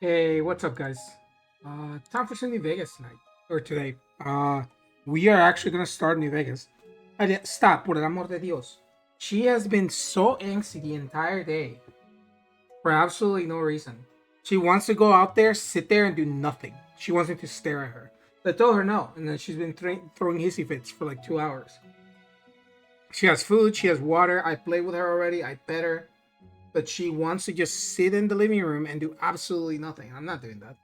Hey, what's up, guys? Time for some New Vegas tonight or today. We are actually gonna start New Vegas. Stop, por el amor de Dios. She has been so angsty the entire day for absolutely no reason. She wants to go out there, sit there, and do nothing. She wants me to stare at her. I told her no, and then she's been throwing hissy fits for like 2 hours. She has food, she has water. I played with her already. I pet her, but she wants to just sit in the living room and do absolutely nothing. I'm not doing that.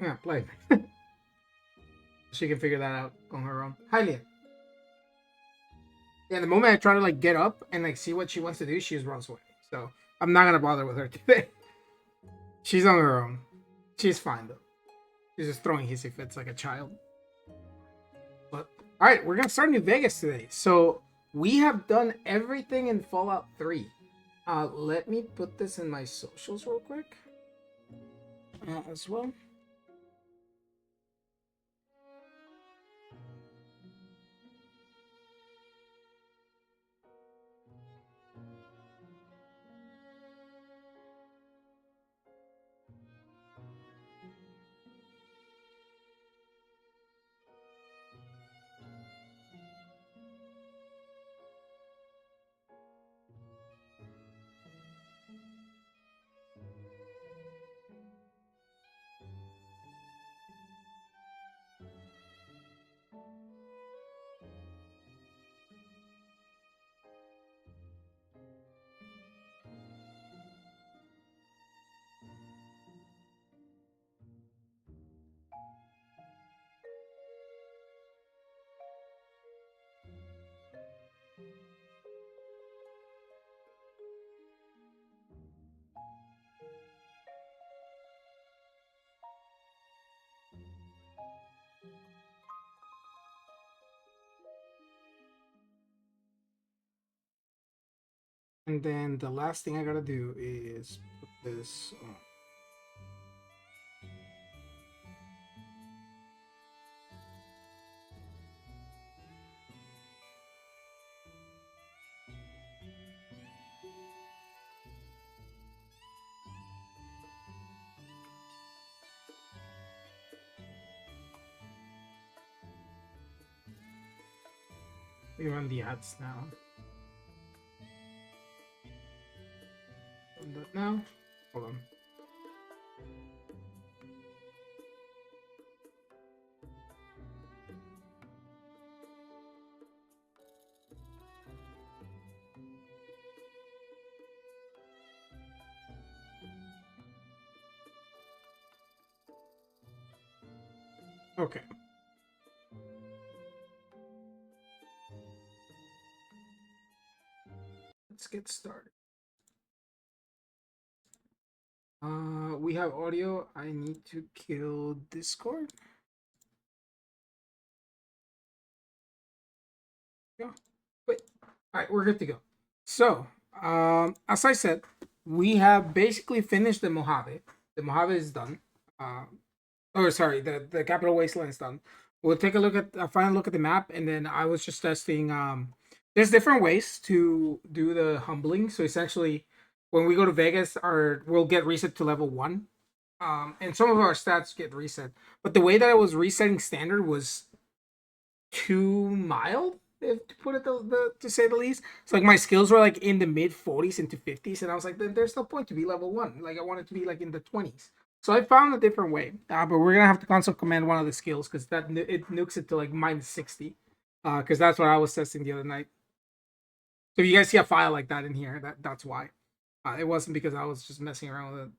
Yeah, play. She can figure that out on her own. Hi, Leah. Yeah, the moment I try to like get up and like see what she wants to do, she just runs away. So I'm not gonna bother with her today. She's on her own. She's fine though. She's just throwing hissy fits like a child. But all right, we're gonna start New Vegas today. So we have done everything in Fallout 3. Let me put this in my socials real quick as well. And then the last thing I gotta do is put this on. We run the ads now. open that now. Hold on. Okay. Let's get started. We have audio. I need to kill Discord. Yeah. Wait. All right, we're good to go. So, as I said, we have basically finished the Mojave. The Mojave is done. Sorry, the Capital Wasteland is done. We'll take a look at a final look at the map, and then I was just testing. There's different ways to do the humbling. So essentially, when we go to Vegas, we'll get reset to level 1. And some of our stats get reset. But the way that I was resetting standard was too mild, if to put it to say the least. So like my skills were like in the mid 40s into 50s, and I was like, there's no point to be level 1. Like I wanted to be like in the 20s. So I found a different way. But we're gonna have to console command one of the skills because it nukes it to like minus 60. Because that's what I was testing the other night. So if you guys see a file like that in here, that's why. It wasn't because I was just messing around with it.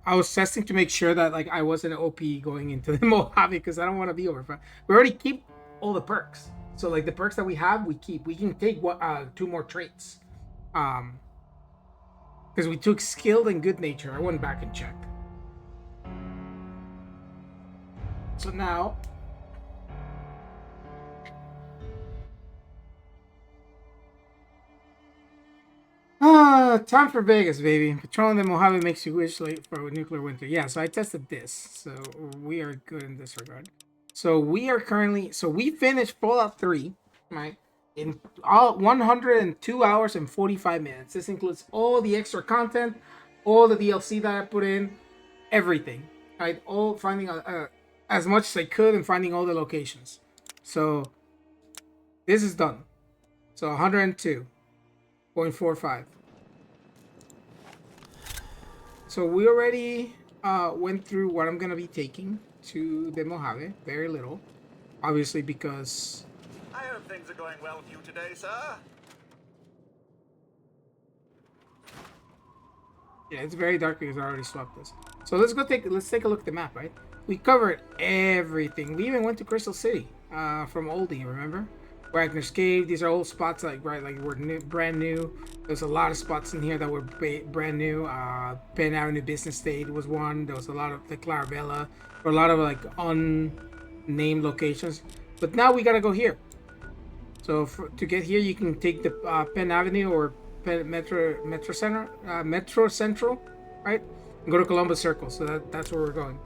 I was testing to make sure that like I wasn't OP going into the Mojave because I don't want to be over. We already keep all the perks, so like the perks that we have, we keep. We can take 2 more traits, because we took skilled and good nature. I went back and checked. So now. Time for Vegas, baby. Patrolling the Mojave makes you wish late for a nuclear winter. Yeah, so I tested this, so we are good in this regard. So we are currently, we finished Fallout 3, right? In all 102 hours and 45 minutes. This includes all the extra content, all the DLC that I put in, everything. Right? All finding as much as I could and finding all the locations. So this is done. So 102.45. So we already went through what I'm gonna be taking to the Mojave. Very little, obviously, because I hope things are going well with you today, sir. Yeah, it's very dark because I already swapped this. So let's take a look at the map, right? We covered everything. We even went to Crystal City from Oldie, remember? Wagner's Cave. These are old spots, like we're brand new. There's a lot of spots in here that were brand new. Penn Avenue Business State was one. There was a lot of the Clarabella, or a lot of like unnamed locations. But now we gotta go here. So to get here, you can take the Penn Avenue or Metro Central, right? And go to Columbus Circle. So that's where we're going.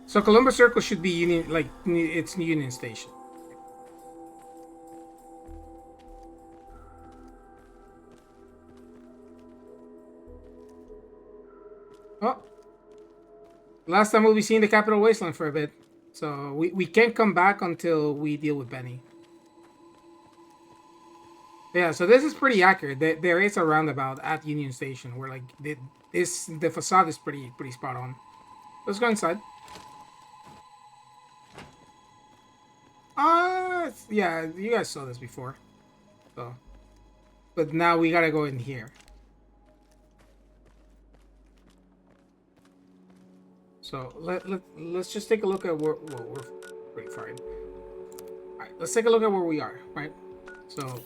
So Columbus Circle should be Union, like it's Union Station. Oh, last time we'll be seeing the Capital Wasteland for a bit, so we can't come back until we deal with Benny. Yeah, so this is pretty accurate. There is a roundabout at Union Station where like the facade is pretty spot on. Let's go inside. Yeah, you guys saw this before. So, but now we gotta go in here. So let's just take a look at where we're pretty fine. All right, let's take a look at where we are. Right. So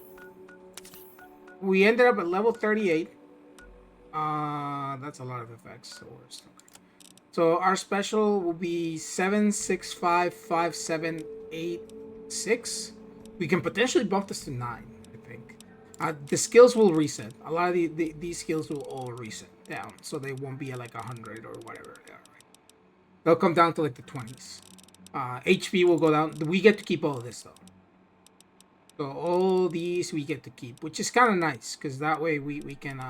we ended up at level 38. That's a lot of effects. So our special will be 7655786. We can potentially bump this to 9, I think. The skills will reset. A lot of these skills will all reset down, so they won't be at like 100 or whatever they are. They'll come down to like the 20s. HP will go down. We get to keep all of this though. So all these we get to keep, which is kind of nice because that way we can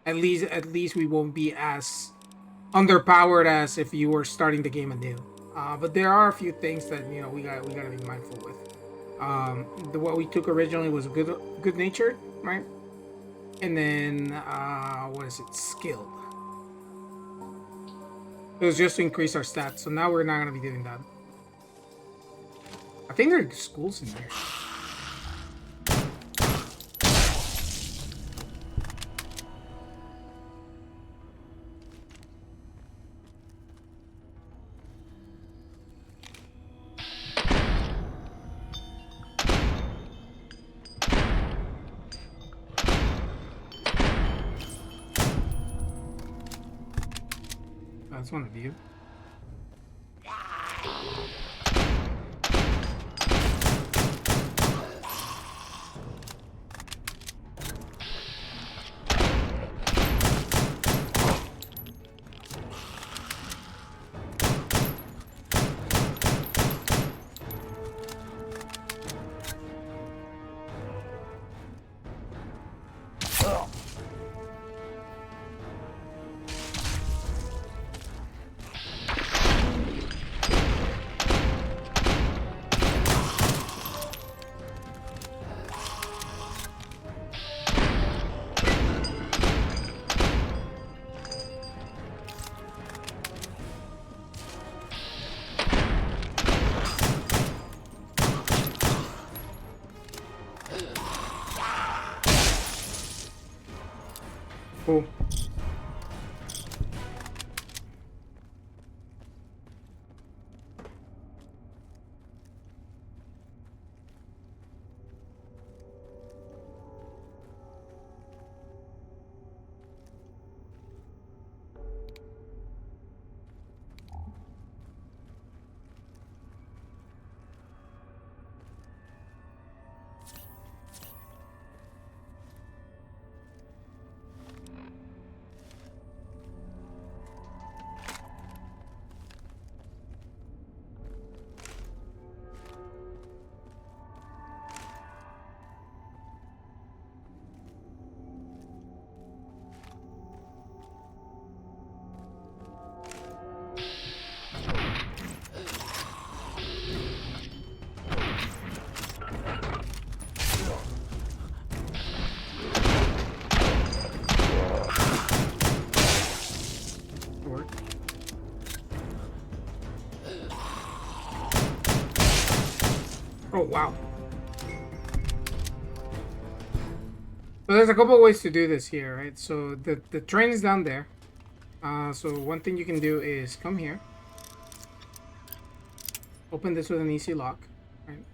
at least we won't be as underpowered as if you were starting the game anew. But there are a few things that we gotta be mindful with. What we took originally was good natured. right? And then, what is it? Skilled. It was just to increase our stats, so now we're not gonna be doing that. I think there are schools in here. That's one of you. Cool. Oh, wow. So there's a couple of ways to do this here, right? So the train is down there. So one thing you can do is come here. Open this with an easy lock, right?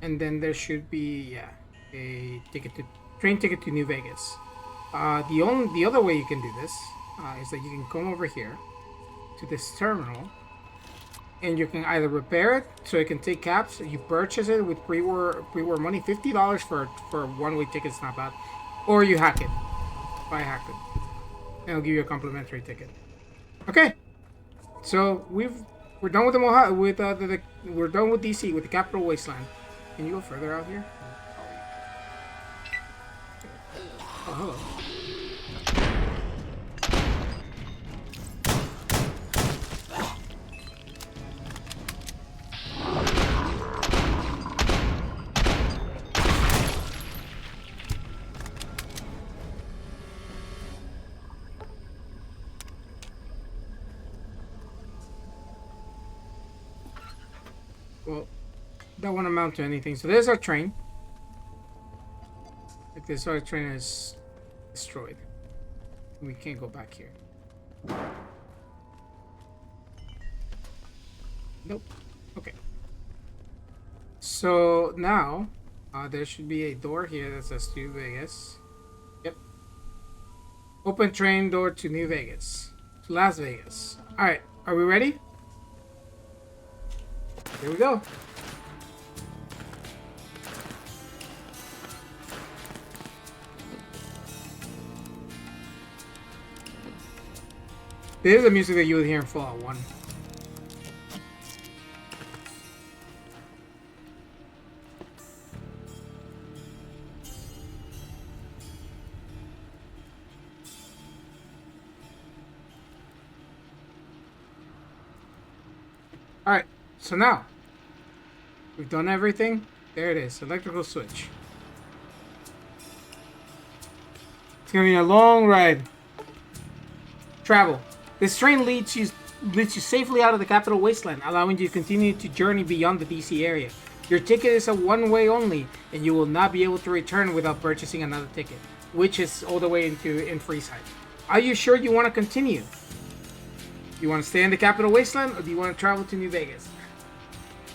And then there should be, yeah, a train ticket to New Vegas. The other way you can do this is that you can come over here to this terminal, and you can either repair it so it can take cabs. You purchase it with pre-war money, $50 for a one-way ticket. It's not bad. Or you hack it. Buy hack it, and it'll give you a complimentary ticket. Okay, so we're done with the Mojave, we're done with DC with the Capital Wasteland. Can you go further out here? Oh, hello. Well, that won't amount to anything. So there's our train. Like this, our train is destroyed. We can't go back here. Nope. Okay. So now, there should be a door here that says New Vegas. Yep. Open train door to New Vegas. To Las Vegas. Alright, are we ready? Here we go. This is the music that you would hear in Fallout 1. Alright, so now we've done everything. There it is. Electrical switch. It's gonna be a long ride. Travel. This train leads you safely out of the capital Wasteland, allowing you to continue to journey beyond the DC area. Your ticket is a one-way only, and you will not be able to return without purchasing another ticket, which is all the way in Freeside. Are you sure you want to continue? You want to stay in the capital Wasteland, or do you want to travel to New Vegas?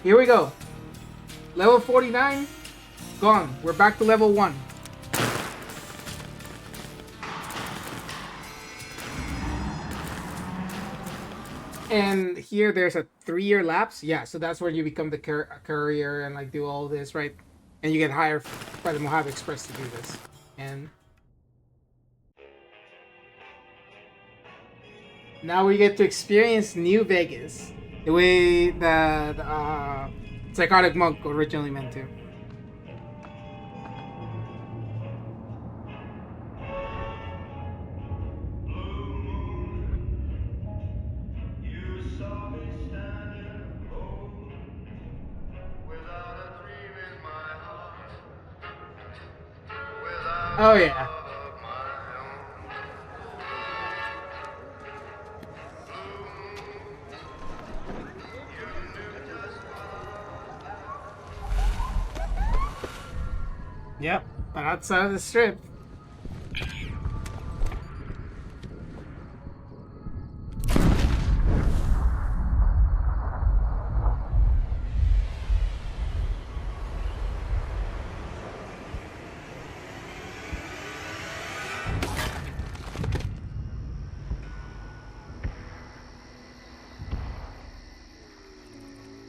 Here we go. Level 49, gone. We're back to level 1. And here there's a 3-year lapse. Yeah, so that's where you become the courier and like do all this, right? And you get hired by the Mojave Express to do this. And now we get to experience New Vegas the way that Psychotic Monk originally meant to. Oh yeah. Yep, but outside of the strip.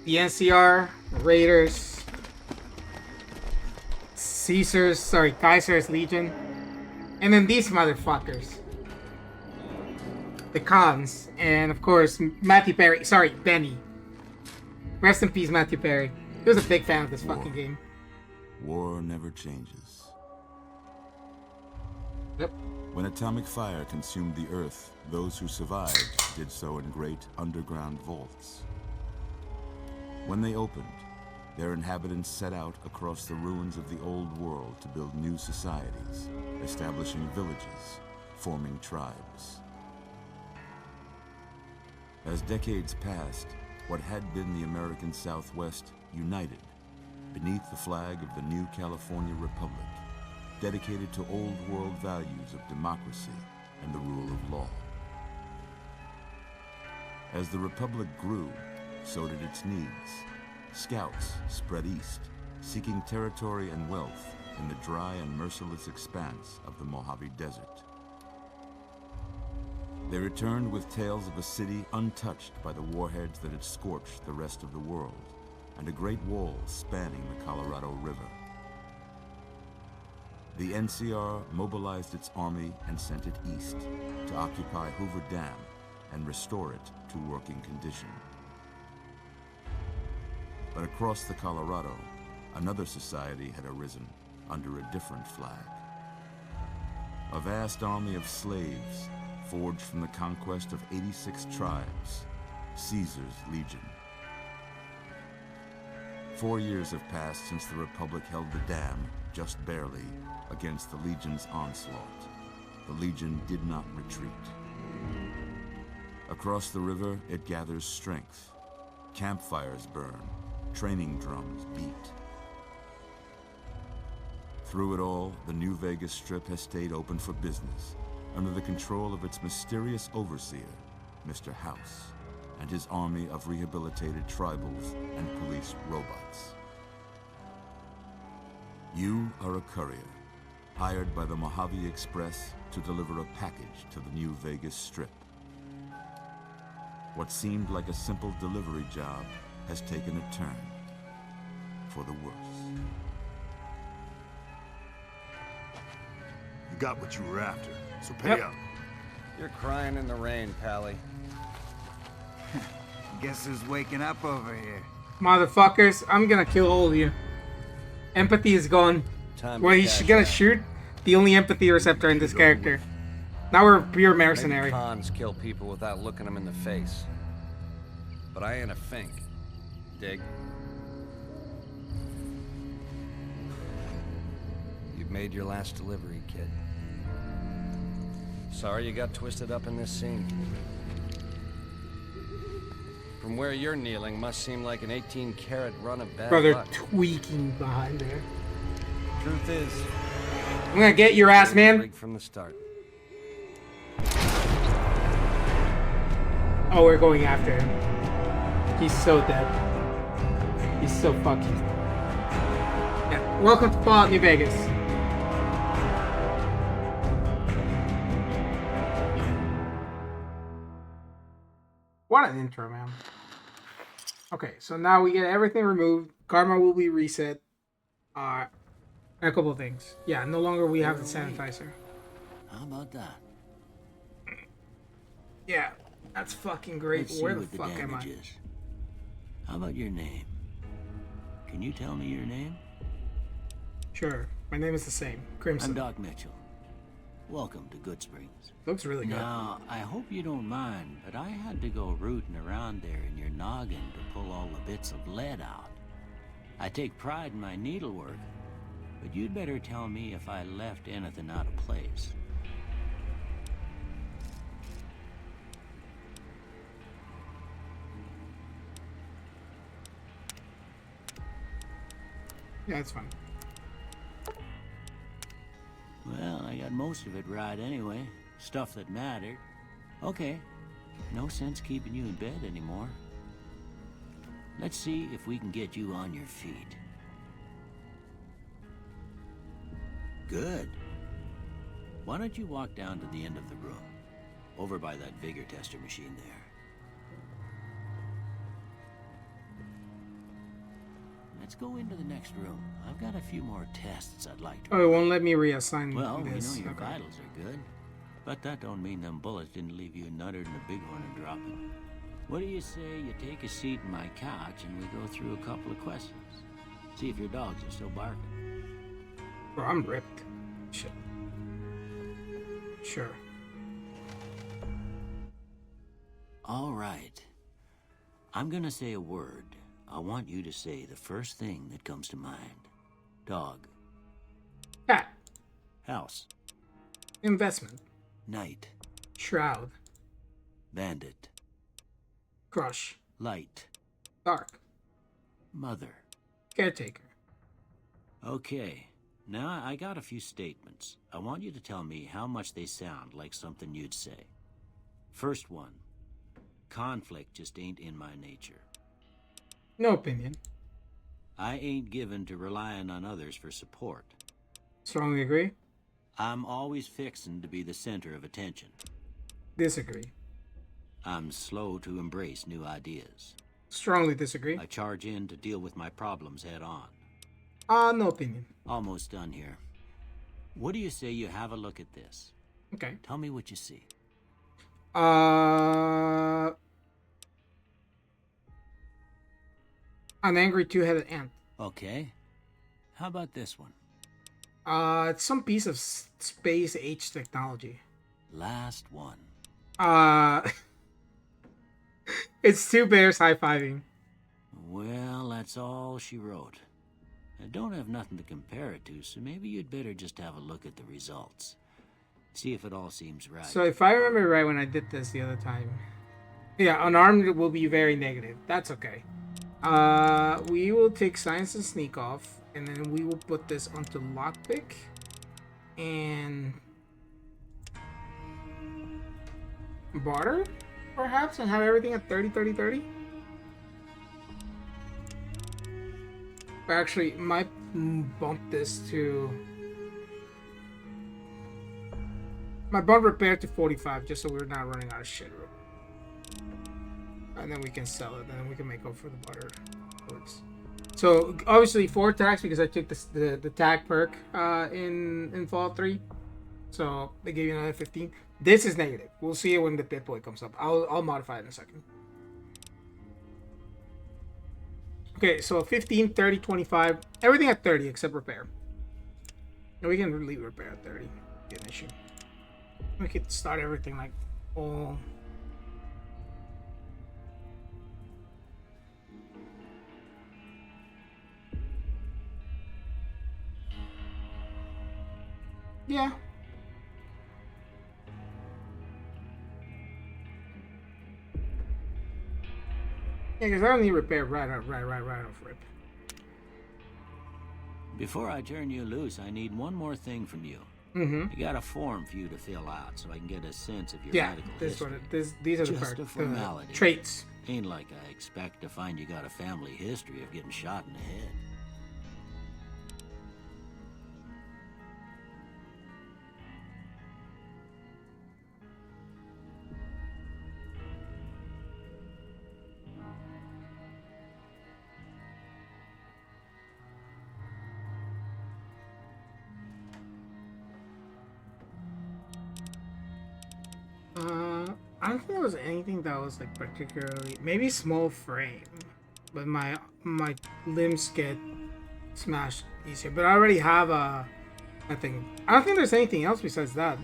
The NCR, Raiders, Kaiser's Legion, and then these motherfuckers. The cons, and of course, Benny. Rest in peace, Matthew Perry. He was a big fan of this fucking game. War never changes. Yep. When atomic fire consumed the Earth, those who survived did so in great underground vaults. When they opened, their inhabitants set out across the ruins of the old world to build new societies, establishing villages, forming tribes. As decades passed, what had been the American Southwest united beneath the flag of the new California Republic, dedicated to old world values of democracy and the rule of law. As the Republic grew, so did its needs. Scouts spread east, seeking territory and wealth in the dry and merciless expanse of the Mojave Desert. They returned with tales of a city untouched by the warheads that had scorched the rest of the world, and a great wall spanning the Colorado River. The NCR mobilized its army and sent it east to occupy Hoover Dam and restore it to working condition. But across the Colorado, another society had arisen under a different flag. A vast army of slaves forged from the conquest of 86 tribes, Caesar's Legion. 4 years have passed since the Republic held the dam, just barely, against the Legion's onslaught. The Legion did not retreat. Across the river, it gathers strength. Campfires burn, training drums beat. Through it all, the New Vegas Strip has stayed open for business, under the control of its mysterious overseer, Mr. House, and his army of rehabilitated tribals and police robots. You are a courier, hired by the Mojave Express to deliver a package to the New Vegas Strip. What seemed like a simple delivery job has taken a turn for the worse. You got what you were after, so pay Yep. up. You're crying in the rain, Pally. Guess who's waking up over here? Motherfuckers, I'm gonna kill all of you. Empathy is gone. Time Well, to he's cash gonna out. shoot the only empathy receptor in this character. Now we're pure Maybe mercenary. cons kill people without looking them in the face. But I ain't a fink. Dig? Made your last delivery, kid. Sorry you got twisted up in this scene. From where you're kneeling, must seem like an 18-carat run of bad Brother luck. tweaking behind there. Truth is, I'm gonna get your ass, man. rigged from the start. Oh, we're going after him. He's so dead. He's so fucking. Yeah. Welcome to Fallout New Vegas. What an intro, man. Okay, so now we get everything removed. Karma will be reset. And a couple of things. Yeah, no longer we have the sanitizer. How about that? Yeah, that's fucking great. Let's see Where the what the fuck am damage I? is. How about your name? Can you tell me your name? Sure, my name is the same. Crimson. I'm Doc Mitchell. Welcome to Goodsprings. Looks really good. Now, I hope you don't mind, but I had to go rooting around there in your noggin to pull all the bits of lead out. I take pride in my needlework, but you'd better tell me if I left anything out of place. Yeah, it's fine. Well, I got most of it right anyway. Stuff that mattered. Okay. No sense keeping you in bed anymore. Let's see if we can get you on your feet. Good. Why don't you walk down to the end of the room? Over by that vigor tester machine there. Let's go into the next room. I've got a few more tests I'd like to. Oh, it won't let me reassign Well, we know this. your Okay. vitals are good, but that don't mean them bullets didn't leave you nuttered and a bighorn are dropping. What do you say you take a seat in my couch and we go through a couple of questions? See if your dogs are still barking. Bro, I'm ripped. Shit. Sure. All right. I'm gonna say a word. I want you to say the first thing that comes to mind. Dog. Cat. House. Investment. Night. Shroud. Bandit. Crush. Light. Dark. Mother. Caretaker. Okay. Now I got a few statements. I want you to tell me how much they sound like something you'd say. First one. Conflict just ain't in my nature. No opinion. I ain't given to relying on others for support. Strongly agree. I'm always fixin' to be the center of attention. Disagree. I'm slow to embrace new ideas. Strongly disagree. I charge in to deal with my problems head on. No opinion. Almost done here. What do you say you have a look at this? Okay. Tell me what you see. An angry two-headed ant. Okay. How about this one? It's some piece of space age technology. Last one. It's two bears high-fiving. Well, that's all she wrote. I don't have nothing to compare it to, so maybe you'd better just have a look at the results. See if it all seems right. So if I remember right when I did this the other time, yeah, unarmed will be very negative. That's okay. We will take science and sneak off, and then we will put this onto lockpick and barter, perhaps, and have everything at 30, 30, 30. Or actually, might bump this to my bump repair to 45, just so we're not running out of shit. And then we can sell it, and then we can make up for the butter. So obviously 4 tags because I took the tag perk in Fallout 3. So they gave you another 15. This is negative. We'll see it when the pit boy comes up. I'll modify it in a second. Okay, so 15, 30, 25. Everything at 30 except repair. And we can leave repair at 30. Get an issue. We could start everything like all. Yeah. Yeah, because I don't need repair right off rip. Before I turn you loose, I need one more thing from you. Mm-hmm. I got a form for you to fill out so I can get a sense of your Yeah, medical this history. one. These are Just the a formality. traits. Ain't like I expect to find you got a family history of getting shot in the head. I don't think there was anything that was like particularly maybe small frame, but my limbs get smashed easier. But I already have a thing. I don't think there's anything else besides that.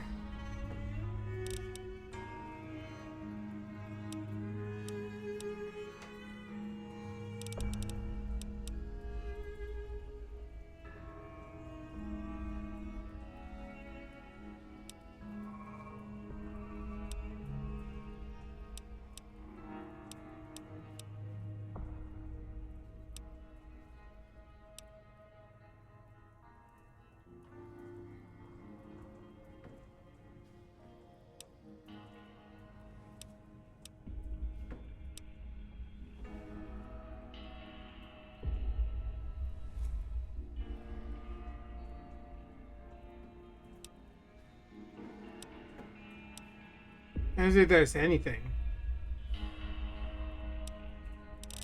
I don't see if there's anything.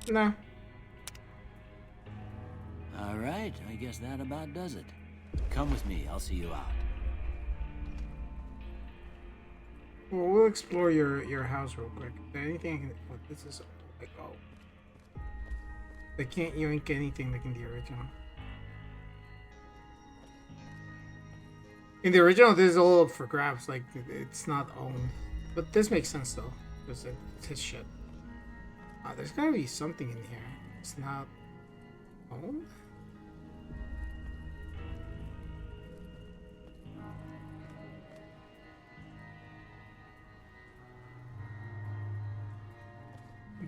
No. All right, I guess that about does it. Come with me, I'll see you out. Well, we'll explore your house real quick. Is there anything I can... Oh, this is like, oh. They can't yank anything like in the original. In the original, this is all up for grabs. Like, it's not owned. But this makes sense, though. Because it's his shit. There's gotta be something in here. It's not owned?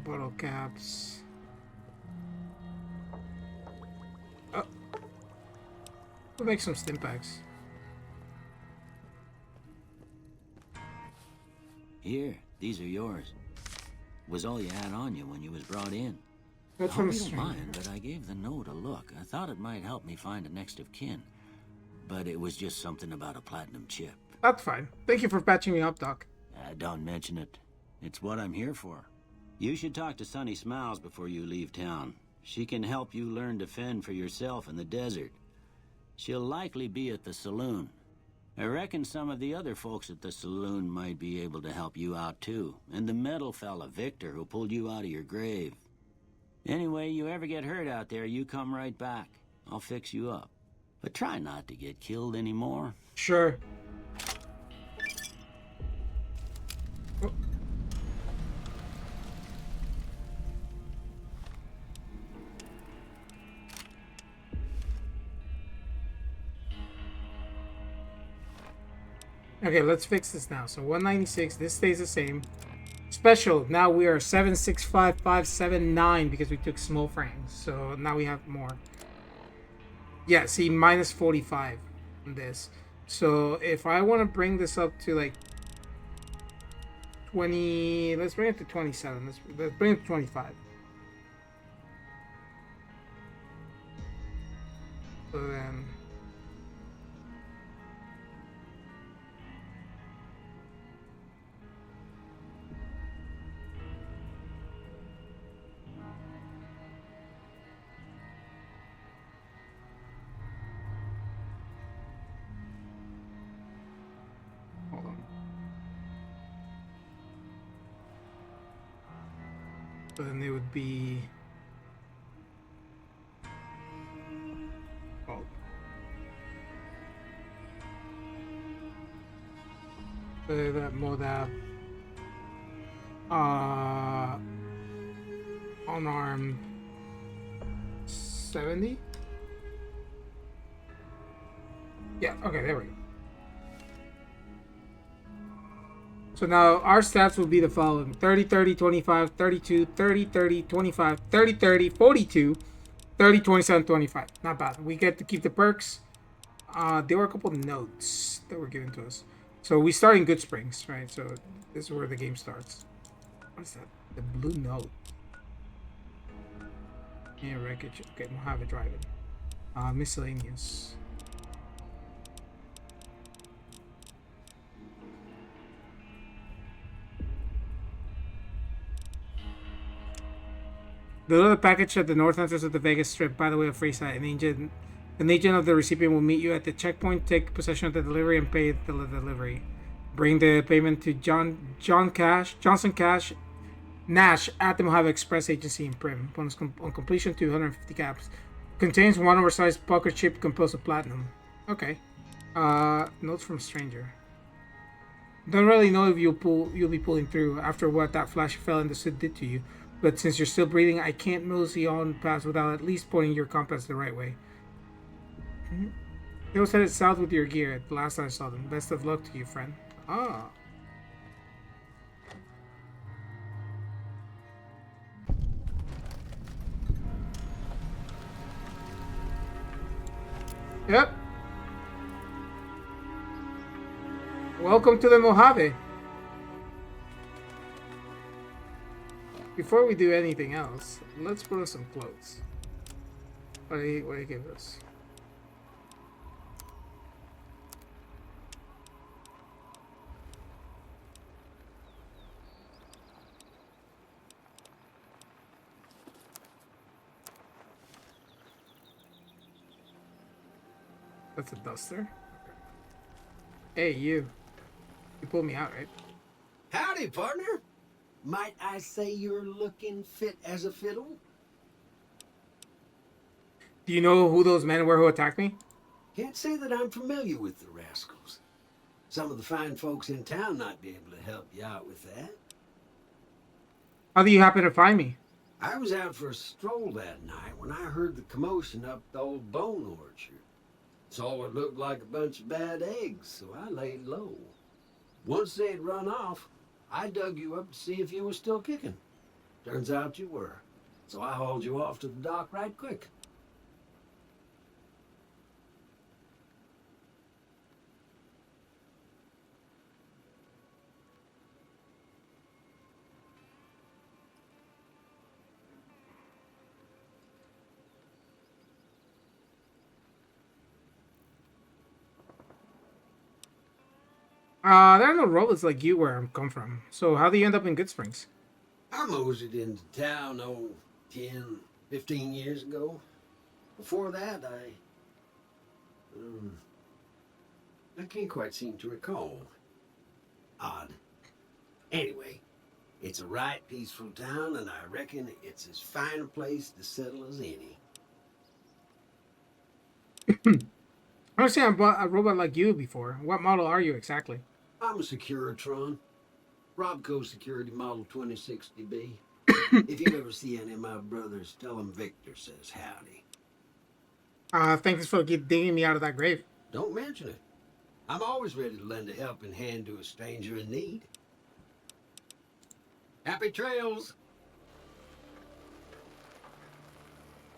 Bottle caps. Oh. We'll make some stim packs. Here, these are yours. Was all you had on you when you was brought in. That's I from hope a you don't stranger. mind, but I gave the note a look. I thought it might help me find a next of kin. But it was just something about a platinum chip. That's fine. Thank you for patching me up, Doc. Don't mention it. It's what I'm here for. You should talk to Sunny Smiles before you leave town. She can help you learn to fend for yourself in the desert. She'll likely be at the saloon. I reckon some of the other folks at the saloon might be able to help you out too. And the metal fella, Victor, who pulled you out of your grave. Anyway, you ever get hurt out there, you come right back. I'll fix you up. But try not to get killed anymore. Sure. Oh. Okay, let's fix this now. So 196, this stays the same. Special, now we are 765579 because we took small frames. So now we have more. Yeah, see, minus 45 on this. So if I want to bring this up to like 20, let's bring it to 27. Let's bring it to 25. So then... Hold on. So then they would be... Oh. So that Modab... Unarmed... 70? Yeah, okay, there we go. So now our stats will be the following: 30, 30, 25, 32, 30, 30, 25, 30, 30, 42, 30, 27, 25. Not bad. We get to keep the perks. There were a couple notes that were given to us. So we start in Goodsprings, right? So this is where the game starts. What's that? The blue note. Yeah, wreckage. Okay, Mojave driving. Miscellaneous. Deliver the package at the north entrance of the Vegas Strip. By the way, of Freeside. An agent of the recipient will meet you at the checkpoint. Take possession of the delivery and pay the delivery. Bring the payment to Johnson Cash Nash at the Mojave Express agency in Primm. On completion, 250 caps. Contains one oversized poker chip composed of platinum. Okay. Notes from stranger. Don't really know if you'll be pulling through after what that flashy fella in the suit did to you. But since you're still breathing, I can't mosey on past without at least pointing your compass the right way. They was headed south with your gear the last I saw them. Best of luck to you, friend. Ah. Yep. Welcome to the Mojave. Before we do anything else, let's put on some clothes. What do you give us? That's a duster. Okay. Hey, you. You pulled me out, right? Howdy, partner. Might I say you're looking fit as a fiddle? Do you know who those men were who attacked me? Can't say that I'm familiar with the rascals. Some of the fine folks in town might be able to help you out with that. How do you happen to find me? I was out for a stroll that night when I heard the commotion up the old bone orchard. Saw what looked like a bunch of bad eggs, so I laid low. Once they'd run off, I dug you up to see if you were still kicking. Turns out you were, so I hauled you off to the dock right quick. There are no robots like you where I come from. So how do you end up in Goodsprings? I moseyed into town, 10, 15 years ago. Before that, I can't quite seem to recall. Odd. Anyway, it's a right peaceful town, and I reckon it's as fine a place to settle as any. I understand I bought a robot like you before. What model are you exactly? I'm a Securitron. Robco Security Model 2060B. If you ever see any of my brothers, tell them Victor says howdy. Thanks for digging me out of that grave. Don't mention it. I'm always ready to lend a helping hand to a stranger in need. Happy trails!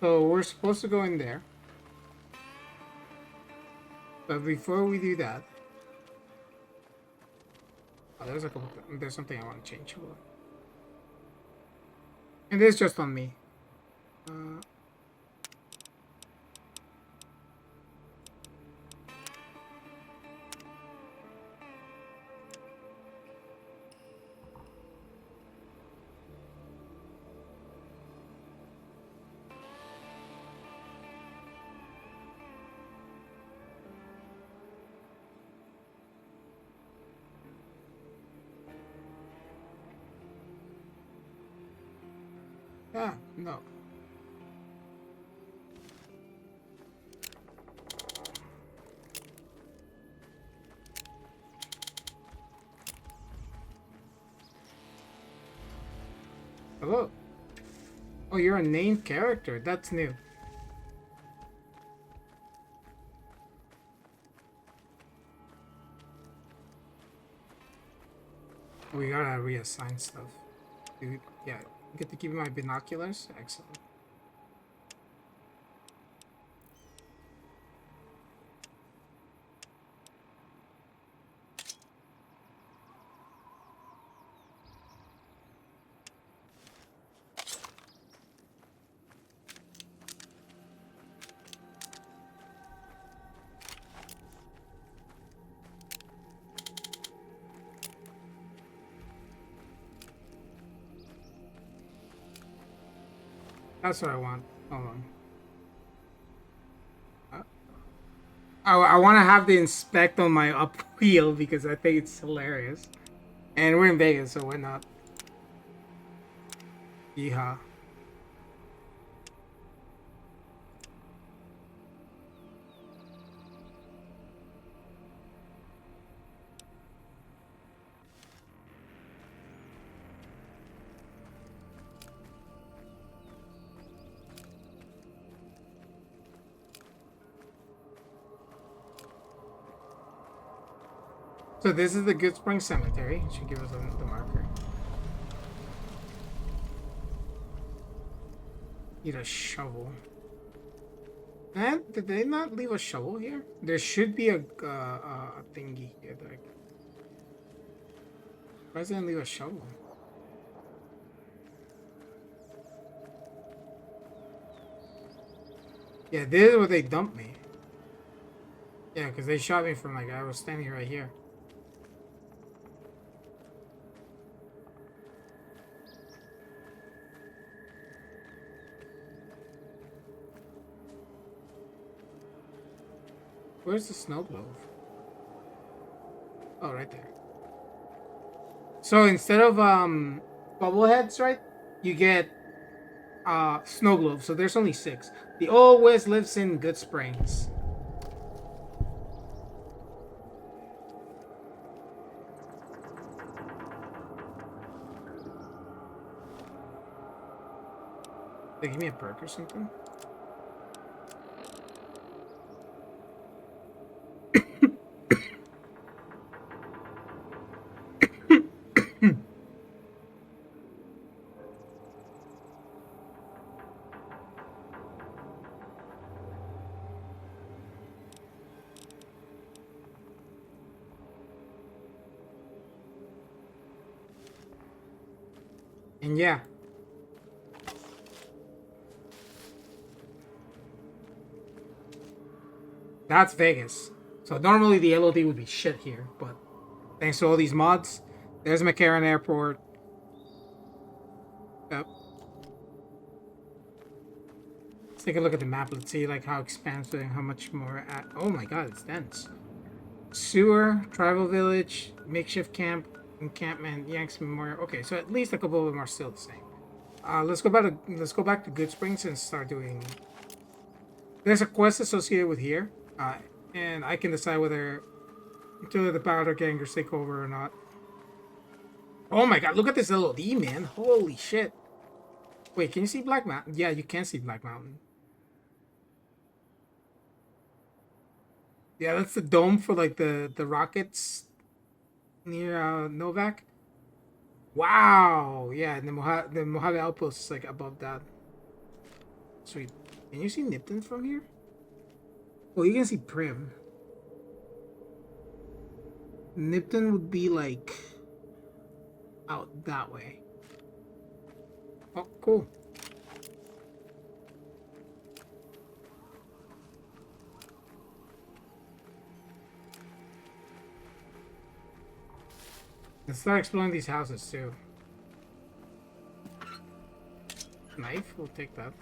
So we're supposed to go in there. But before we do that... Oh, there's something I want to change. And it's just on me. No. Hello. Oh, you're a named character. That's new. We gotta reassign stuff. Dude, yeah, get to keep my binoculars. Excellent. That's what I want. Hold on. I want to have the inspect on my up wheel because I think it's hilarious. And we're in Vegas, so why not? Yeehaw. So this is the Goodsprings Cemetery. It should give us the marker. Need a shovel. And did they not leave a shovel here? There should be a thingy here. Why does they leave a shovel? Yeah, this is where they dumped me. Yeah, because they shot me from like I was standing right here. Where's the snow globe? Oh, right there. So instead of bubble heads, right? You get snow globes. So there's only 6. The old West lives in Goodsprings. They give me a perk or something. And yeah. That's Vegas. So normally the LOD would be shit here, but thanks to all these mods, there's McCarran Airport. Yep. Let's take a look at the map. Let's see like how expansive and how much more at oh my god, it's dense. Sewer, tribal village, makeshift camp, encampment, Yanks Memorial. Okay, so at least a couple of them are still the same. Let's go back to Goodsprings and start doing. There's a quest associated with here, and I can decide whether to the powder gangers take over or not. Oh my god, look at this LOD, man! Holy shit! Wait, can you see Black Mountain? Yeah, you can see Black Mountain. Yeah, that's the dome for like the rockets near Novak. Wow. Yeah, and the Mojave Outpost is like above that. Sweet. Can you see Nipton from here? Oh, you can see Primm. Nipton would be like out that way. Oh, cool. Let's start exploring these houses too. Knife, we'll take that.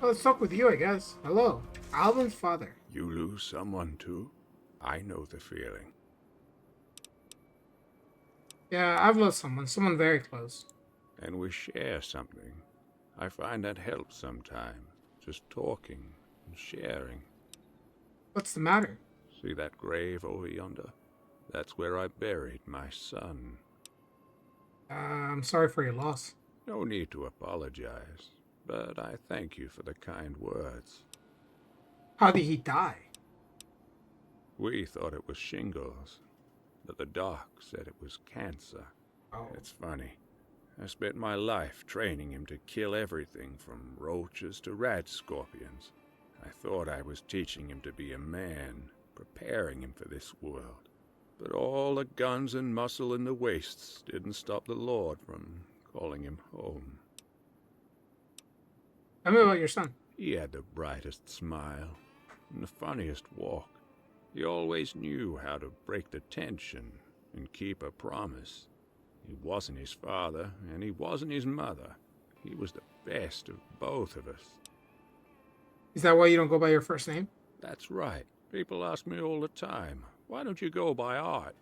Well, let's talk with you, I guess. Hello, Alvin's father. You lose someone too? I know the feeling. Yeah, I've lost someone very close. And we share something. I find that helps sometimes. Just talking and sharing. What's the matter? See that grave over yonder? That's where I buried my son. I'm sorry for your loss. No need to apologize, but I thank you for the kind words. How did he die? We thought it was shingles, but the doc said it was cancer. Oh. It's funny. I spent my life training him to kill everything from roaches to rat scorpions. I thought I was teaching him to be a man, preparing him for this world. But all the guns and muscle in the wastes didn't stop the Lord from calling him home. Tell me about your son. He had the brightest smile and the funniest walk. He always knew how to break the tension and keep a promise. He wasn't his father, and he wasn't his mother. He was the best of both of us. Is that why you don't go by your first name? That's right. People ask me all the time, why don't you go by Art?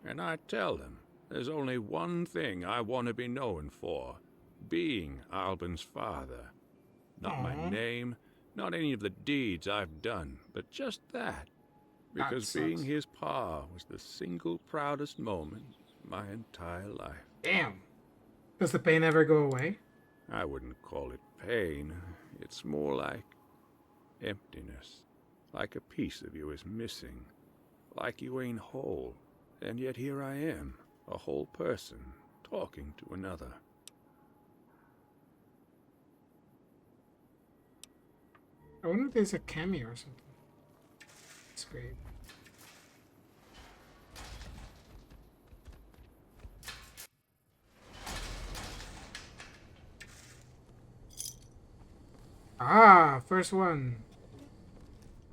And I tell them, there's only one thing I want to be known for, being Albin's father. Not my name, not any of the deeds I've done, but just that. Because being his pa was the single proudest moment of my entire life. Damn. Does the pain ever go away? I wouldn't call it pain. It's more like emptiness. Like a piece of you is missing. Like you ain't whole. And yet here I am, a whole person, talking to another. I wonder if there's a cameo or something. That's great. Ah, first one.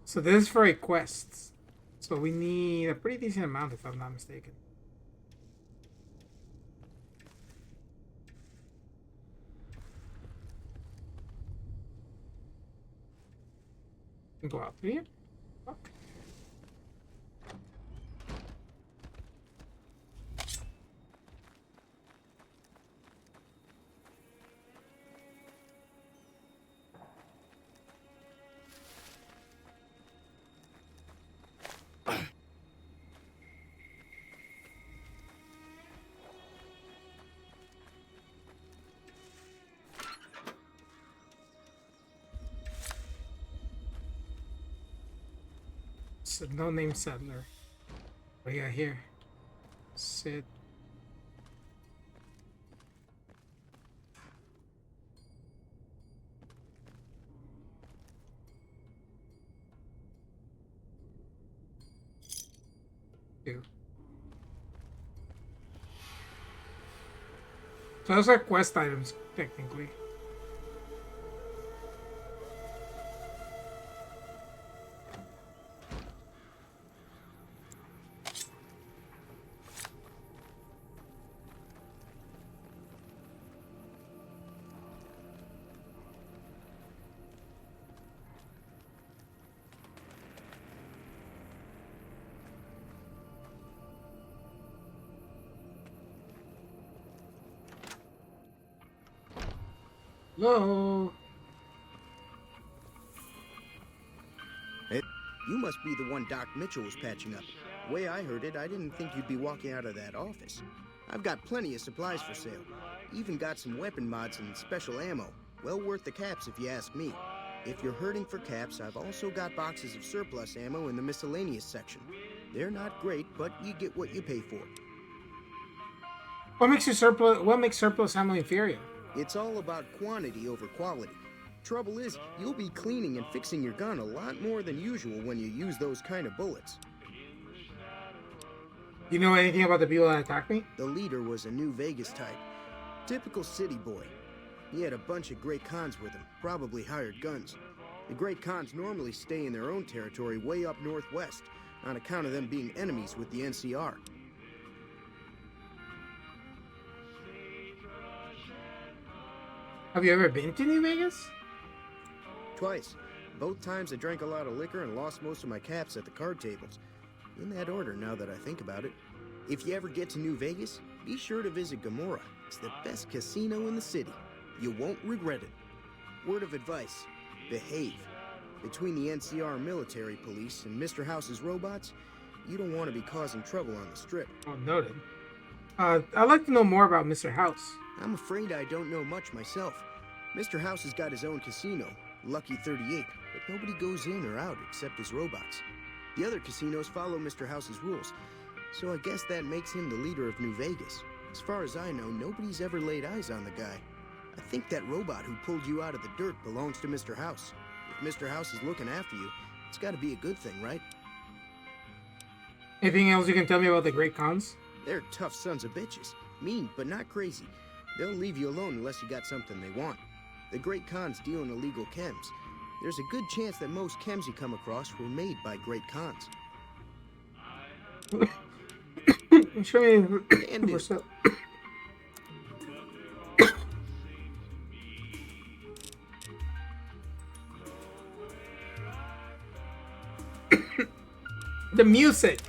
So this is for a quest. So we need a pretty decent amount if I'm not mistaken. Go out here. Fuck. No name settler. What do you got here? Sit. Two. So those are quest items, technically. Hello. Hey, you must be the one Doc Mitchell was patching up. The way I heard it, I didn't think you'd be walking out of that office. I've got plenty of supplies for sale. Even got some weapon mods and special ammo. Well worth the caps if you ask me. If you're hurting for caps, I've also got boxes of surplus ammo in the miscellaneous section. They're not great, but you get what you pay for. What makes surplus ammo inferior? It's all about quantity over quality. Trouble is, you'll be cleaning and fixing your gun a lot more than usual when you use those kind of bullets. You know anything about the people that attacked me? The leader was a New Vegas type. Typical city boy. He had a bunch of Great Khans with him, probably hired guns. The Great Khans normally stay in their own territory way up northwest, on account of them being enemies with the NCR. Have you ever been to New Vegas? Twice. Both times I drank a lot of liquor and lost most of my caps at the card tables. In that order, now that I think about it. If you ever get to New Vegas, be sure to visit Gomorrah. It's the best casino in the city. You won't regret it. Word of advice, behave. Between the NCR military police and Mr. House's robots, you don't want to be causing trouble on the Strip. Oh, noted. I'd like to know more about Mr. House. I'm afraid I don't know much myself. Mr. House has got his own casino, Lucky 38, but nobody goes in or out except his robots. The other casinos follow Mr. House's rules, so I guess that makes him the leader of New Vegas. As far as I know, nobody's ever laid eyes on the guy. I think that robot who pulled you out of the dirt belongs to Mr. House. If Mr. House is looking after you, it's got to be a good thing, right? Anything else you can tell me about the Great Khans? They're tough sons of bitches. Mean, but not crazy. They'll leave you alone unless you got something they want. The Great Khans deal in illegal chems. There's a good chance that most chems you come across were made by Great Khans. Show me. And What's up? The music.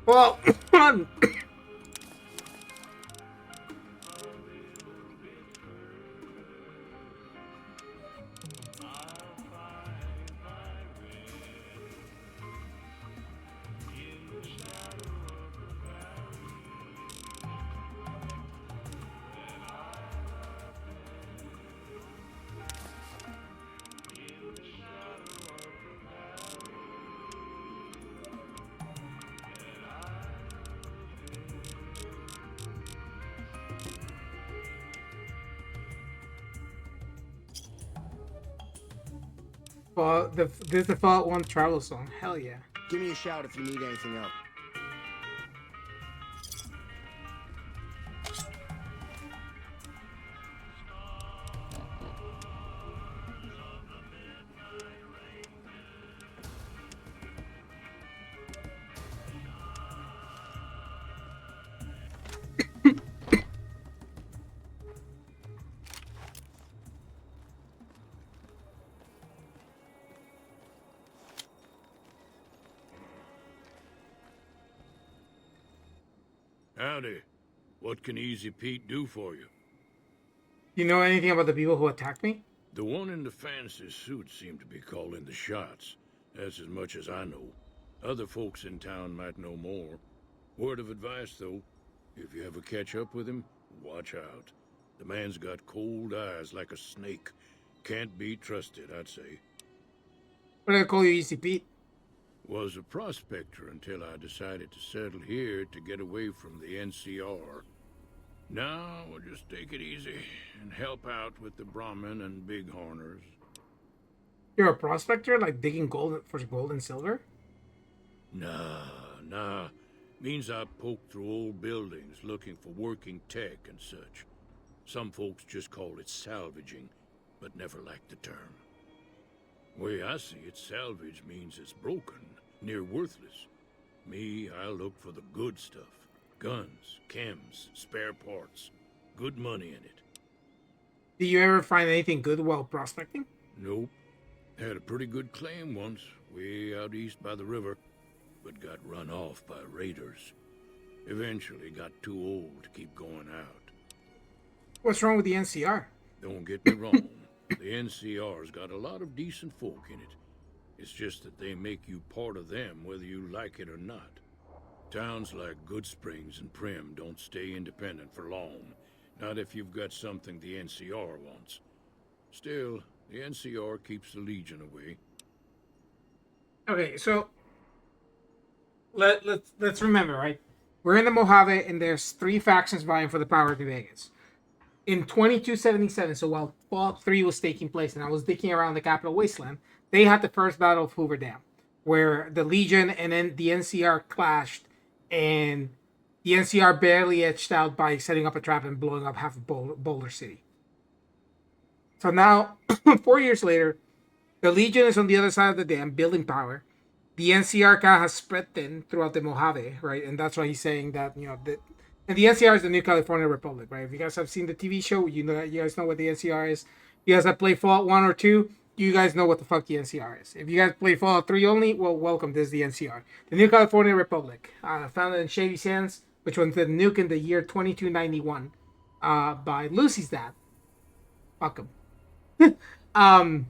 Well, on. Well, this is the Fallout 1 travel song. Hell yeah. Give me a shout if you need anything else. Howdy. What can Easy Pete do for you? You know anything about the people who attacked me? The one in the fancy suit seemed to be calling the shots. That's as much as I know. Other folks in town might know more. Word of advice, though. If you ever catch up with him, watch out. The man's got cold eyes like a snake. Can't be trusted, I'd say. What do I call you, Easy Pete? Was a prospector until I decided to settle here to get away from the NCR. Now, we'll just take it easy and help out with the Brahmin and Bighorners. You're a prospector, like digging gold for gold and silver? Nah. Means I poke through old buildings looking for working tech and such. Some folks just call it salvaging, but never liked the term. Way I see it, salvage means it's broken, near worthless. Me, I look for the good stuff. Guns, chems, spare parts. Good money in it. Did you ever find anything good while prospecting? Nope. Had a pretty good claim once, way out east by the river, but got run off by raiders. Eventually got too old to keep going out. What's wrong with the NCR? Don't get me wrong. The NCR's got a lot of decent folk in it. It's just that they make you part of them whether you like it or not. Towns like Goodsprings and Primm don't stay independent for long. Not if you've got something the NCR wants. Still, the NCR keeps the Legion away. Okay, so let's remember, right? We're in the Mojave, and there's 3 factions vying for the power of New Vegas. In 2277, so while Fallout 3 was taking place and I was digging around the capital Wasteland, they had the first battle of Hoover Dam, where the Legion and then the NCR clashed, and the NCR barely edged out by setting up a trap and blowing up half of Boulder City. So now, 4 years later, the Legion is on the other side of the dam, building power. The NCR kind of has spread thin throughout the Mojave, right? And that's why he's saying that, and the NCR is the New California Republic, right? If you guys have seen the TV show, you guys know what the NCR is. You guys have played Fallout 1 or 2, you guys know what the fuck the NCR is. If you guys play Fallout 3 only, well, welcome. This is the NCR. The New California Republic. Founded in Shady Sands, which was the nuke in the year 2291 by Lucy's dad. Fuck him.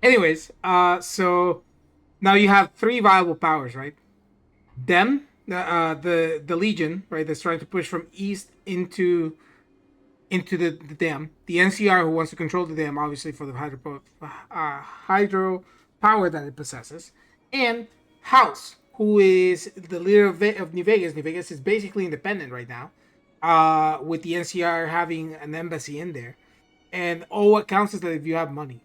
Anyways, so now you have three viable powers, right? Them, the Legion, right, that's trying to push from east into the dam. The NCR, who wants to control the dam, obviously for the hydro power that it possesses, and House, who is the leader of New Vegas. New Vegas is basically independent right now, with the NCR having an embassy in there, and all what counts is that if you have money.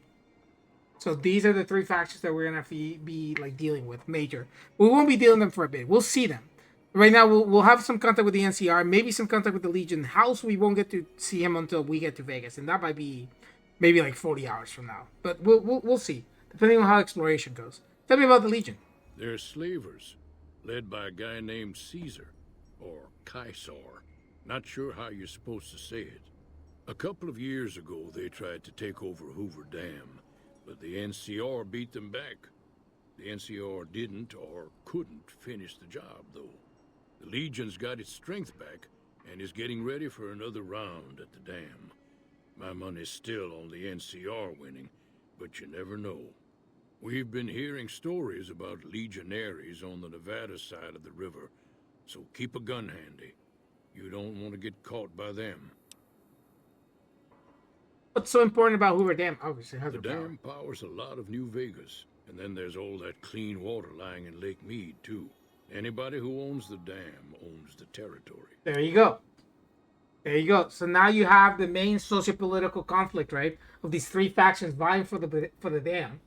So these are the three factions that we're gonna have to be like dealing with. Major. We won't be dealing with them for a bit. We'll see them. Right now, we'll have some contact with the NCR, maybe some contact with the Legion. House, we won't get to see him until we get to Vegas, and that might be maybe like 40 hours from now. But we'll see, depending on how exploration goes. Tell me about the Legion. They're slavers, led by a guy named Caesar, or Caesar. Not sure how you're supposed to say it. A couple of years ago, they tried to take over Hoover Dam, but the NCR beat them back. The NCR didn't or couldn't finish the job, though. The Legion's got its strength back and is getting ready for another round at the dam. My money's still on the NCR winning, but you never know. We've been hearing stories about legionaries on the Nevada side of the river, so keep a gun handy. You don't want to get caught by them. What's so important about Hoover Dam? Obviously, The dam powers a lot of New Vegas, and then there's all that clean water lying in Lake Mead, too. Anybody who owns the dam owns the territory. There you go. There you go. So now you have the main socio-political conflict, right, of these three factions vying for the dam,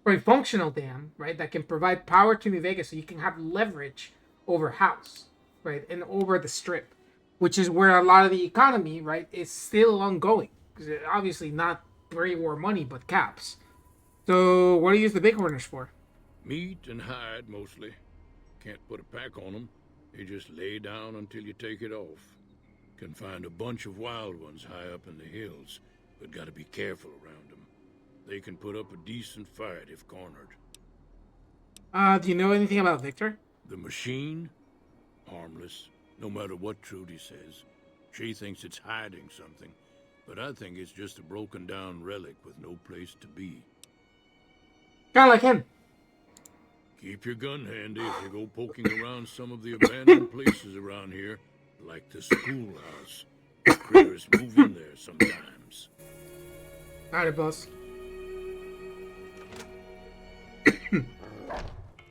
or a functional dam, right, that can provide power to New Vegas, so you can have leverage over House, right, and over the Strip, which is where a lot of the economy, right, is still ongoing. Obviously not pre-war money, but caps. So what do you use the bighorners for? Meat and hide, mostly. Can't put a pack on them. You just lay down until you take it off. Can find a bunch of wild ones high up in the hills, but gotta be careful around them. They can put up a decent fight if cornered. Do you know anything about Victor? The machine? Harmless, no matter what Trudy says. She thinks it's hiding something, but I think it's just a broken down relic with no place to be. Kinda like him. Keep your gun handy if you go poking around some of the abandoned places around here, like the schoolhouse. Critters move in there sometimes. Alright, boss.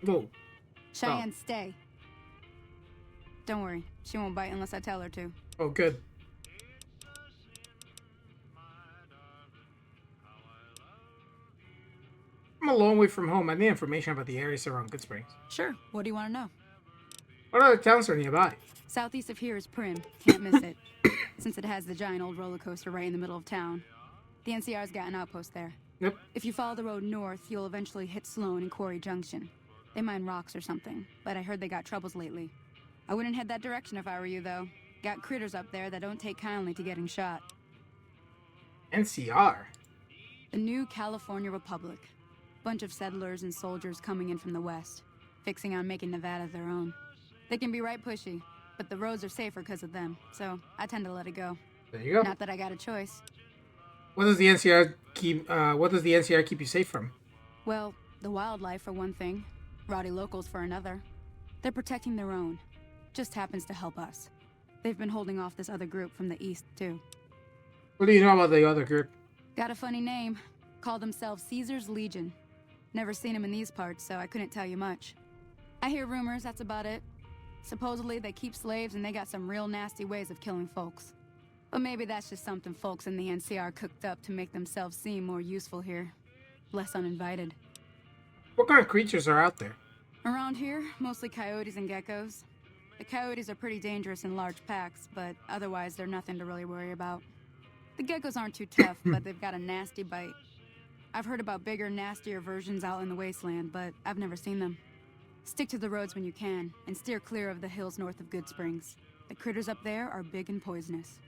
Whoa. Cheyenne, stay. Don't worry, she won't bite unless I tell her to. Oh, good. I'm a long way from home. I need information about the areas around Goodsprings. Sure, what do you want to know? What other towns are nearby? Southeast of here is Primm. Can't miss it. Since it has the giant old roller coaster right in the middle of town. The NCR's got an outpost there. Yep. If you follow the road north, you'll eventually hit Sloan and Quarry Junction. They mine rocks or something, but I heard they got troubles lately. I wouldn't head that direction if I were you, though. Got critters up there that don't take kindly to getting shot. NCR? The New California Republic. Bunch of settlers and soldiers coming in from the west, fixing on making Nevada their own. They can be right pushy, but the roads are safer because of them, so I tend to let it go. There you go. Not that I got a choice. What does the NCR keep you safe from? Well, the wildlife for one thing, rowdy locals for another. They're protecting their own. Just happens to help us. They've been holding off this other group from the east, too. What do you know about the other group? Got a funny name. Call themselves Caesar's Legion. Never seen them in these parts, so I couldn't tell you much. I hear rumors, that's about it. Supposedly they keep slaves and they got some real nasty ways of killing folks. But maybe that's just something folks in the NCR cooked up to make themselves seem more useful here. Less uninvited. What kind of creatures are out there? Around here, mostly coyotes and geckos. The coyotes are pretty dangerous in large packs, but otherwise they're nothing to really worry about. The geckos aren't too tough, but they've got a nasty bite. I've heard about bigger, nastier versions out in the Wasteland, but I've never seen them. Stick to the roads when you can, and steer clear of the hills north of Goodsprings. The critters up there are big and poisonous.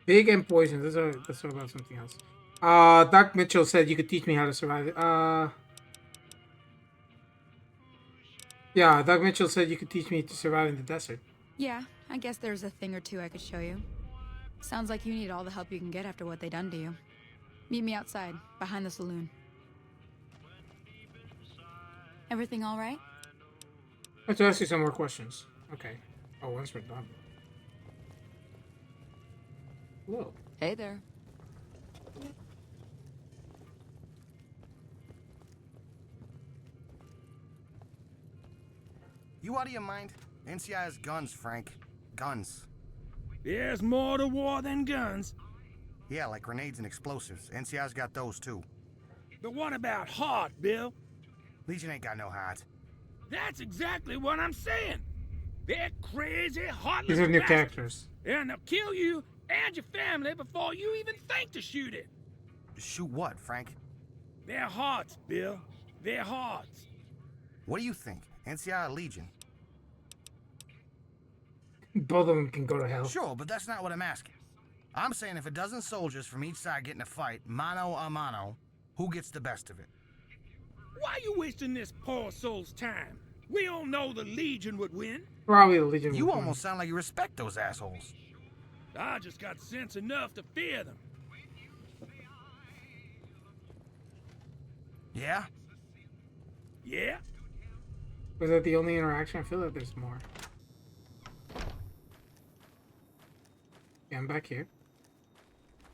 Big and poisonous. Let's talk about something else. Doc Mitchell said you could teach me how to survive. Yeah, Doc Mitchell said you could teach me to survive in the desert. Yeah, I guess there's a thing or two I could show you. Sounds like you need all the help you can get after what they done to you. Meet me outside, behind the saloon. Everything all right? I have to ask you some more questions. Okay. Oh, once we're done. Whoa. Hey there. You out of your mind? NCI has guns, Frank. Guns. There's more to war than guns. Yeah, like grenades and explosives. NCI's got those, too. But what about heart, Bill? Legion ain't got no heart. That's exactly what I'm saying. They're crazy, heartless These are new bastards. characters. And they'll kill you and your family before you even think to shoot it. Shoot what, Frank? Their hearts, Bill. Their hearts. What do you think? NCI or Legion? Both of them can go to hell. Sure, but that's not what I'm asking. I'm saying if a dozen soldiers from each side get in a fight, mano a mano, who gets the best of it? Why are you wasting this poor soul's time? We all know the Legion would win. Probably the Legion. You almost sound like you respect those assholes. I just got sense enough to fear them. Yeah? Yeah? Was that the only interaction? I feel like there's more. Yeah, I'm back here.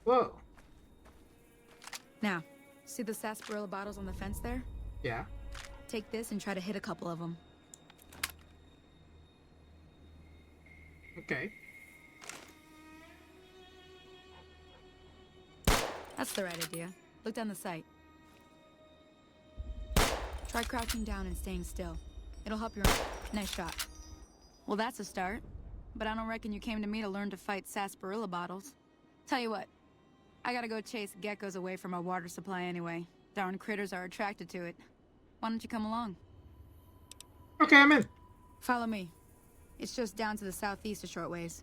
Whoa. Now, see the sarsaparilla bottles on the fence there? Yeah. Take this and try to hit a couple of them. Okay. That's the right idea. Look down the sight. Try crouching down and staying still. It'll help your... Nice shot. Well, that's a start. But I don't reckon you came to me to learn to fight sarsaparilla bottles. Tell you what, I gotta go chase geckos away from our water supply anyway. Darn critters are attracted to it. Why don't you come along? Okay, I'm in. Follow me. It's just down to the southeast a short ways.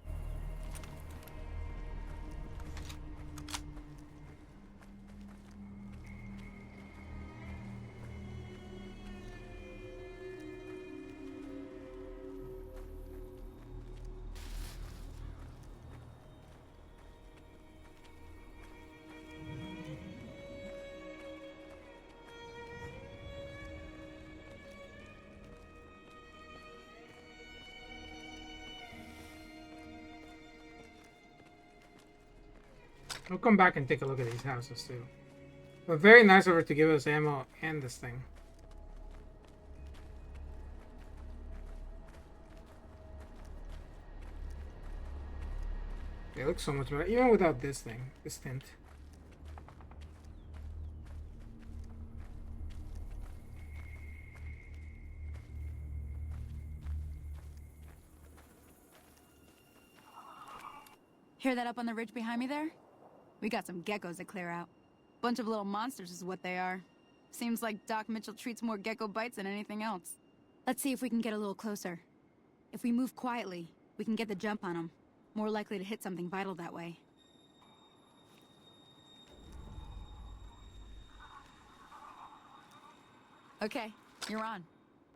I'll come back and take a look at these houses too. But very nice of her to give us ammo and this thing. They look so much better, even without this thing, this tint. Hear that up on the ridge behind me there? We got some geckos to clear out. Bunch of little monsters is what they are. Seems like Doc Mitchell treats more gecko bites than anything else. Let's see if we can get a little closer. If we move quietly, we can get the jump on them. More likely to hit something vital that way. Okay, you're on.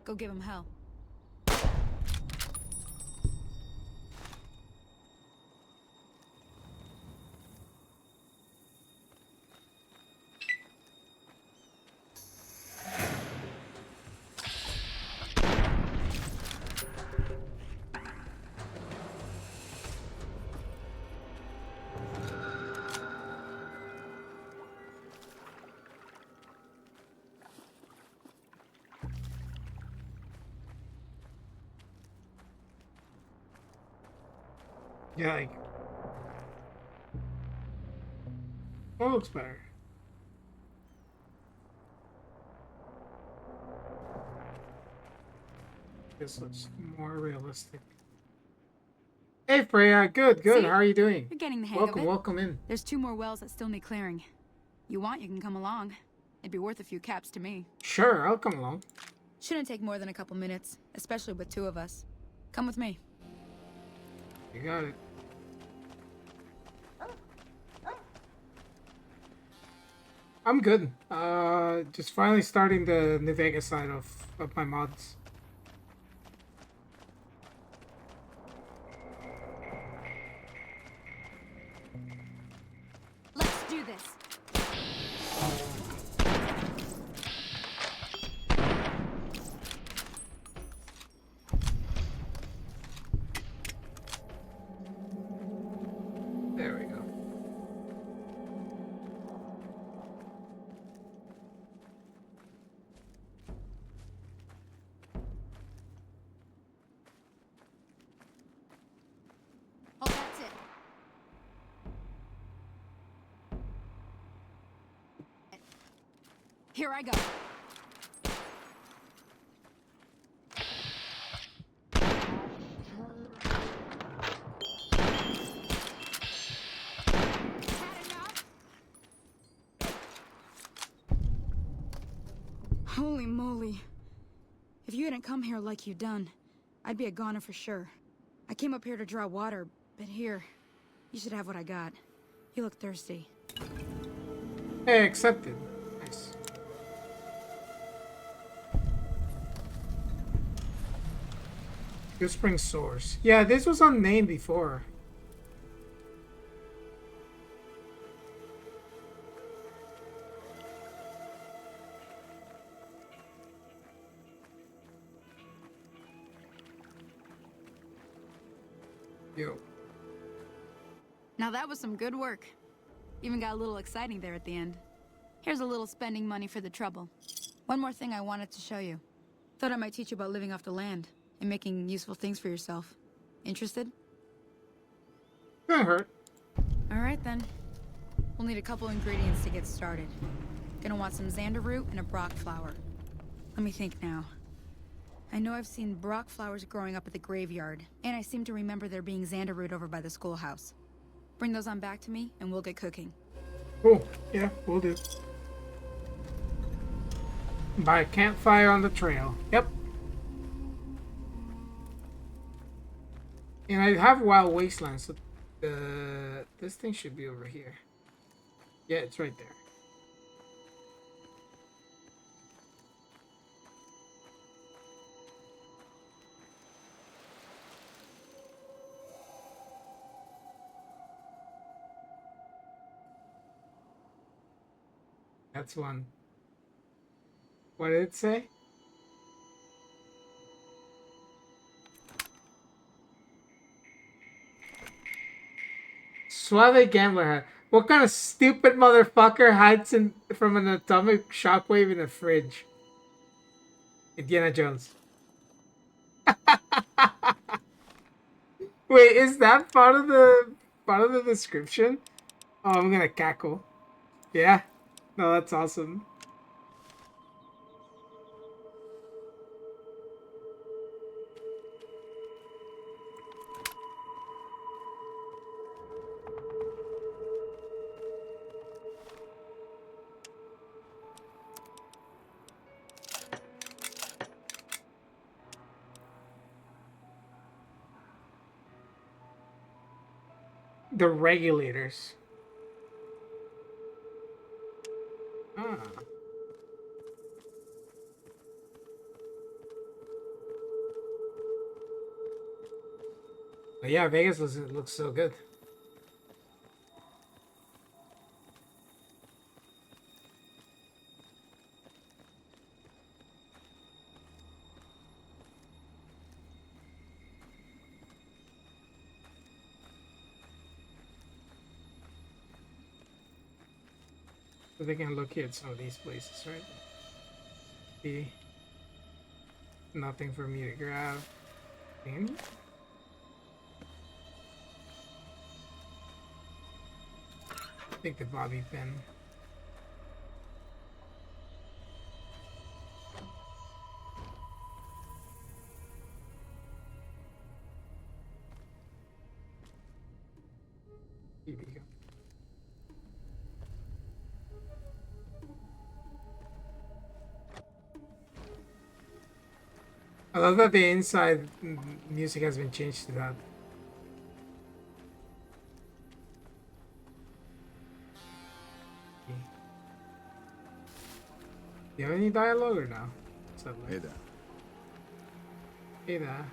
Go give him hell. Yeah, like... That looks better. This looks more realistic. Hey Freya, good. See? How are you doing? You're getting the hang Welcome, of it. welcome in. There's 2 more wells that still need clearing. You want, you can come along. It'd be worth a few caps to me. Sure, I'll come along. Shouldn't take more than a couple minutes, especially with 2 of us. Come with me. You got it. I'm good. Just finally starting the New Vegas side of my mods. Let's do this. There we go. Oh, that's it. Here I go. Holy moly. If you hadn't come here like you done, I'd be a goner for sure. I came up here to draw water, but here, you should have what I got. You look thirsty. Hey, accepted. Nice. Goodsprings source. Yeah, this was unnamed before. Yo. Now that was some good work. Even got a little exciting there at the end. Here's a little spending money for the trouble. One more thing I wanted to show you. Thought I might teach you about living off the land and making useful things for yourself. Interested? Can't hurt. Alright then. We'll need a couple ingredients to get started. Gonna want some xander root and a brock flower. Let me think now. I know I've seen brock flowers growing up at the graveyard, and I seem to remember there being xander root over by the schoolhouse. Bring those on back to me, and we'll get cooking. Cool. Yeah, we'll do. By a campfire on the trail. Yep. And I have Wild Wastelands, so this thing should be over here. Yeah, it's right there. That's one. What did it say? Suave Gambler hat. What kind of stupid motherfucker hides from an atomic shockwave in a fridge? Indiana Jones. Wait, is that part of the description? Oh, I'm gonna cackle. Yeah? No, that's awesome. The regulators. Ah. But yeah, Vegas looks so good. So they can locate some of these places, right? See, nothing for me to grab. In? Take the bobby pin. Here we go. I love that the inside music has been changed to that. You have any dialogue or no? What's up, Hey there. Hey there.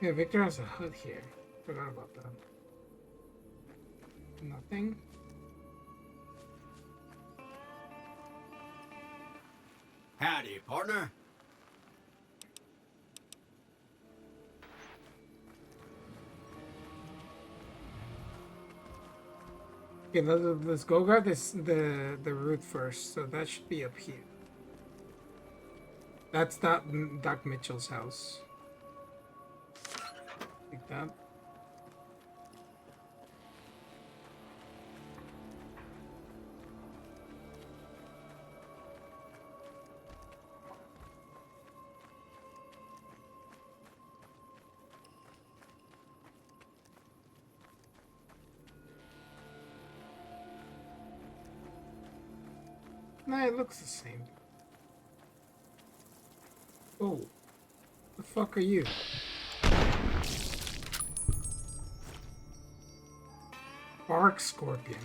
Yeah, Victor has a hood here. Forgot about that. Nothing. Howdy, partner. Okay, let's go grab the route first. So that should be up here. That's Doc Mitchell's house. Like that. Nah, it looks the same. Oh, the fuck are you? Bark Scorpion.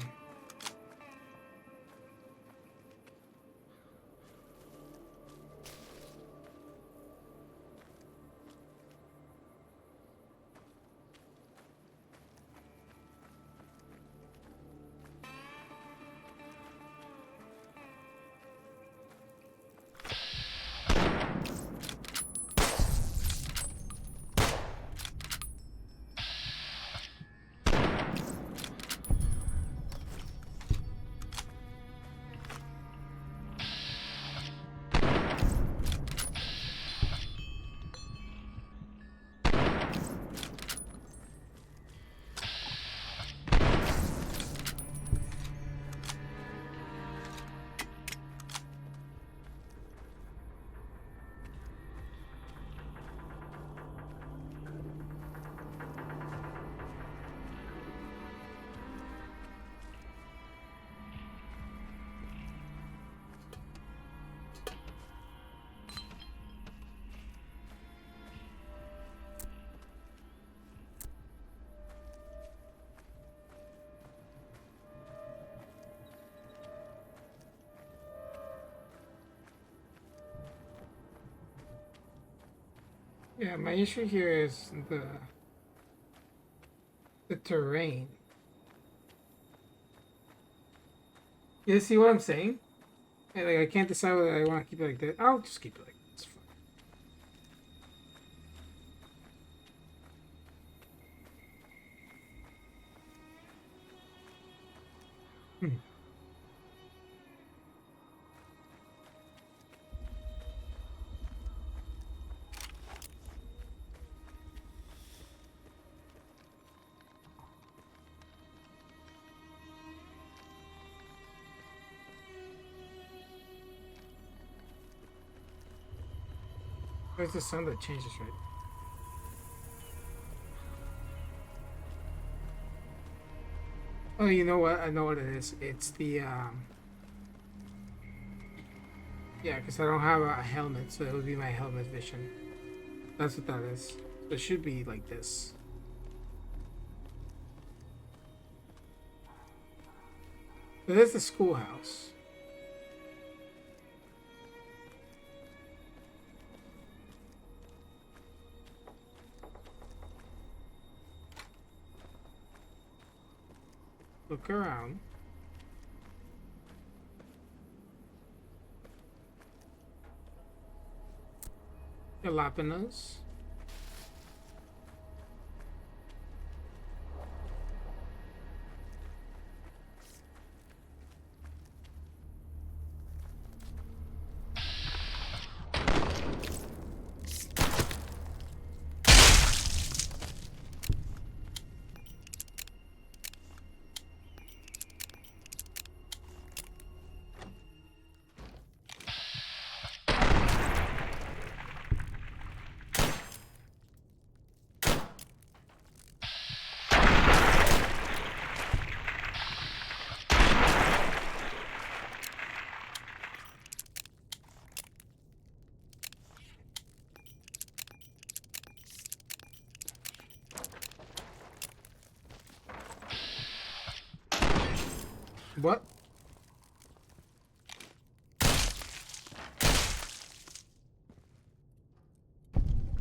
Yeah, my issue here is the terrain. You see what I'm saying? Like, I can't decide whether I want to keep it like that. I'll just keep it like that. It's fine. Hmm. There's the sound that changes, right? Oh, you know what? I know what it is. It's the yeah, because I don't have a helmet, so it would be my helmet vision. That's what that is. So it should be like this. So this is the schoolhouse. Look around. Jalapenos. What?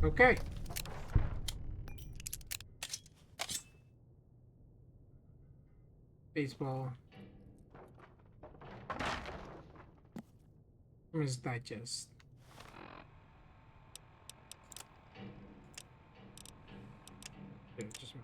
Okay. Baseball. Where's digest? Okay, just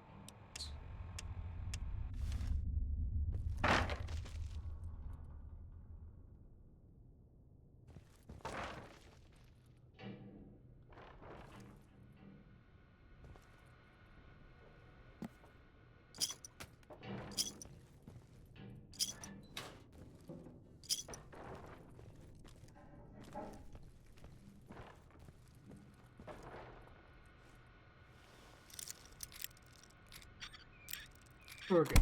okay.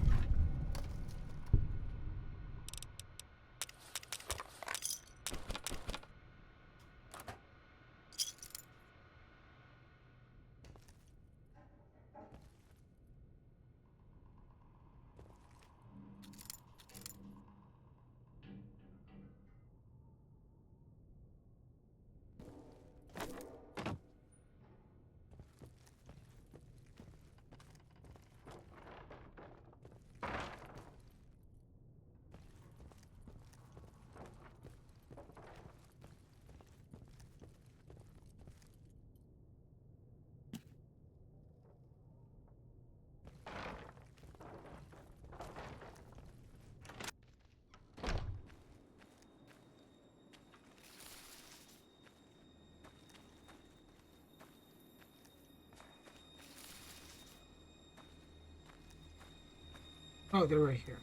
Oh, they're right here.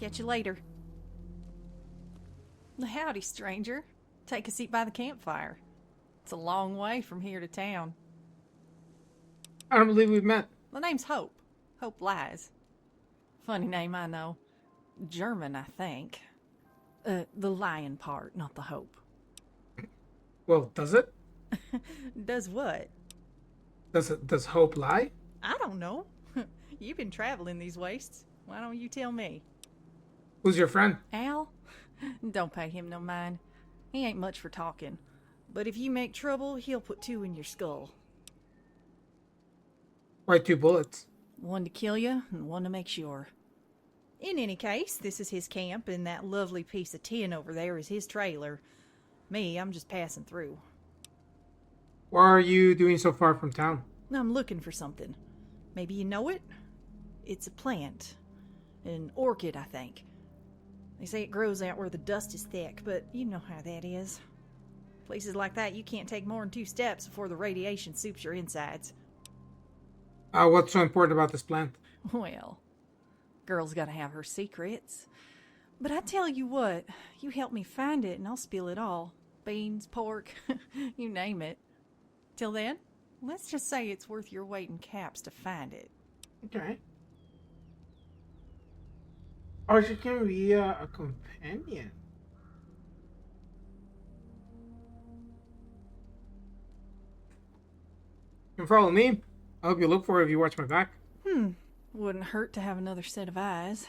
Catch you later. Howdy, stranger. Take a seat by the campfire. It's a long way from here to town. I don't believe we've met. The name's Hope. Hope Lies. Funny name, I know. German, I think. The lion part, not the hope. Well, does it? Does what? Does hope lie? I don't know. You've been traveling these wastes. Why don't you tell me? Who's your friend? Al? Don't pay him no mind. He ain't much for talking. But if you make trouble, he'll put two in your skull. Why 2 bullets? One to kill you, and one to make sure. In any case, this is his camp, and that lovely piece of tin over there is his trailer. Me, I'm just passing through. Why are you doing so far from town? I'm looking for something. Maybe you know it? It's a plant. An orchid, I think. They say it grows out where the dust is thick, but you know how that is. Places like that, you can't take more than 2 steps before the radiation soups your insides. What's so important about this plant? Well, girl's gotta have her secrets. But I tell you what, you help me find it and I'll spill it all. Beans, pork, you name it. Till then, let's just say it's worth your weight in caps to find it. Okay. Or she can be a companion. You can follow me. I'll help you look for her if you watch my back. Wouldn't hurt to have another set of eyes.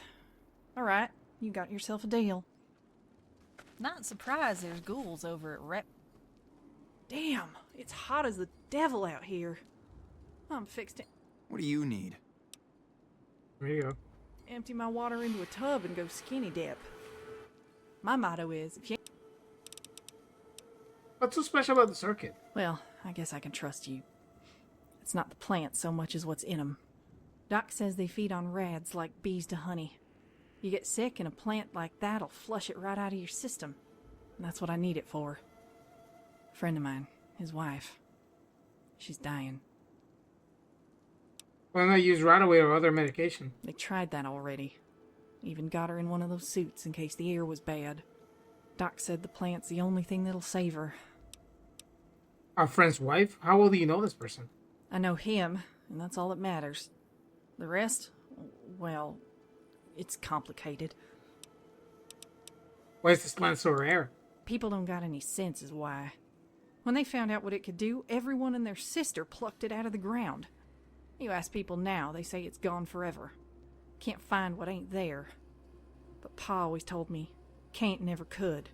All right, you got yourself a deal. Not surprised there's ghouls over at Rep. Damn, it's hot as the devil out here. I'm fixed to What do you need? There you go. empty my water into a tub and go skinny dip. My motto is, if you... What's so special about the circuit? Well, I guess I can trust you. It's not the plants so much as what's in them. Doc says they feed on rads like bees to honey. You get sick and a plant like that'll flush it right out of your system. And that's what I need it for. A friend of mine, his wife, she's dying. Why not use Radaway or other medication? They tried that already. Even got her in one of those suits in case the air was bad. Doc said the plant's the only thing that'll save her. Our friend's wife? How well do you know this person? I know him, and that's all that matters. The rest, well, it's complicated. Why is this plant so rare? People don't got any sense is why. When they found out what it could do, everyone and their sister plucked it out of the ground. You ask people now, they say it's gone forever. Can't find what ain't there. But Pa always told me, can't never could.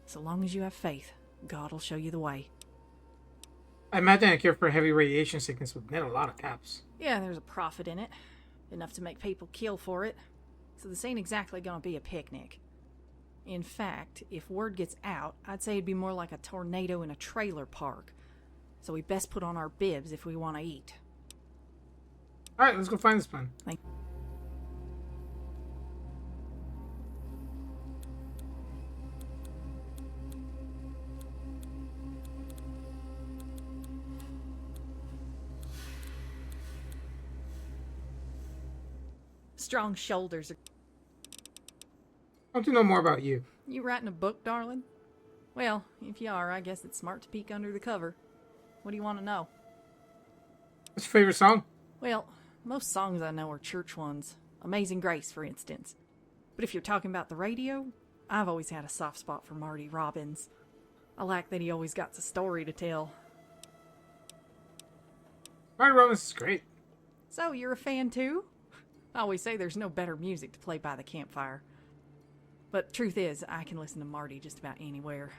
So long as you have faith, God will show you the way. I imagine a cure for heavy radiation sickness would net a lot of caps. Yeah, there's a profit in it. Enough to make people kill for it. So this ain't exactly gonna be a picnic. In fact, if word gets out, I'd say it'd be more like a tornado in a trailer park. So we best put on our bibs if we want to eat. Alright, let's go find this plant. Strong shoulders are... I want to know more about you. You writing a book, darling? Well, if you are, I guess it's smart to peek under the cover. What do you want to know? What's your favorite song? Well, most songs I know are church ones. Amazing Grace, for instance. But if you're talking about the radio, I've always had a soft spot for Marty Robbins. I like that he always got a story to tell. Marty Robbins is great. So, you're a fan too? I always say there's no better music to play by the campfire. But truth is, I can listen to Marty just about anywhere.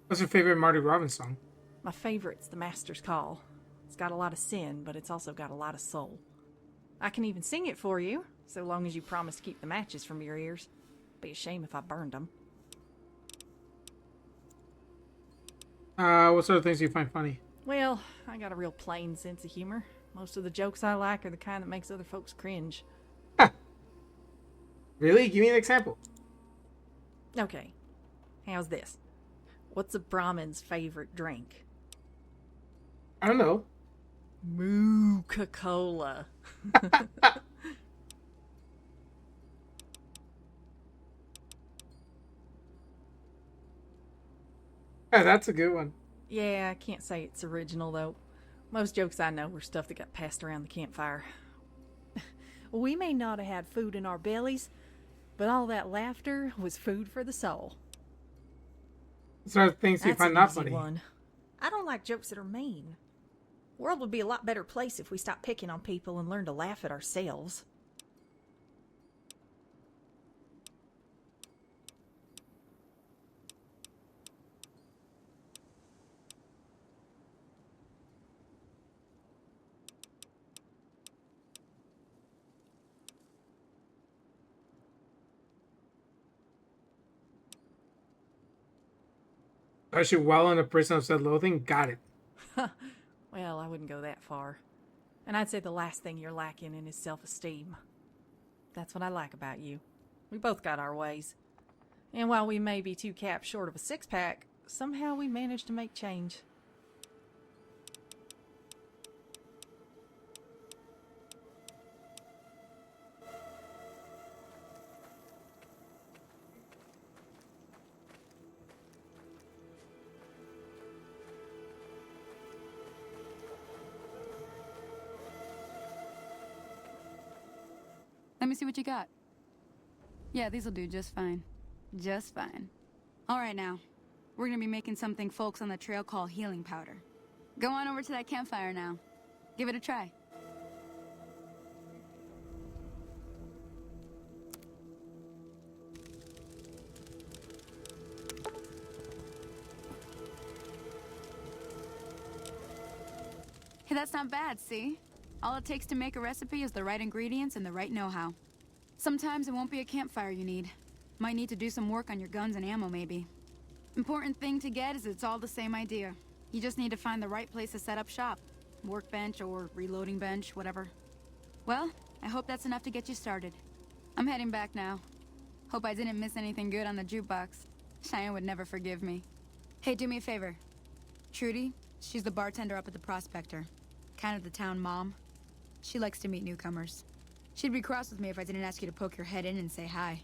What's your favorite Marty Robbins song? My favorite's The Master's Call. It's got a lot of sin, but it's also got a lot of soul. I can even sing it for you, so long as you promise to keep the matches from your ears. Be a shame if I burned them. What sort of things do you find funny? Well, I got a real plain sense of humor. Most of the jokes I like are the kind that makes other folks cringe. Really? Give me an example. Okay. How's this? What's a Brahmin's favorite drink? I don't know. Mooka-Cola. Yeah, that's a good one. Yeah, I can't say it's original, though. Most jokes I know were stuff that got passed around the campfire. We may not have had food in our bellies, but all that laughter was food for the soul. What sort of things do you find not funny? One. I don't like jokes that are mean. The world would be a lot better place if we stopped picking on people and learned to laugh at ourselves. I should well in a prison of self-loathing? Got it. Well, I wouldn't go that far. And I'd say the last thing you're lacking in is self-esteem. That's what I like about you. We both got our ways. And while we may be 2 caps short of a 6-pack, somehow we managed to make change. Let me see what you got. Yeah, these'll do just fine. Just fine. All right, now. We're gonna be making something folks on the trail call healing powder. Go on over to that campfire now. Give it a try. Hey, that's not bad, see? All it takes to make a recipe is the right ingredients and the right know-how. Sometimes it won't be a campfire you need. Might need to do some work on your guns and ammo, maybe. Important thing to get is it's all the same idea. You just need to find the right place to set up shop. Workbench or reloading bench, whatever. Well, I hope that's enough to get you started. I'm heading back now. Hope I didn't miss anything good on the jukebox. Cheyenne would never forgive me. Hey, do me a favor. Trudy, she's the bartender up at the Prospector. Kind of the town mom. She likes to meet newcomers. She'd be cross with me if I didn't ask you to poke your head in and say hi.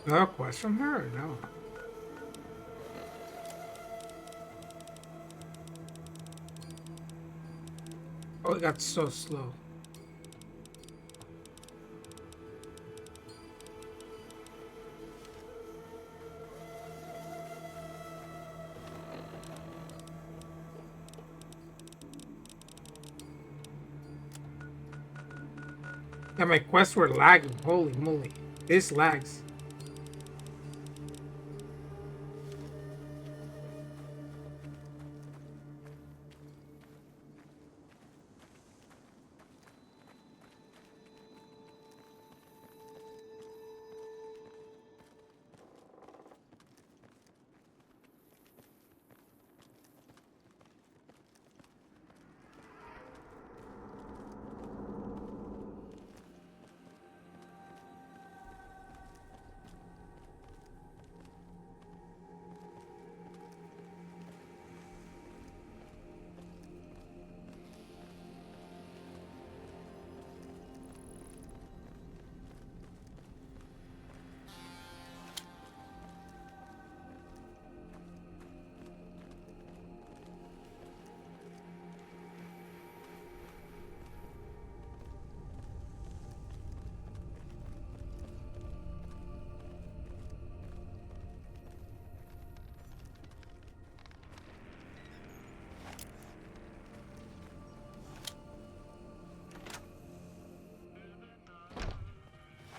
No question from her? No. Oh, it got so slow. Yeah, my quests were lagging. Holy moly. This lags.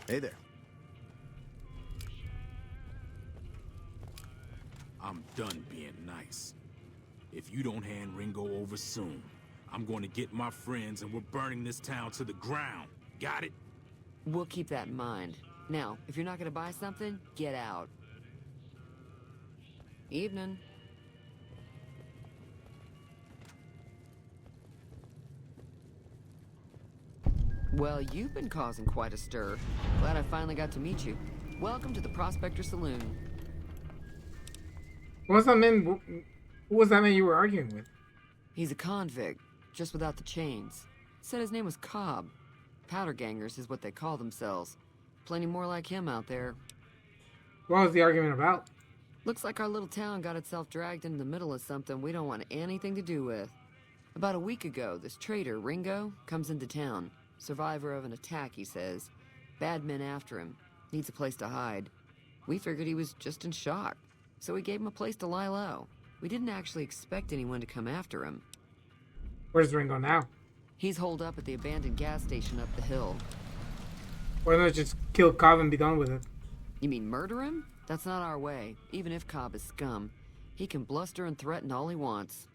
Hey there. I'm done being nice. If you don't hand Ringo over soon, I'm going to get my friends and we're burning this town to the ground. Got it? We'll keep that in mind. Now, if you're not gonna buy something, get out. Evening. Well, you've been causing quite a stir. Glad I finally got to meet you. Welcome to the Prospector Saloon. What was that man? Who was that man you were arguing with? He's a convict, just without the chains. Said his name was Cobb. Powder gangers is what they call themselves. Plenty more like him out there. What was the argument about? Looks like our little town got itself dragged into the middle of something we don't want anything to do with. About a week ago, this traitor, Ringo, comes into town. Survivor of an attack, he says. Bad men after him. Needs a place to hide. We figured he was just in shock, so we gave him a place to lie low. We didn't actually expect anyone to come after him. Where's Ringo now? He's holed up at the abandoned gas station up the hill. Why not just kill Cobb and be done with it? You mean murder him? That's not our way, even if Cobb is scum. He can bluster and threaten all he wants.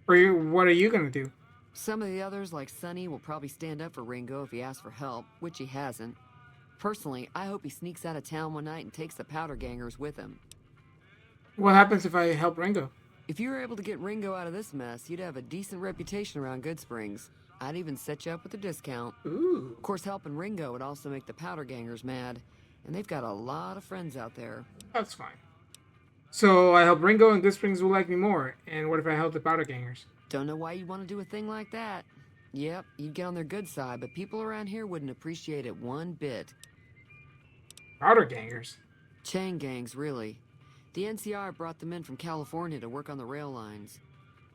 What are you gonna do? Some of the others, like Sonny, will probably stand up for Ringo if he asks for help, which he hasn't. Personally, I hope he sneaks out of town one night and takes the powder gangers with him. What happens if I help Ringo? If you were able to get Ringo out of this mess, you'd have a decent reputation around Goodsprings. I'd even set you up with a discount. Ooh. Of course, helping Ringo would also make the powder gangers mad, and they've got a lot of friends out there. That's fine. So I help Ringo and Goodsprings will like me more. And what if I help the powder gangers? Don't know why you'd want to do a thing like that. Yep, you'd get on their good side, but people around here wouldn't appreciate it one bit. Powder gangers? Chain gangs, really. The NCR brought them in from California to work on the rail lines.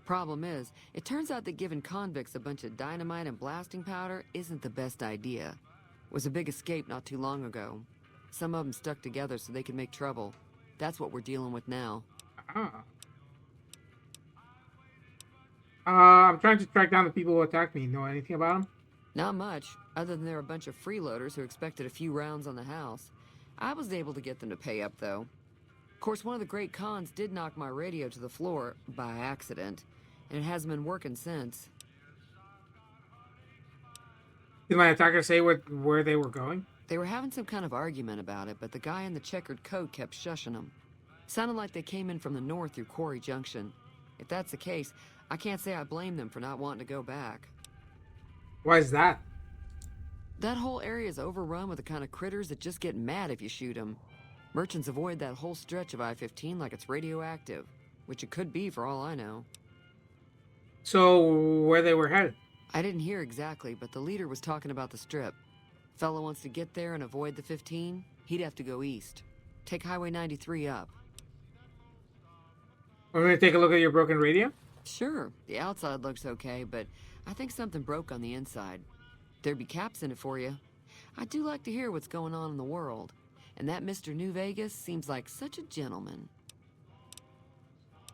Problem is, it turns out that giving convicts a bunch of dynamite and blasting powder isn't the best idea. Was a big escape not too long ago. Some of them stuck together so they could make trouble. That's what we're dealing with now. Ah. I'm trying to track down the people who attacked me. Know anything about them? Not much, other than they're a bunch of freeloaders who expected a few rounds on the house. I was able to get them to pay up, though. Of course, one of the great cons did knock my radio to the floor, by accident, and it hasn't been working since. Did my attacker say where they were going? They were having some kind of argument about it, but the guy in the checkered coat kept shushing them. Sounded like they came in from the north through Quarry Junction. If that's the case, I can't say I blame them for not wanting to go back. Why is that? That whole area is overrun with the kind of critters that just get mad if you shoot them. Merchants avoid that whole stretch of I-15 like it's radioactive, which it could be for all I know. So, where they were headed? I didn't hear exactly, but the leader was talking about the strip. Fellow wants to get there and avoid the 15, he'd have to go east. Take Highway 93 up. We're going to take a look at your broken radio? Sure, the outside looks okay, but I think something broke on the inside. There'd be caps in it for you. I do like to hear what's going on in the world. And that Mr. New Vegas seems like such a gentleman.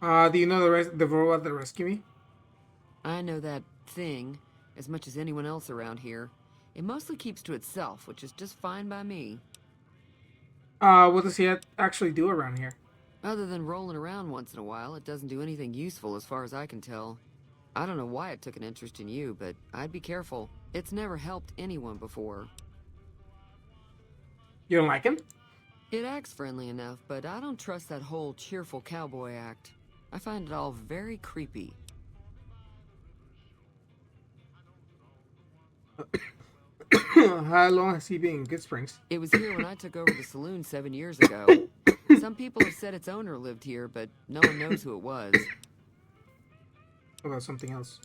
Do you know the robot that rescued me? I know that thing as much as anyone else around here. It mostly keeps to itself, which is just fine by me. What does he actually do around here? Other than rolling around once in a while, it doesn't do anything useful as far as I can tell. I don't know why it took an interest in you, but I'd be careful. It's never helped anyone before. You don't like him? It acts friendly enough, but I don't trust that whole cheerful cowboy act. I find it all very creepy. How long has he been in Goodsprings? It was here when I took over the saloon 7 years ago. Some people have said its owner lived here, but no one knows who it was. What about something else?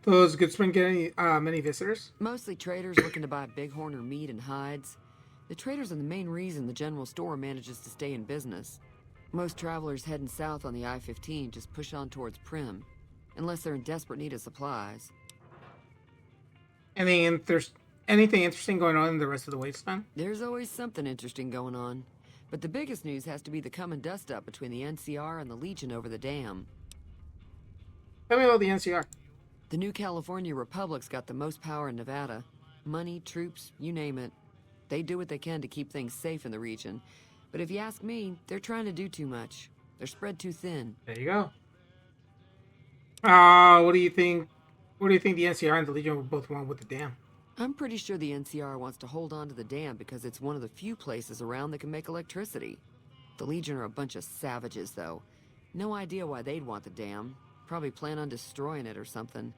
Does Goodsprings get many visitors? Mostly traders looking to buy bighorn or meat and hides. The traders are the main reason the general store manages to stay in business. Most travelers heading south on the I-15 just push on towards Primm, unless they're in desperate need of supplies. Anything interesting going on in the rest of the Wasteland? There's always something interesting going on. But the biggest news has to be the coming dust-up between the NCR and the Legion over the dam. Tell me about the NCR. The new California Republic's got the most power in Nevada. Money, troops, you name it. They do what they can to keep things safe in the region. But if you ask me, they're trying to do too much. They're spread too thin. There you go. What do you think? What do you think the NCR and the Legion will both want with the dam? I'm pretty sure the NCR wants to hold on to the dam because it's one of the few places around that can make electricity. The Legion are a bunch of savages, though. No idea why they'd want the dam. Probably plan on destroying it or something.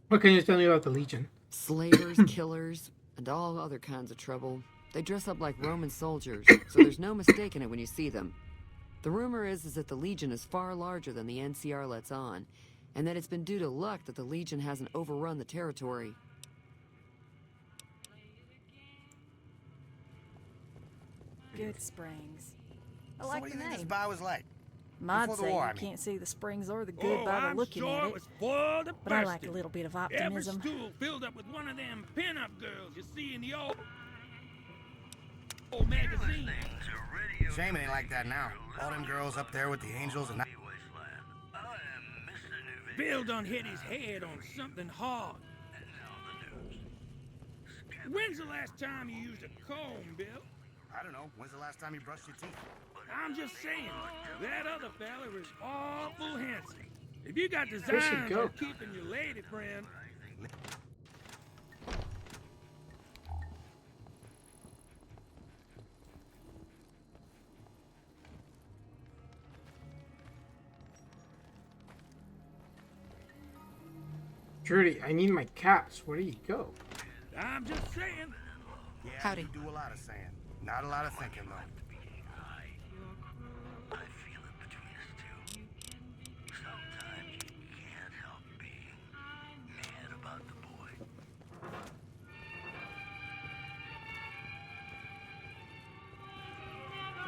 What can you tell me about the Legion? Slavers, killers, and all other kinds of trouble. They dress up like Roman soldiers, so there's no mistaking it when you see them. The rumor is that the Legion is far larger than the NCR lets on, and that it's been due to luck that the Legion hasn't overrun the territory. Goodsprings. I So like what the do you think this name. bar was like? I'd Before the say war, you I mean. can't see the springs or the good Oh, by the I'm looking sure at it it. was full to But I like a bursting. little bit of Every optimism. stool filled up with one of them pin-up girls you see in the old magazine. Shame it ain't like that now. All them girls up there with the angels and... Bill done hit his head on something hard. When's the last time you used a comb, Bill? I don't know. When's the last time you brushed your teeth? I'm just saying, that other fella is awful handsome. If you got There she designs go. on keeping your lady friend, Trudy, I need my caps. Where do you go? I'm just saying. Yeah, Howdy. you do a lot of saying. Not a lot of thinking, though.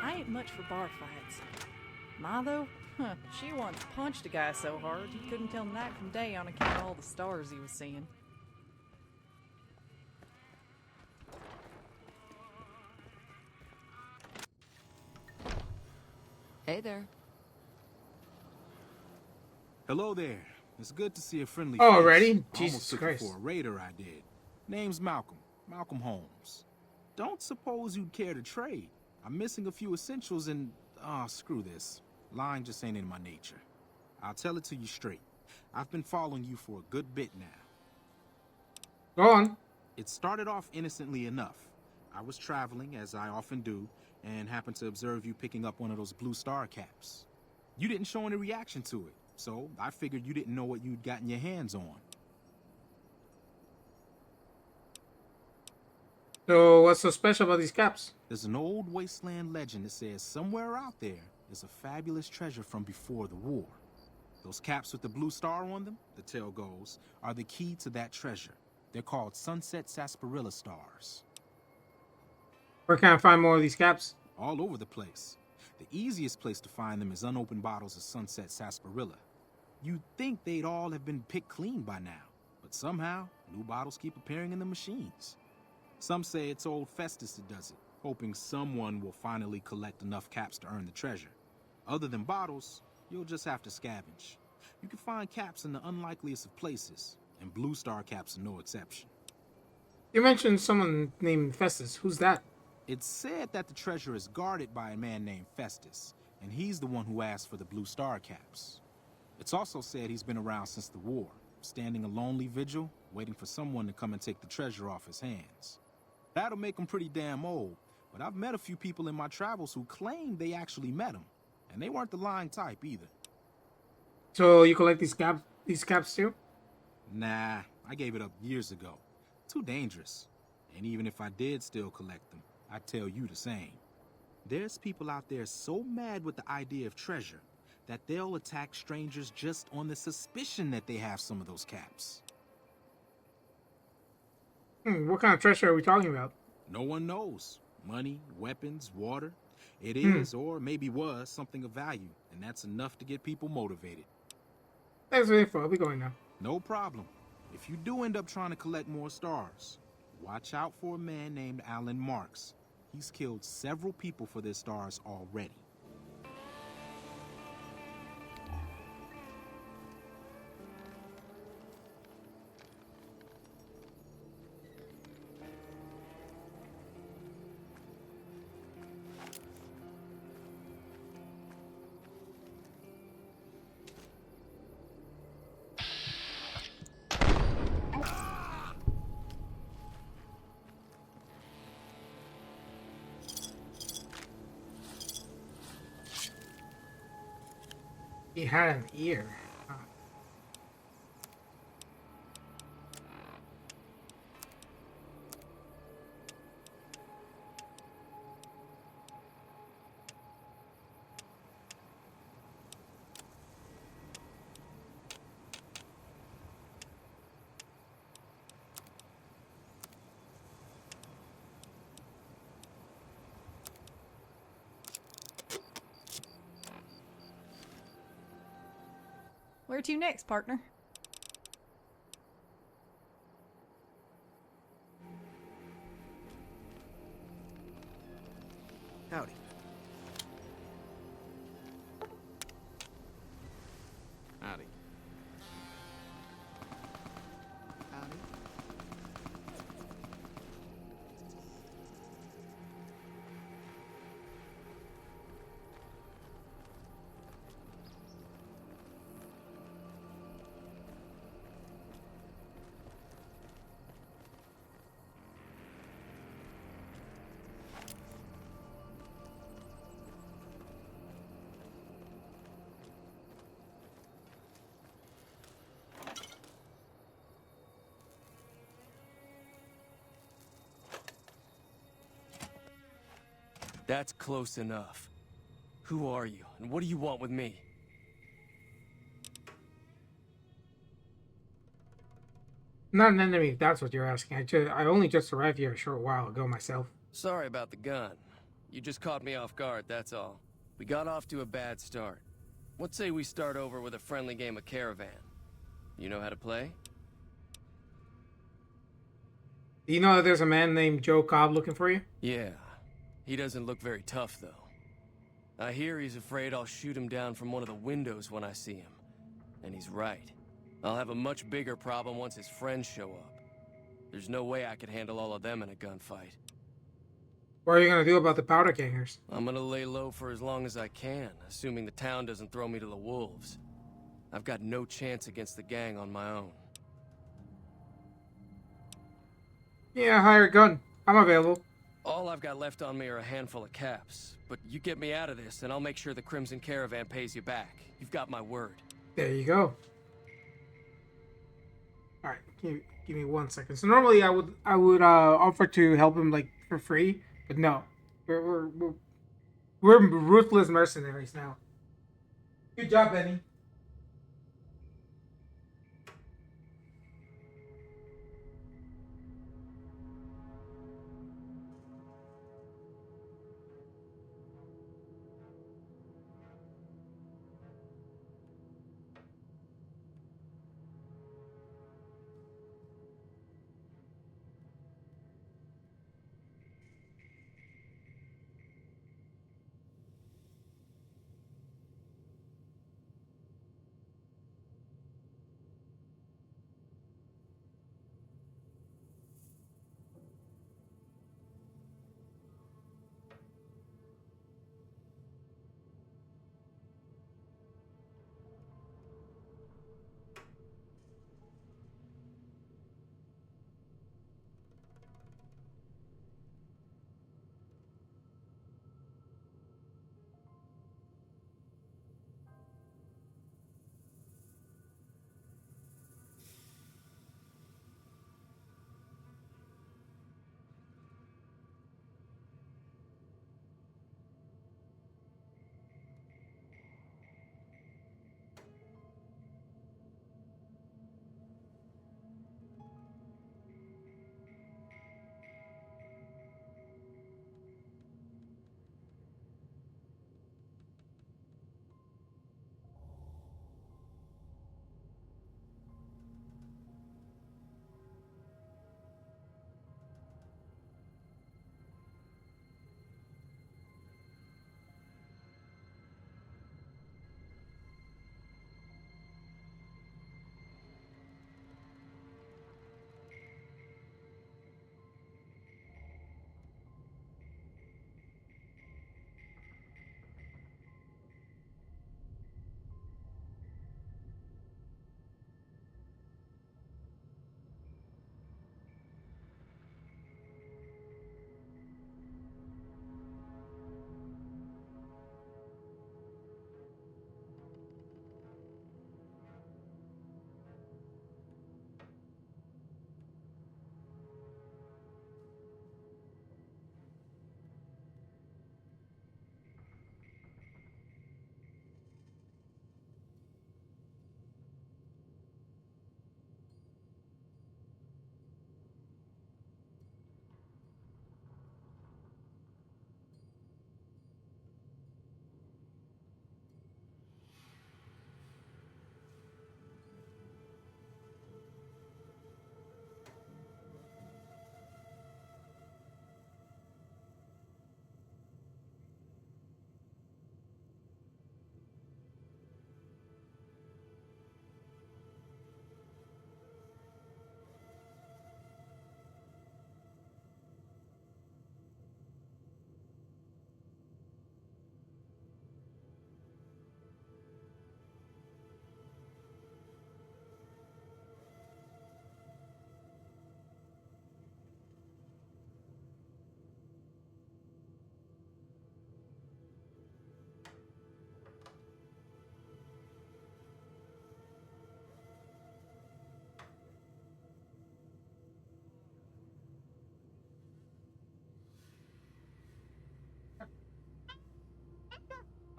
I ain't much for bar fights. Ma, though? Huh, she once punched a guy so hard he couldn't tell night from day on account of all the stars he was seeing. Hey there. Hello there. It's good to see a friendly Oh, face. already? I Jesus almost took Christ. you for a raider, I did. Name's Malcolm. Malcolm Holmes. Don't suppose you'd care to trade. I'm missing a few essentials and... screw this. Lying just ain't in my nature. I'll tell it to you straight. I've been following you for a good bit now. Go on. It started off innocently enough. I was traveling, as I often do, and happened to observe you picking up one of those blue star caps. You didn't show any reaction to it, so I figured you didn't know what you'd gotten your hands on. So what's so special about these caps? There's an old Wasteland legend that says somewhere out there is a fabulous treasure from before the war. Those caps with the blue star on them, the tale goes, are the key to that treasure. They're called sunset sarsaparilla stars. Where can I find more of these caps? All over the place. The easiest place to find them is unopened bottles of sunset sarsaparilla. You'd think they'd all have been picked clean by now, but somehow new bottles keep appearing in the machines. Some say it's old Festus that does it, hoping someone will finally collect enough caps to earn the treasure. Other than bottles, you'll just have to scavenge. You can find caps in the unlikeliest of places, and blue star caps are no exception. You mentioned someone named Festus. Who's that? It's said that the treasure is guarded by a man named Festus, and he's the one who asked for the blue star caps. It's also said he's been around since the war, standing a lonely vigil, waiting for someone to come and take the treasure off his hands. That'll make him pretty damn old, but I've met a few people in my travels who claim they actually met him, and they weren't the lying type either. So you collect these caps too? Nah, I gave it up years ago. Too dangerous. And even if I did still collect them, I'd tell you the same. There's people out there so mad with the idea of treasure that they'll attack strangers just on the suspicion that they have some of those caps. What kind of treasure are we talking about? No one knows. Money, weapons, water. It is, or maybe was, something of value, and that's enough to get people motivated. Thanks for the info. I'll be going now. No problem. If you do end up trying to collect more stars, watch out for a man named Alan Marks. He's killed several people for their stars already. He had an ear. Huh. Where to next, partner? Howdy. Howdy. Howdy. That's close enough. Who are you, and what do you want with me? Not an enemy, if that's what you're asking. I only just arrived here a short while ago myself. Sorry about the gun. You just caught me off guard, that's all. We got off to a bad start. What say we start over with a friendly game of Caravan? You know how to play? You know that there's a man named Joe Cobb looking for you? Yeah. He doesn't look very tough, though. I hear he's afraid I'll shoot him down from one of the windows when I see him. And he's right. I'll have a much bigger problem once his friends show up. There's no way I could handle all of them in a gunfight. What are you gonna do about the powder kegers? I'm gonna lay low for as long as I can, assuming the town doesn't throw me to the wolves. I've got no chance against the gang on my own. Yeah, hire a gun. I'm available. All I've got left on me are a handful of caps. But you get me out of this, and I'll make sure the Crimson Caravan pays you back. You've got my word. There you go. All right, give me 1 second. So normally I would offer to help him like for free, but no, we're ruthless mercenaries now. Good job, Benny.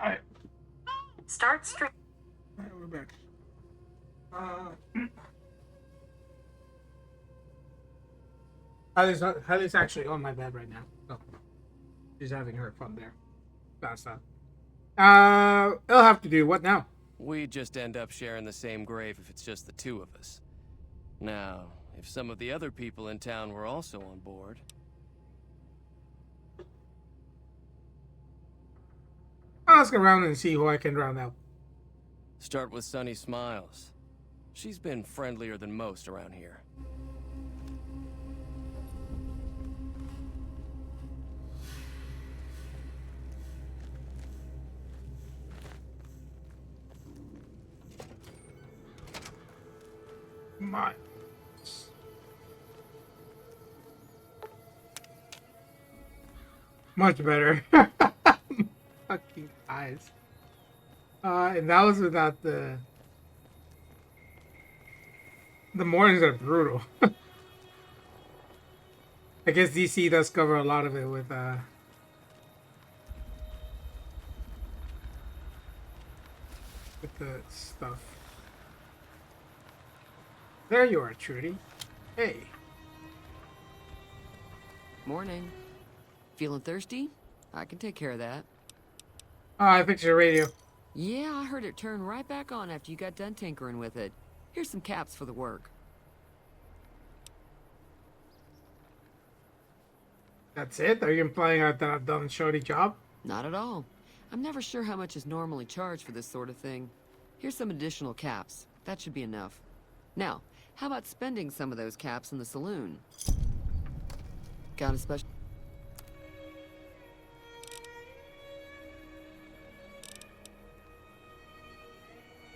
Alright. Start stream. Alright, we're back. Hallie's actually on my bed right now. So she's having her fun there. That's that. It'll have to do. What now? We just end up sharing the same grave if it's just the two of us. Now, if some of the other people in town were also on board... I'll ask around and see who I can round out. Start with Sunny Smiles. She's been friendlier than most around here. My. Much better. Fucking eyes. And that was without the mornings are brutal. I guess DC does cover a lot of it with the stuff. There you are, Trudy. Hey. Morning. Feeling thirsty? I can take care of that. I fixed your radio. Yeah, I heard it turn right back on after you got done tinkering with it. Here's some caps for the work. That's it? Are you implying that I've done a shoddy job? Not at all. I'm never sure how much is normally charged for this sort of thing. Here's some additional caps. That should be enough. Now, how about spending some of those caps in the saloon? Got a special...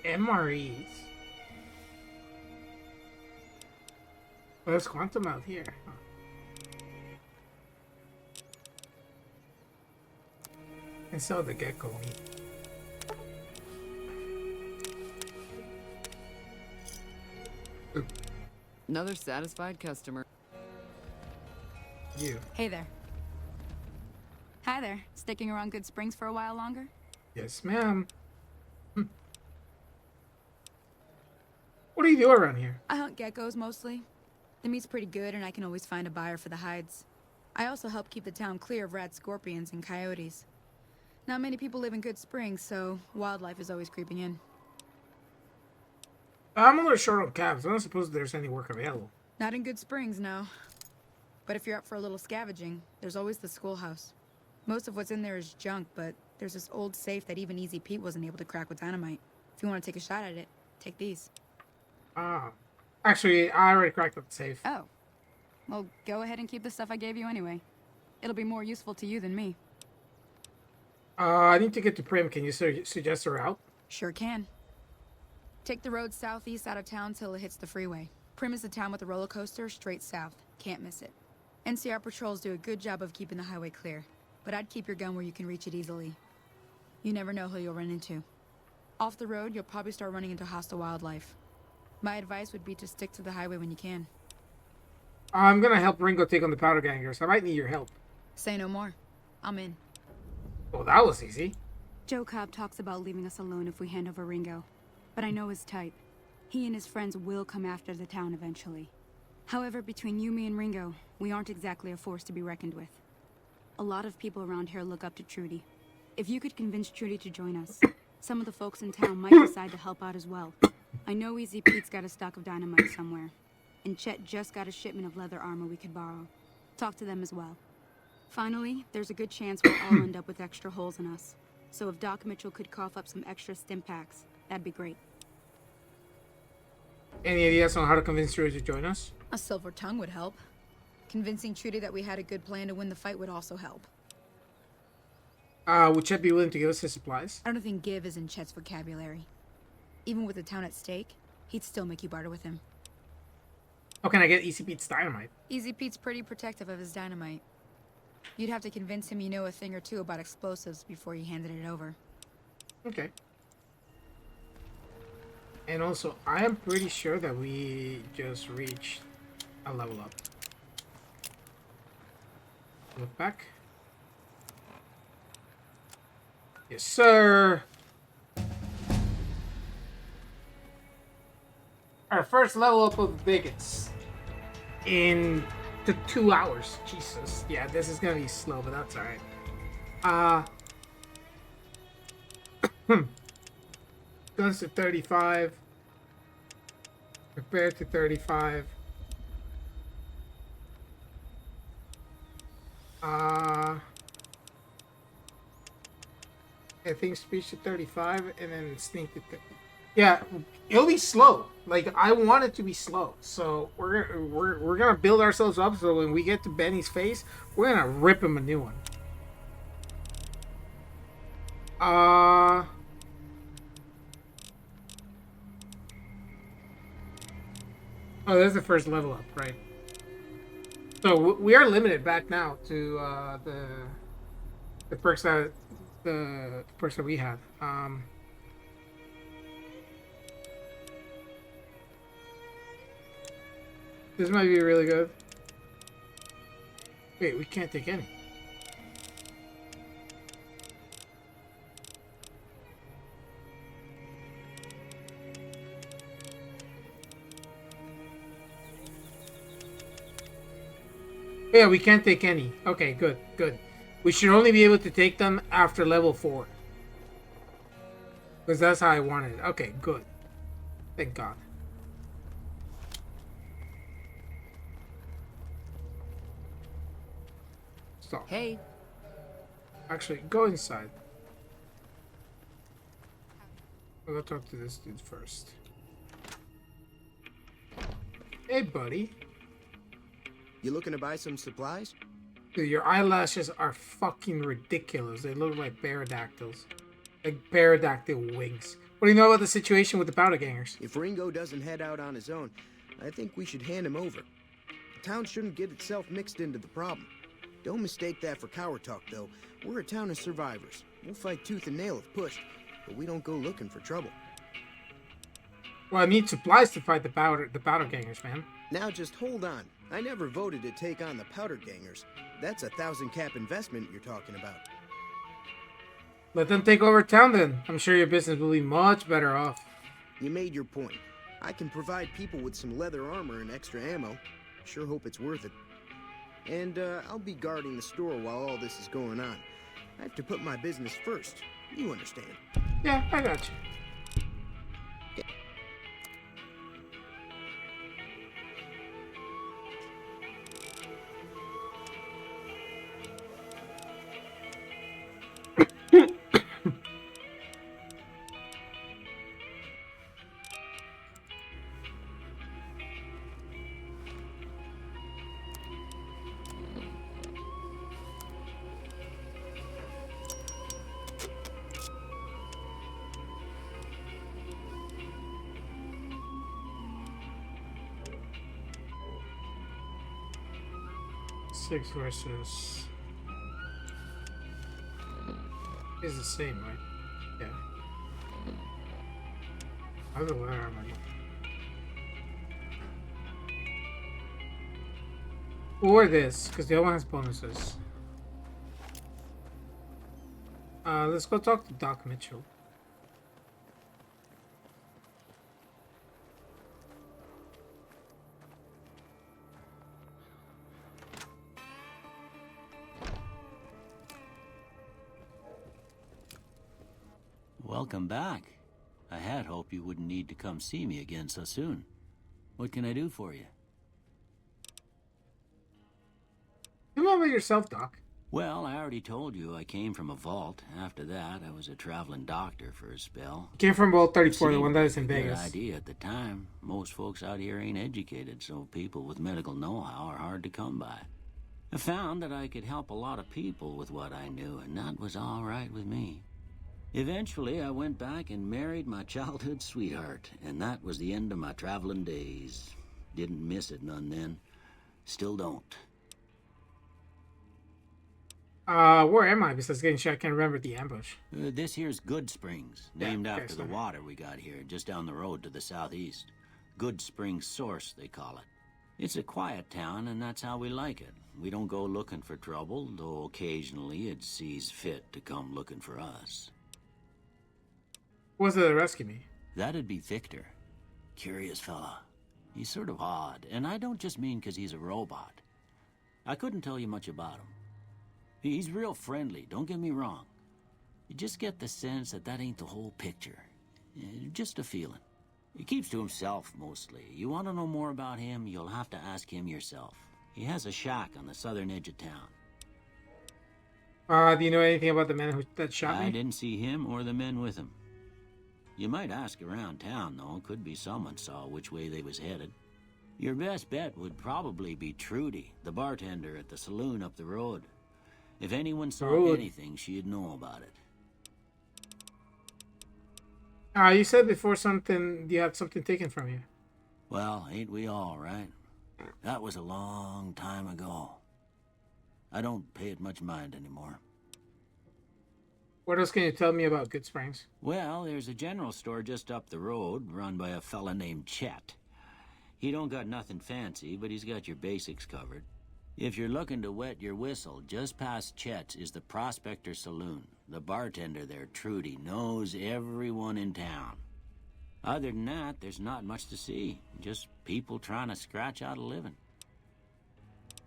MREs. There's quantum out here. Huh. And so the gecko meat. Another satisfied customer. You. Hey there. Hi there. Sticking around Goodsprings for a while longer? Yes, ma'am. What do you do around here? I hunt geckos mostly. The meat's pretty good and I can always find a buyer for the hides. I also help keep the town clear of rat scorpions and coyotes. Not many people live in Goodsprings, so wildlife is always creeping in. I'm a little short on cabs. I don't suppose there's any work available. Not in Goodsprings, no. But if you're up for a little scavenging, there's always the schoolhouse. Most of what's in there is junk, but there's this old safe that even Easy Pete wasn't able to crack with dynamite. If you want to take a shot at it, take these. Actually, I already cracked up the safe. Oh. Well, go ahead and keep the stuff I gave you anyway. It'll be more useful to you than me. I need to get to Primm. Can you suggest a route? Sure can. Take the road southeast out of town till it hits the freeway. Primm is the town with the roller coaster straight south. Can't miss it. NCR patrols do a good job of keeping the highway clear, but I'd keep your gun where you can reach it easily. You never know who you'll run into. Off the road, you'll probably start running into hostile wildlife. My advice would be to stick to the highway when you can. I'm gonna help Ringo take on the powder gangers. I might need your help. Say no more. I'm in. Well, that was easy. Joe Cobb talks about leaving us alone if we hand over Ringo, but I know his type. He and his friends will come after the town eventually. However, between you, me, and Ringo, we aren't exactly a force to be reckoned with. A lot of people around here look up to Trudy. If you could convince Trudy to join us, some of the folks in town might decide to help out as well. I know Easy Pete's got a stock of dynamite somewhere, and Chet just got a shipment of leather armor we could borrow. Talk to them as well. Finally, there's a good chance we'll all end up with extra holes in us. So if Doc Mitchell could cough up some extra stim packs, that'd be great. Any ideas on how to convince Trudy to join us? A silver tongue would help. Convincing Trudy that we had a good plan to win the fight would also help. Would Chet be willing to give us his supplies? I don't think give is in Chet's vocabulary. Even with the town at stake, he'd still make you barter with him. How can I get Easy Pete's dynamite? Easy Pete's pretty protective of his dynamite. You'd have to convince him you know a thing or two about explosives before you handed it over. Okay. And also, I am pretty sure that we just reached a level up. Look back. Yes, sir. Our first level up of bigots in the 2 hours. Jesus. Yeah, this is gonna be slow, but that's alright. Guns to 35. Repair to 35. I think speech to 35 and then sneak to 30. Yeah, it'll be slow. Like I want it to be slow. So we're gonna build ourselves up so when we get to Benny's face, we're gonna rip him a new one. Oh, there's the first level up, right? So we are limited back now to the perks that we have. This might be really good. Wait, we can't take any. Yeah, we can't take any. Okay, good, good. We should only be able to take them after level 4. Because that's how I wanted it. Okay, good. Thank God. Stop. Hey. Actually, go inside. I'll go talk to this dude first. Hey, buddy. You looking to buy some supplies? Dude, your eyelashes are fucking ridiculous. They look like pterodactyls. Like pterodactyl wings. What do you know about the situation with the powder gangers? If Ringo doesn't head out on his own, I think we should hand him over. The town shouldn't get itself mixed into the problem. Don't mistake that for coward talk, though. We're a town of survivors. We'll fight tooth and nail if pushed, but we don't go looking for trouble. Well, I need supplies to fight the powder gangers, man. Now just hold on. I never voted to take on the powder gangers. That's a 1,000-cap investment you're talking about. Let them take over town then. I'm sure your business will be much better off. You made your point. I can provide people with some leather armor and extra ammo. Sure hope it's worth it. And I'll be guarding the store while all this is going on. I have to put my business first. You understand. Yeah, I got you. Six versus is the same, right? Yeah. Other where am I? Or this, because the other one has bonuses. Let's go talk to Doc Mitchell. Welcome back. I had hoped you wouldn't need to come see me again so soon. What can I do for you? Tell me about yourself, Doc. Well, I already told you I came from a vault. After that, I was a traveling doctor for a spell. You came from Vault 34, the one that is in Vegas. Good idea at the time. Most folks out here ain't educated, so people with medical know-how are hard to come by. I found that I could help a lot of people with what I knew, and that was all right with me. Eventually, I went back and married my childhood sweetheart, and that was the end of my traveling days. Didn't miss it none then. Still don't. Where am I? Besides getting shot, I can't remember the ambush. This here's Goodsprings, named okay, after the water we got here, just down the road to the southeast. Goodsprings Source, they call it. It's a quiet town, and that's how we like it. We don't go looking for trouble, though occasionally it sees fit to come looking for us. Who was it that rescued me? That'd be Victor. Curious fella. He's sort of odd, and I don't just mean 'cause he's a robot. I couldn't tell you much about him. He's real friendly, don't get me wrong. You just get the sense that that ain't the whole picture. Just a feeling. He keeps to himself, mostly. You want to know more about him, you'll have to ask him yourself. He has a shack on the southern edge of town. Do you know anything about the man that shot me? I didn't see him or the men with him. You might ask around town, though. Could be someone saw which way they was headed. Your best bet would probably be Trudy, the bartender at the saloon up the road. If anyone saw anything, she'd know about it. You said before you had something taken from you. Well, ain't we all, right? That was a long time ago. I don't pay it much mind anymore. What else can you tell me about Goodsprings? Well, there's a general store just up the road, run by a fella named Chet. He don't got nothing fancy, but he's got your basics covered. If you're looking to wet your whistle, just past Chet's is the Prospector Saloon. The bartender there, Trudy, knows everyone in town. Other than that, there's not much to see. Just people trying to scratch out a living.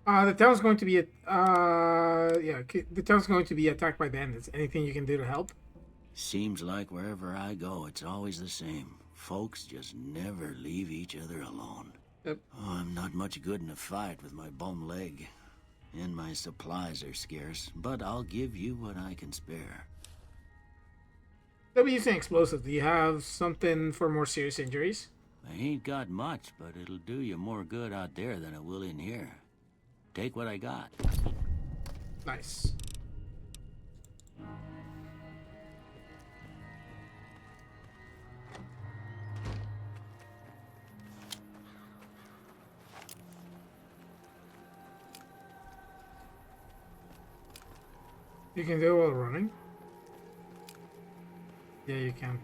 The town's going to be the town's going to be attacked by bandits. Anything you can do to help? Seems like wherever I go, it's always the same. Folks just never leave each other alone. Yep. Oh, I'm not much good in a fight with my bum leg. And my supplies are scarce, but I'll give you what I can spare. They'll be using explosives. Do you have something for more serious injuries? I ain't got much, but it'll do you more good out there than it will in here. Take what I got. Nice. You can do it while running? Yeah, you can.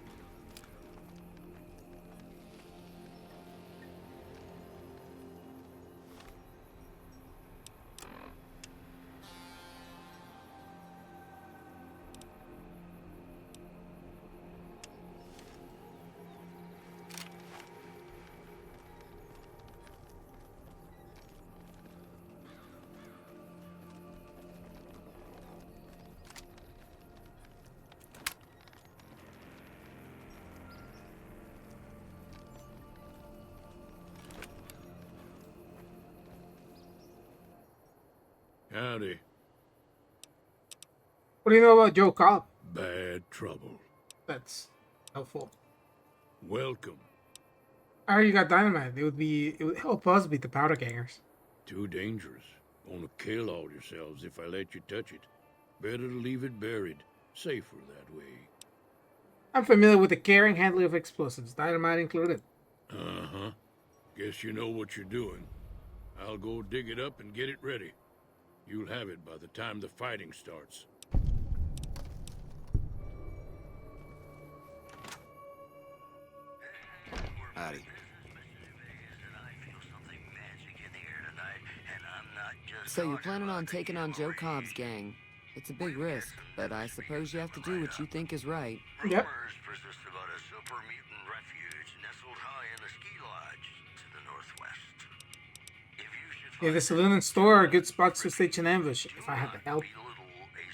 Howdy. What do you know about Joe Cobb? Bad trouble. That's helpful. Welcome. I heard you got dynamite. It would help us beat the powder gangers. Too dangerous. Gonna kill all yourselves if I let you touch it. Better to leave it buried. Safer that way. I'm familiar with the caring handling of explosives, dynamite included. Uh-huh. Guess you know what you're doing. I'll go dig it up and get it ready. You'll have it by the time the fighting starts. Howdy. So you're planning on taking on Joe Cobb's gang. It's a big risk, but I suppose you have to do what you think is right. Yep. persist about a super mutant refuge nestled high in the ski lodge to the northwest. Yeah, the saloon and store are good spots to stage an ambush if I had to help.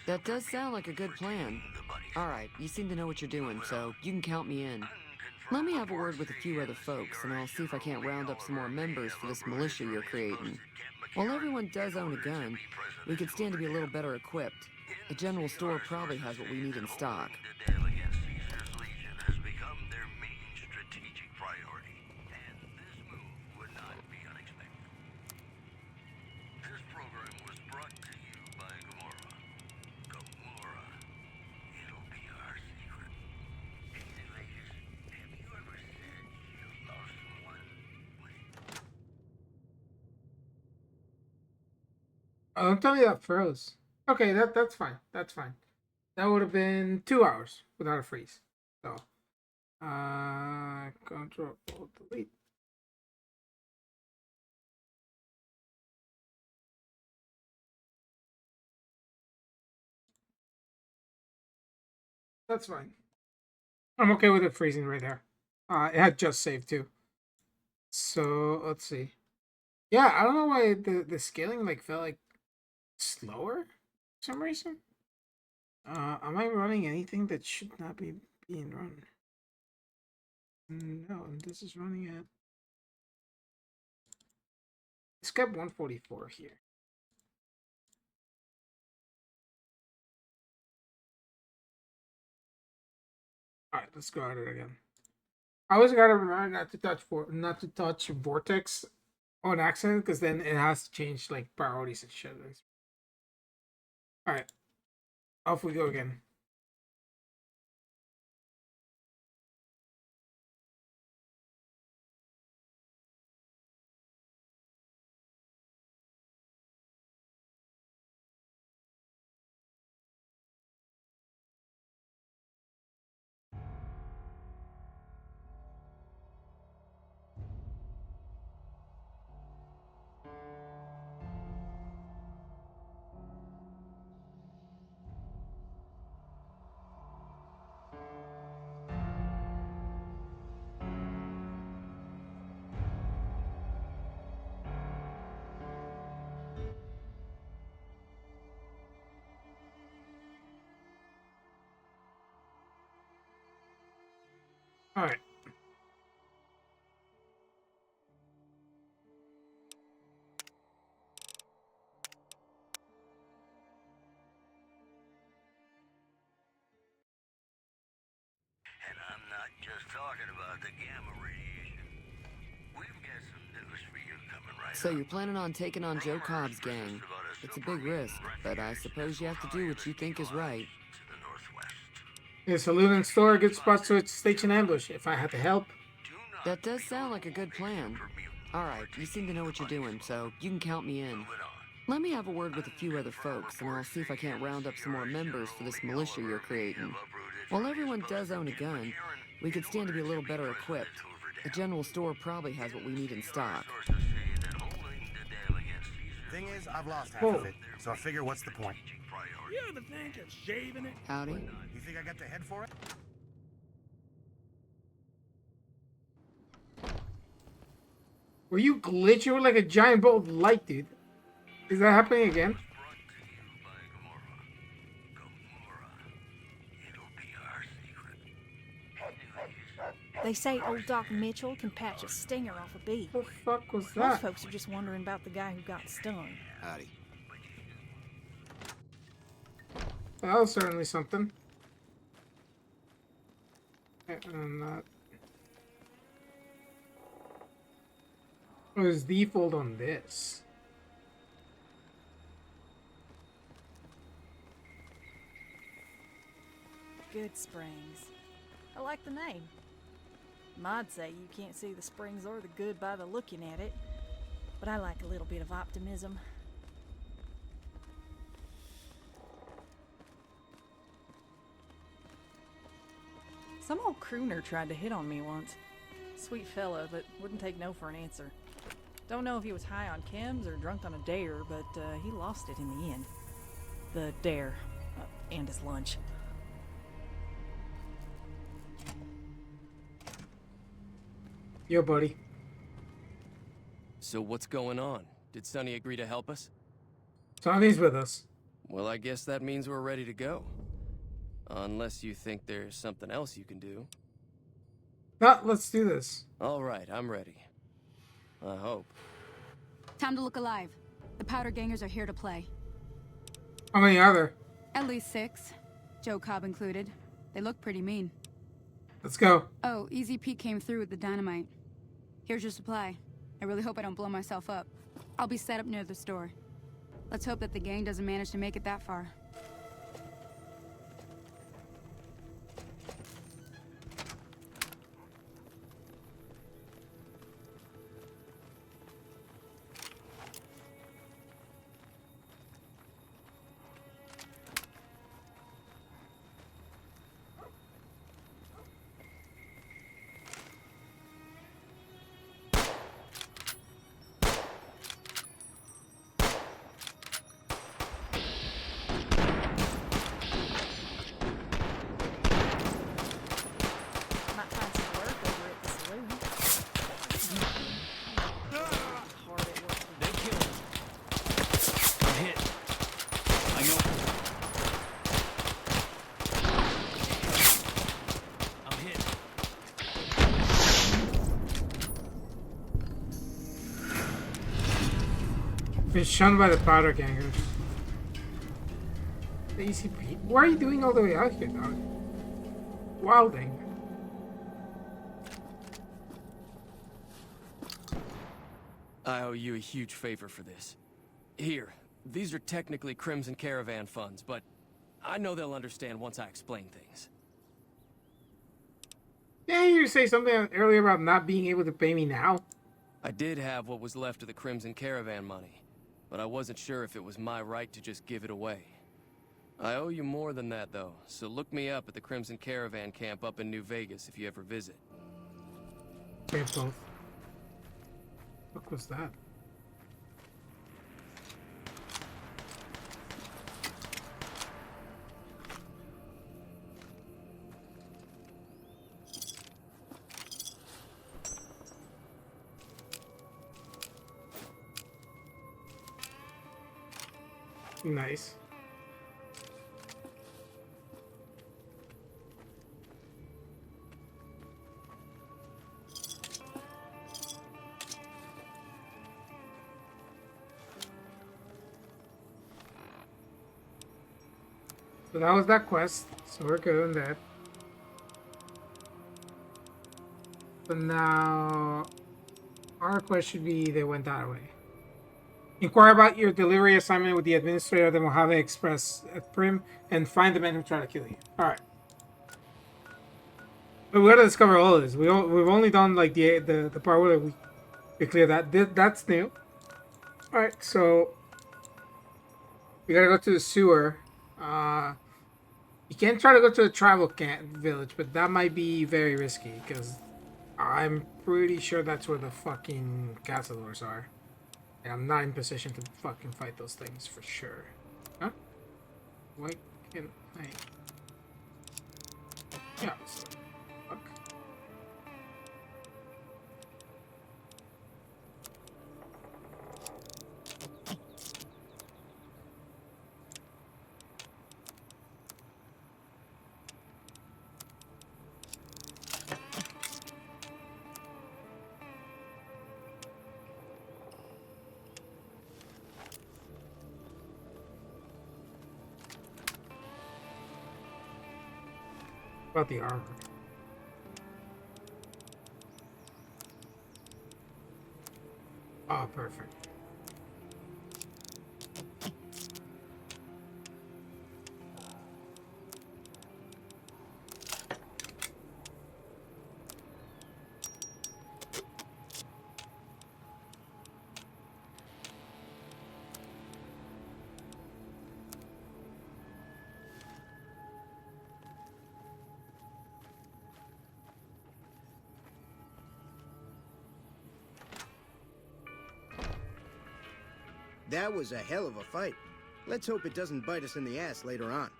That does sound like a good plan. Alright, you seem to know what you're doing, so you can count me in. Let me have a word with a few other folks, and I'll see if I can't round up some more members for this militia you're creating. While everyone does own a gun, we could stand to be a little better equipped. The general store probably has what we need in stock. Oh, don't tell me that froze. Okay, that's fine. That's fine. That would have been 2 hours without a freeze. So, Control Delete. That's fine. I'm okay with it freezing right there. It had just saved too. So let's see. Yeah, I don't know why the scaling like felt like slower for some reason. Am I running anything that should not be being run? No, this is running at... It's got 144 here. Alright, let's go at it again. I always gotta remember not to touch Vortex on accident, because then it has to change like priorities and shit. Alright. Off we go again. Alright. And I'm not just talking about the gamma radiation. We've got some news for you coming right So up. you're planning on taking on Joe Cobb's gang. It's a big risk, but I suppose you have to do what you think is right. It's a looting store, a good spot to stage an ambush. If I had to help. That does sound like a good plan. Alright, you seem to know what you're doing, so you can count me in. Let me have a word with a few other folks, and I'll see if I can't round up some more members for this militia you're creating. While everyone does own a gun, we could stand to be a little better equipped. The general store probably has what we need in stock. Thing is, I've lost half of it, so I figure what's the point? You ever think of shaving it? Howdy. You think I got the head for it? Were you glitching with like a giant bolt of light, dude? Is that happening again? They say old Doc Mitchell can patch a stinger off a bee. What the fuck was Most that? folks are just wondering about the guy who got stung. Howdy. That was certainly something. And that was default on this. Goodsprings. I like the name. I'd say you can't see the springs or the good by the looking at it, but I like a little bit of optimism. Some old crooner tried to hit on me once. Sweet fella, but wouldn't take no for an answer. Don't know if he was high on chems or drunk on a dare, but he lost it in the end. The dare, and his lunch. Yo, buddy. So what's going on? Did Sonny agree to help us? Sonny's with us. Well, I guess that means we're ready to go. Unless you think there's something else you can do. No, let's do this. All right, I'm ready. I hope. Time to look alive. The powder gangers are here to play. How many are there? At least 6. Joe Cobb included. They look pretty mean. Let's go. Oh, Easy Pete came through with the dynamite. Here's your supply. I really hope I don't blow myself up. I'll be set up near the store. Let's hope that the gang doesn't manage to make it that far. Been shunned by the powder gangers. Daisy Pete, what are you doing all the way out here, dog? Wilding. I owe you a huge favor for this. Here, these are technically Crimson Caravan funds, but I know they'll understand once I explain things. Yeah, you say something earlier about not being able to pay me now. I did have what was left of the Crimson Caravan money, but I wasn't sure if it was my right to just give it away. I owe you more than that, though, so look me up at the Crimson Caravan camp up in New Vegas if you ever visit. Careful. What was that? Nice. So that was that quest, so we're good on that. So now, our quest should be they went that way. Inquire about your delivery assignment with the administrator of the Mojave Express at Primm and find the men who try to kill you. Alright. But we gotta discover all of this. We've only done like the part where we clear that. That's new. Alright, so we gotta go to the sewer. You can try to go to the tribal camp village, but that might be very risky because I'm pretty sure that's where the fucking castadors are. And I'm not in position to fucking fight those things for sure. Huh? Why can't I? Yeah. So, fuck. About the armor. Oh, perfect. That was a hell of a fight. Let's hope it doesn't bite us in the ass later on.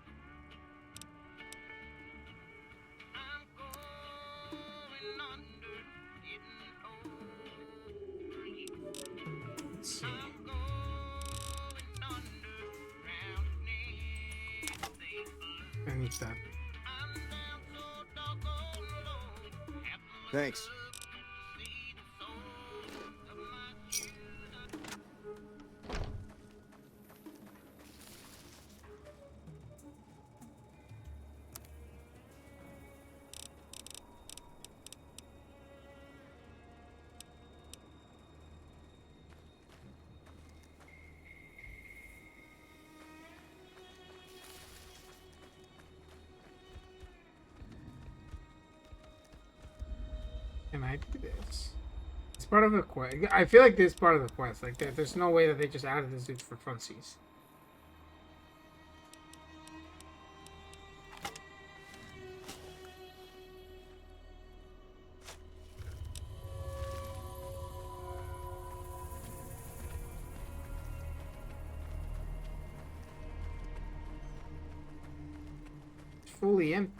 Let's see. I need that. Thanks. Can I do this? It's part of the quest. I feel like this is part of the quest. Like, there's no way that they just added this dude for funsies. It's fully empty.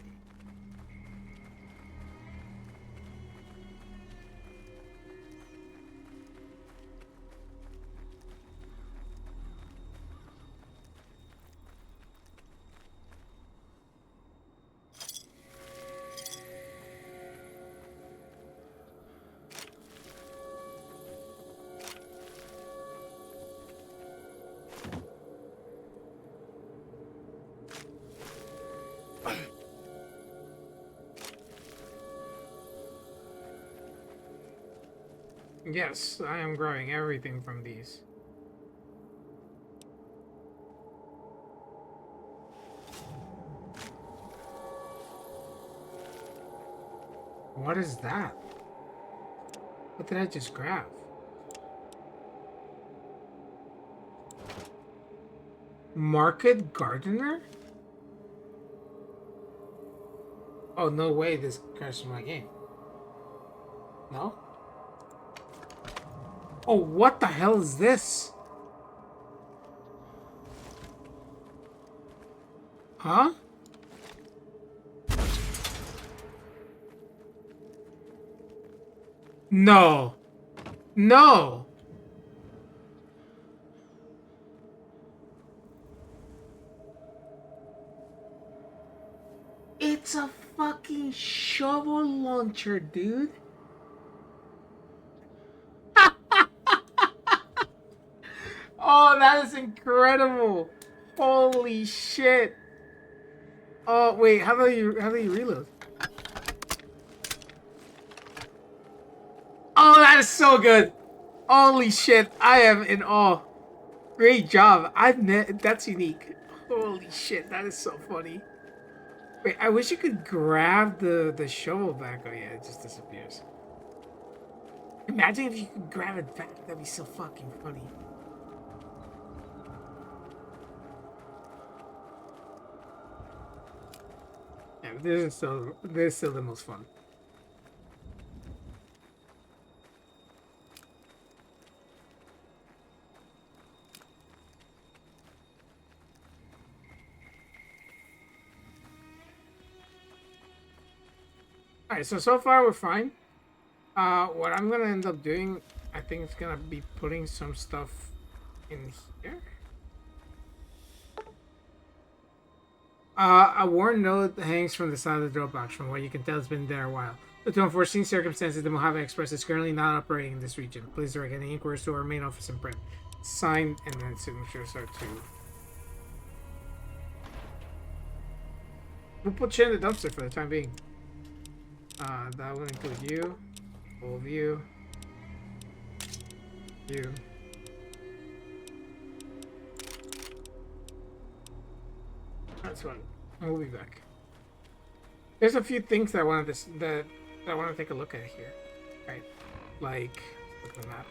Yes, I am growing everything from these. What is that? What did I just grab? Market Gardener? Oh, no way this crashed my game. No? Oh, what the hell is this? Huh? No. No. It's a fucking shovel launcher, dude. Oh, that is incredible. Holy shit. Oh, wait, how do you reload? Oh, that is so good. Holy shit, I am in awe. Great job. That's unique. Holy shit, that is so funny. Wait, I wish you could grab the shovel back. Oh yeah, it just disappears. Imagine if you could grab it back. That'd be so fucking funny. Yeah, this is still the most fun. Alright, so far we're fine. What I'm gonna end up doing, I think it's gonna be putting some stuff in here. A worn note hangs from the side of the door box. From what you can tell, it's been there a while. Due to unforeseen circumstances, the Mojave Express is currently not operating in this region. Please direct any inquiries to our main office in Primm. Signed, and then signatures are to... We'll put shit in the dumpster for the time being. That will include you, all of you, you. That's one. We'll be back. There's a few things that I wanted that I want to take a look at here. Right, like look at the map.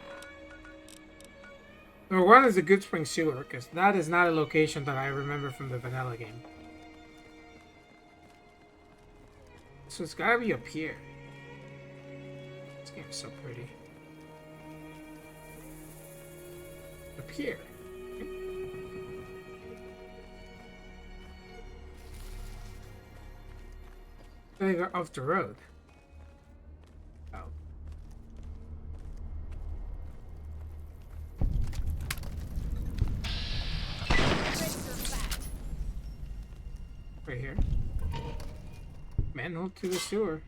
Number one is the Goodsprings sewer, because that is not a location that I remember from the vanilla game. So it's gotta be up here. This game is so pretty. Up here. They got off the road. Oh. Right here. Manhole to the sewer.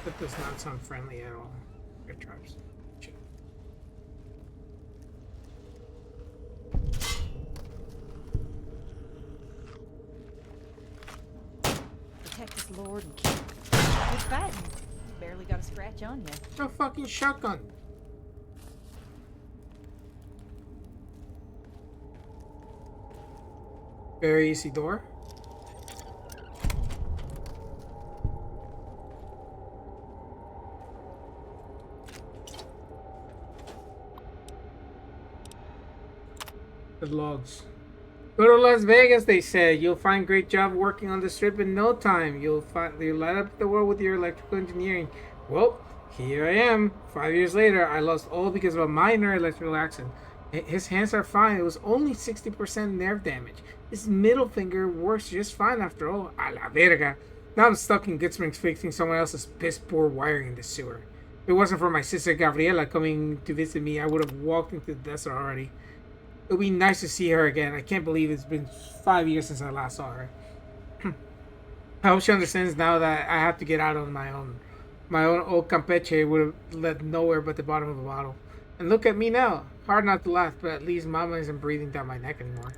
That does not sound friendly at all. Good traps. Protect us, Lord, and keep good fighting. Barely got a scratch on you. No fucking shotgun. Very easy door. The logs. Go to Las Vegas, they said. You'll find great job working on the strip in no time. You'll light up the world with your electrical engineering. Well, here I am. 5 years later, I lost all because of a minor electrical accident. His hands are fine. It was only 60% nerve damage. His middle finger works just fine after all. A la verga. Now I'm stuck in Goodsprings fixing someone else's piss poor wiring in the sewer. If it wasn't for my sister Gabriela coming to visit me, I would have walked into the desert already. It would be nice to see her again. I can't believe it's been 5 years since I last saw her. I hope she understands now that I have to get out on my own. My own old Campeche would have led nowhere but the bottom of the bottle. And look at me now. Hard not to laugh, but at least Mama isn't breathing down my neck anymore.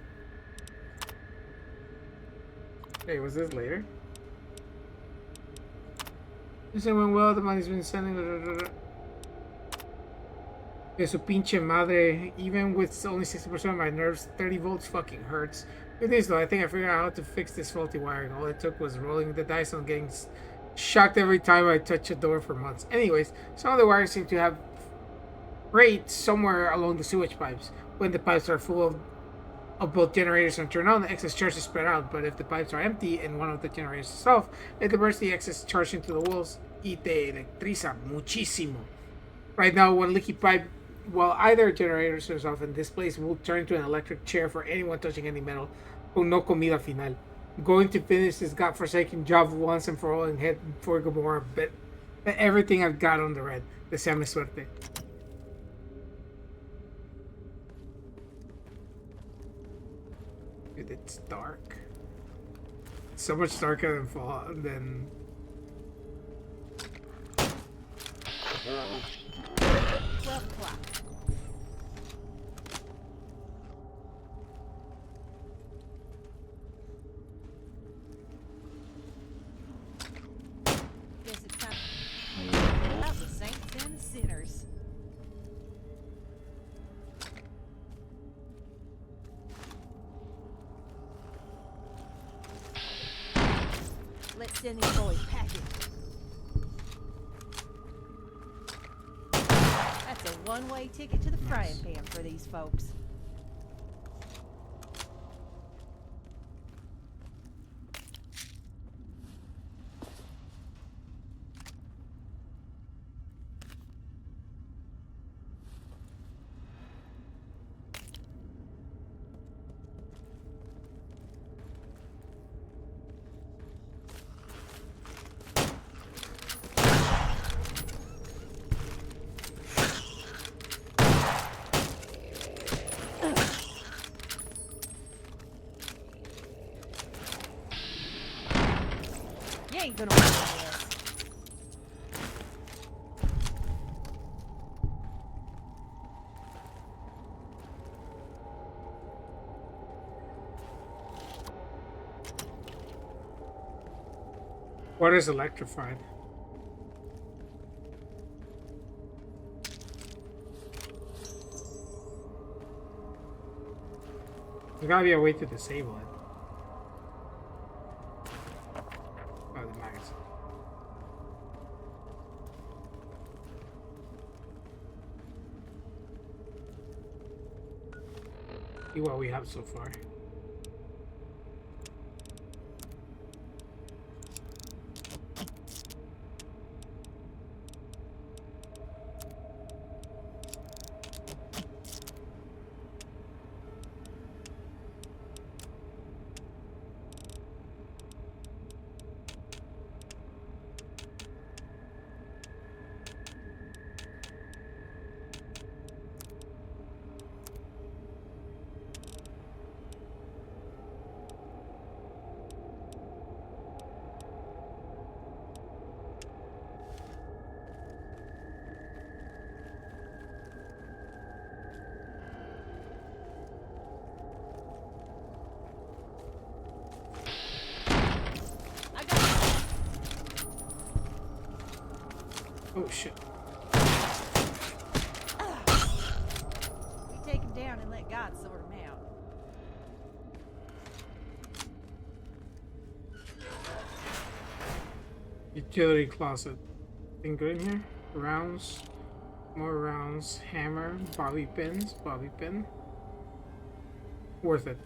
Hey, was this later? This went well, the money's been sending. De su pinche madre. Even with only 60% of my nerves, 30 volts fucking hurts. It is though, I think I figured out how to fix this faulty wiring. All it took was rolling the dice on getting shocked every time I touch a door for months. Anyways, some of the wires seem to have breaks somewhere along the sewage pipes. When the pipes are full of both generators and turn on, the excess charge is spread out. But if the pipes are empty and one of the generators is off, it diverts the excess charge into the walls y te electriza muchísimo. Right now, one leaky pipe, while either generator is off in this place, will turn into an electric chair for anyone touching any metal. Con no comida final. I'm going to finish this godforsaken job once and for all and head for Gomorrah. Bet everything I've got on the red. Deseame suerte. Dude, it's dark. It's so much darker than Fallout than. 12 o'clock. Guess it's time. Love the saints and the sinners. Let's send these boys packing. That's a one-way ticket to the frying pan for these folks. Ain't gonna win this. What is electrified? There's gotta be a way to disable it. Oh, the magazine. See what we have so far. Oh shit. We take him down and let God sort him out. Utility closet. Anything good in here? Rounds. More rounds. Hammer. Bobby pins. Bobby pin. Worth it.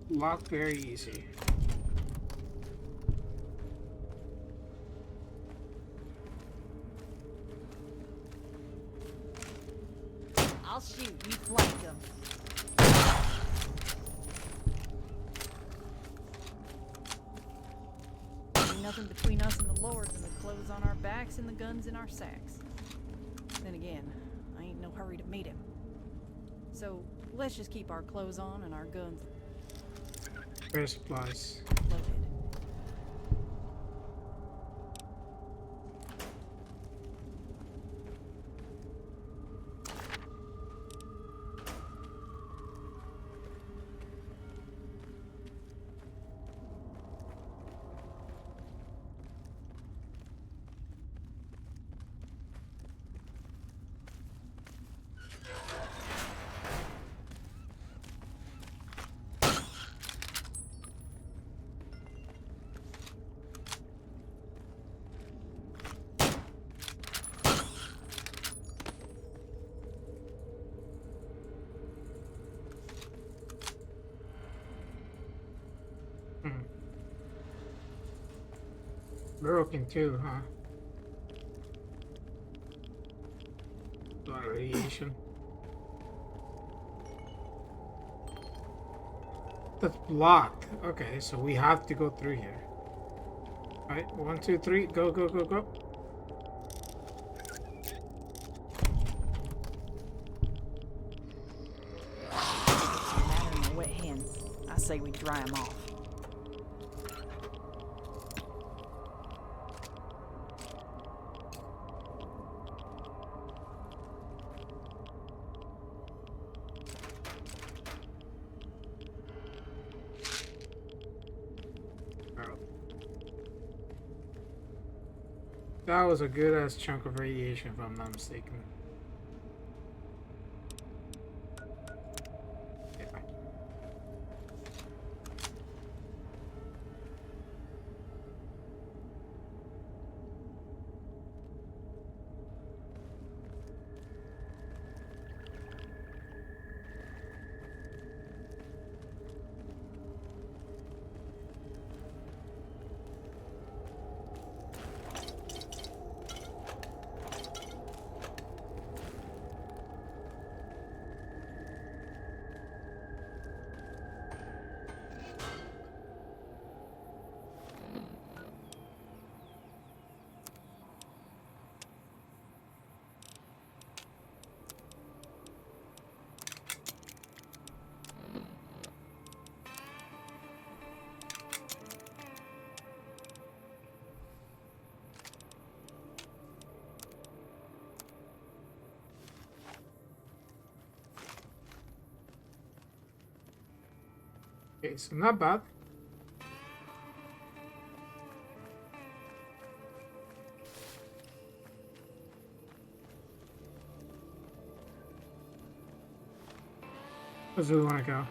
Lock very easy. I'll shoot, you flank him. Ain't nothing between us and the Lord than the clothes on our backs and the guns in our sacks. Then again, I ain't no hurry to meet him. So let's just keep our clothes on and our guns Spare supplies. loaded. Broken too, huh? A lot of radiation. That's blocked. Okay, so we have to go through here. Alright, 1, 2, 3, go, go, go, go. Matter in the wet hand. I say we dry them off. That was a good ass chunk of radiation, if I'm not mistaken. Yeah. Okay, so not bad. Where do we want to go?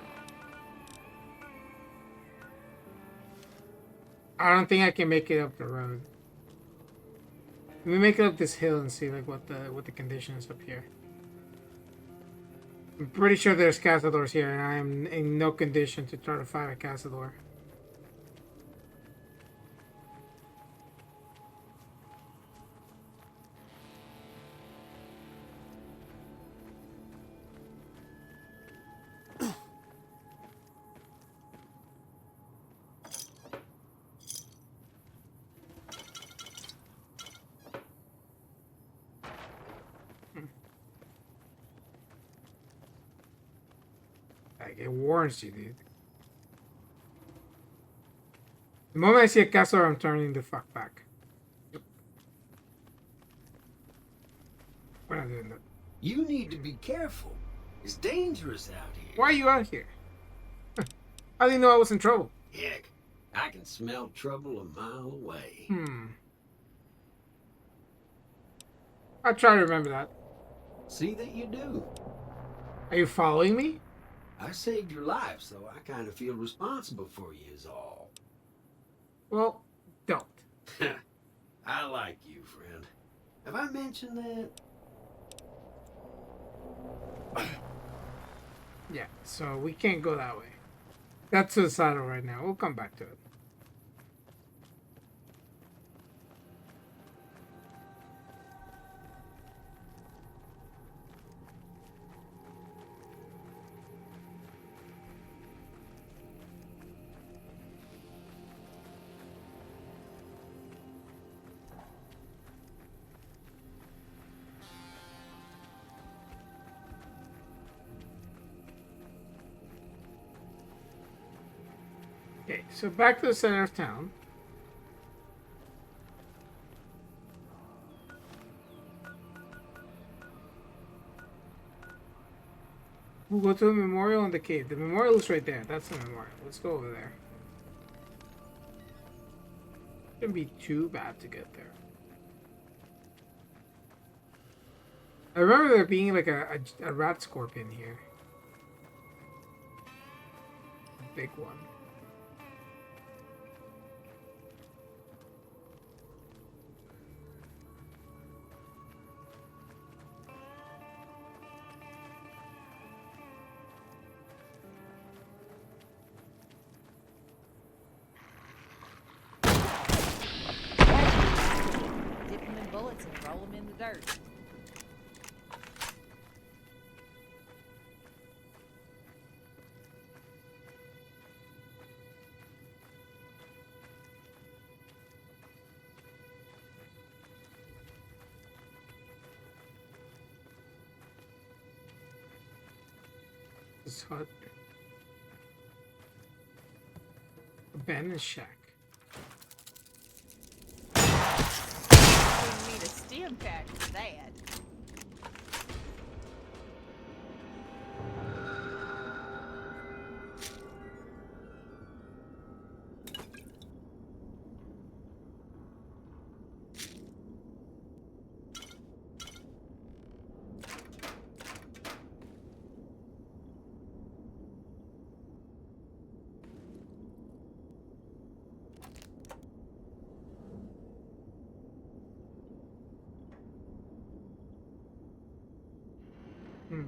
I don't think I can make it up the road. Let me make it up this hill and see like what the condition is up here. I'm pretty sure there's cazadors here, and I am in no condition to try to fight a cazador. Like, it warns you, dude. The moment I see a cazador, I'm turning the fuck back. Yep. We're not doing that. You need to be careful. It's dangerous out here. Why are you out here? How do you know I was in trouble? Heck, I can smell trouble a mile away. I'll try to remember that. See that you do. Are you following me? I saved your life, so I kind of feel responsible for you is all. Well, don't. I like you, friend. Have I mentioned that? Yeah, so we can't go that way. That's suicidal right now. We'll come back to it. Okay, so back to the center of town. We'll go to the memorial and the cave. The memorial is right there. That's the memorial. Let's go over there. Shouldn't be too bad to get there. I remember there being like a rat scorpion here. A big one. This hut. Abandoned shack. We need a stim pack for that. Hmm.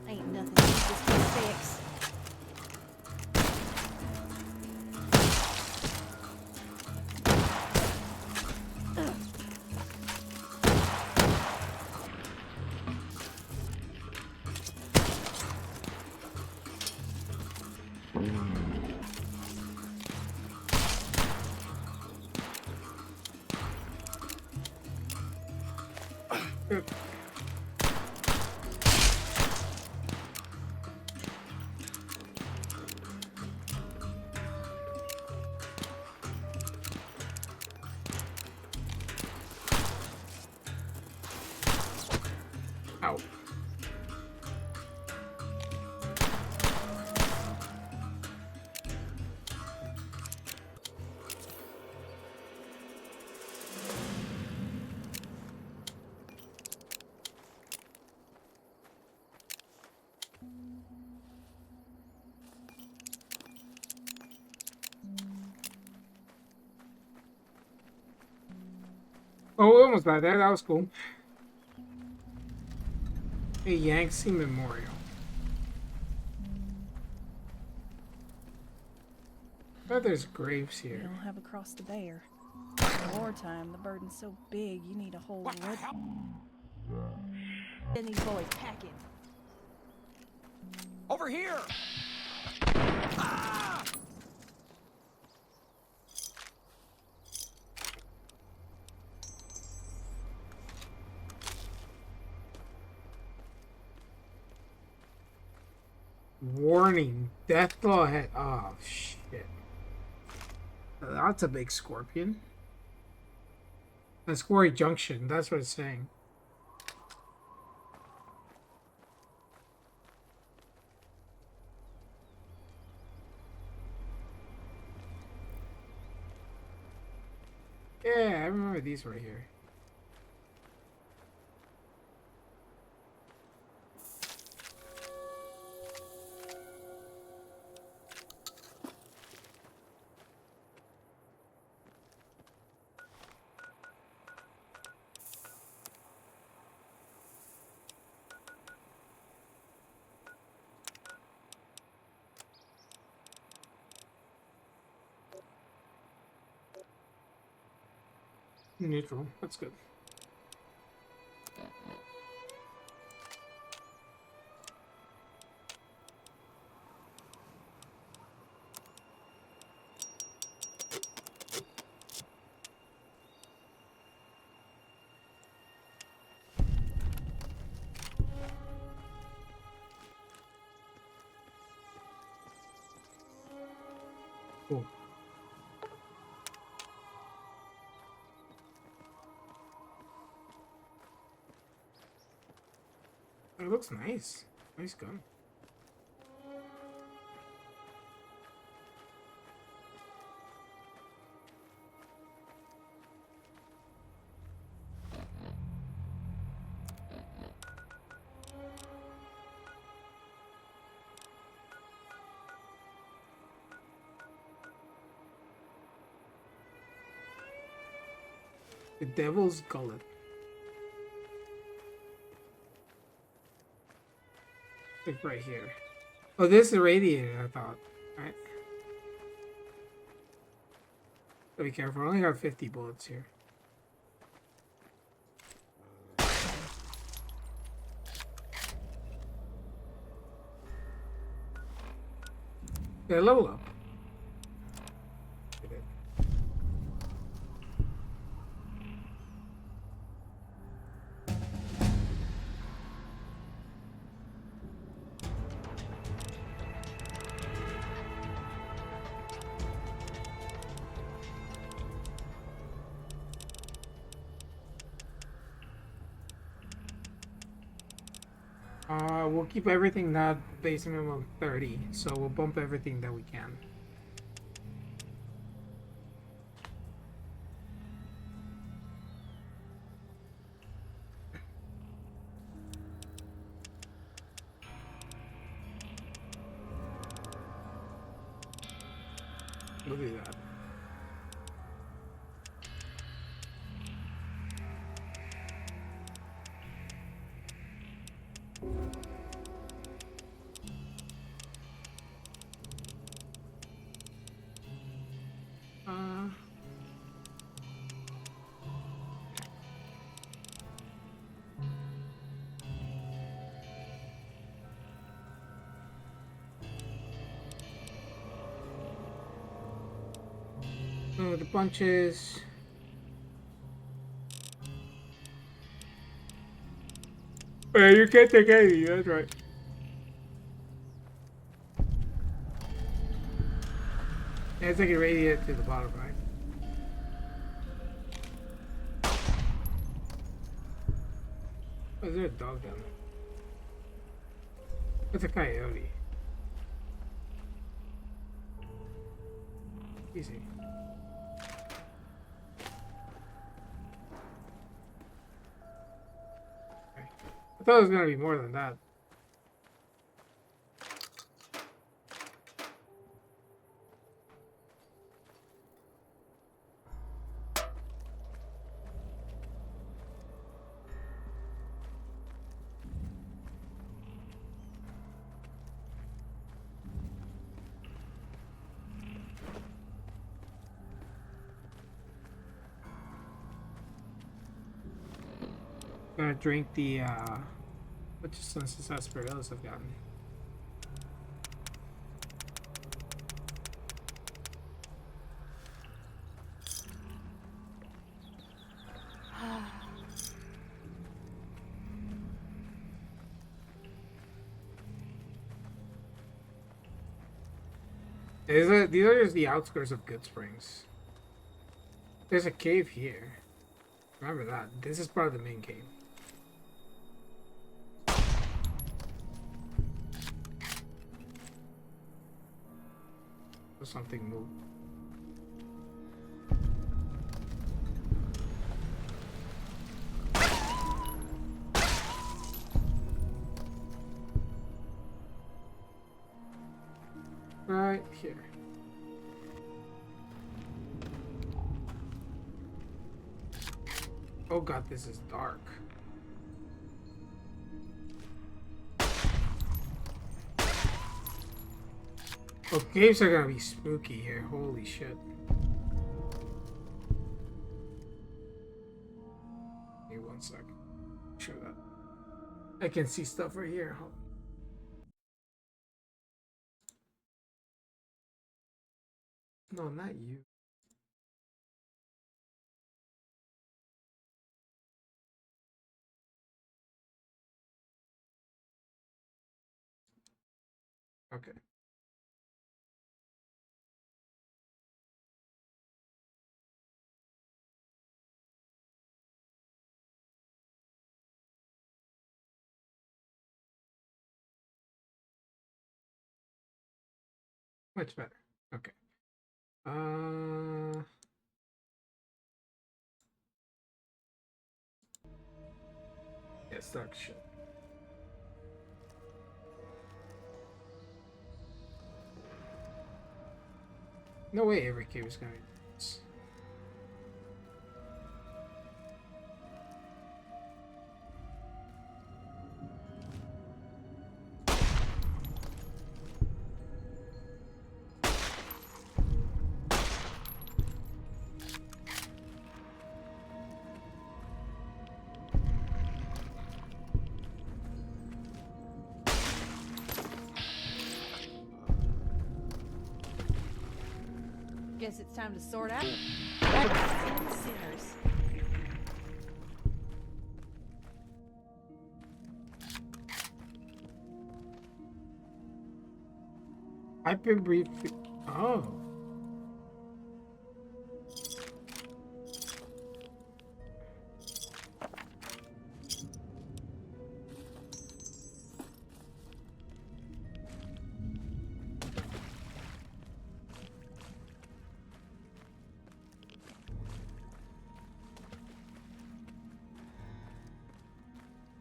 Ain't nothing this can fix. Ow. Oh, we almost died there. That was cool. A Yangtze Memorial. Oh, there's graves You here. don't have across the bear. In wartime, the burden's so big, you need a whole red. And these boys packing. Over here! Warning. Death law ahead. Oh, shit. That's a big scorpion. That's Quarry Junction. That's what it's saying. Yeah, I remember these right here. Neutral. That's good. Cool. It looks nice. Nice gun. The Devil's Gullet. Like right here. Oh, this is the radiator, I thought. Alright. Be careful, I only got 50 bullets here. Yeah, level up. We'll keep everything not base minimum 30, so we'll bump everything that we can. We'll do that. The punches. Yeah, you can't take any, that's right. Yeah, it's like a radiator to the bottom, right? Oh, is there a dog down there? It's a coyote. Easy. Okay. I thought it was gonna be more than that. Gonna drink the which since sarsaparillas I've gotten. These are just the outskirts of Goodsprings. There's a cave here. Remember that. This is part of the main cave. Something moved. Right here. Oh god, this is dark. Oh, caves are gonna be spooky here. Holy shit. Give me 1 sec. Show that. I can see stuff right here. No, not you. Okay. Much better. Okay. Yes, dark shit. No way every cave is gonna be this. Guess it's time to sort out sinners. I've been briefed. Oh.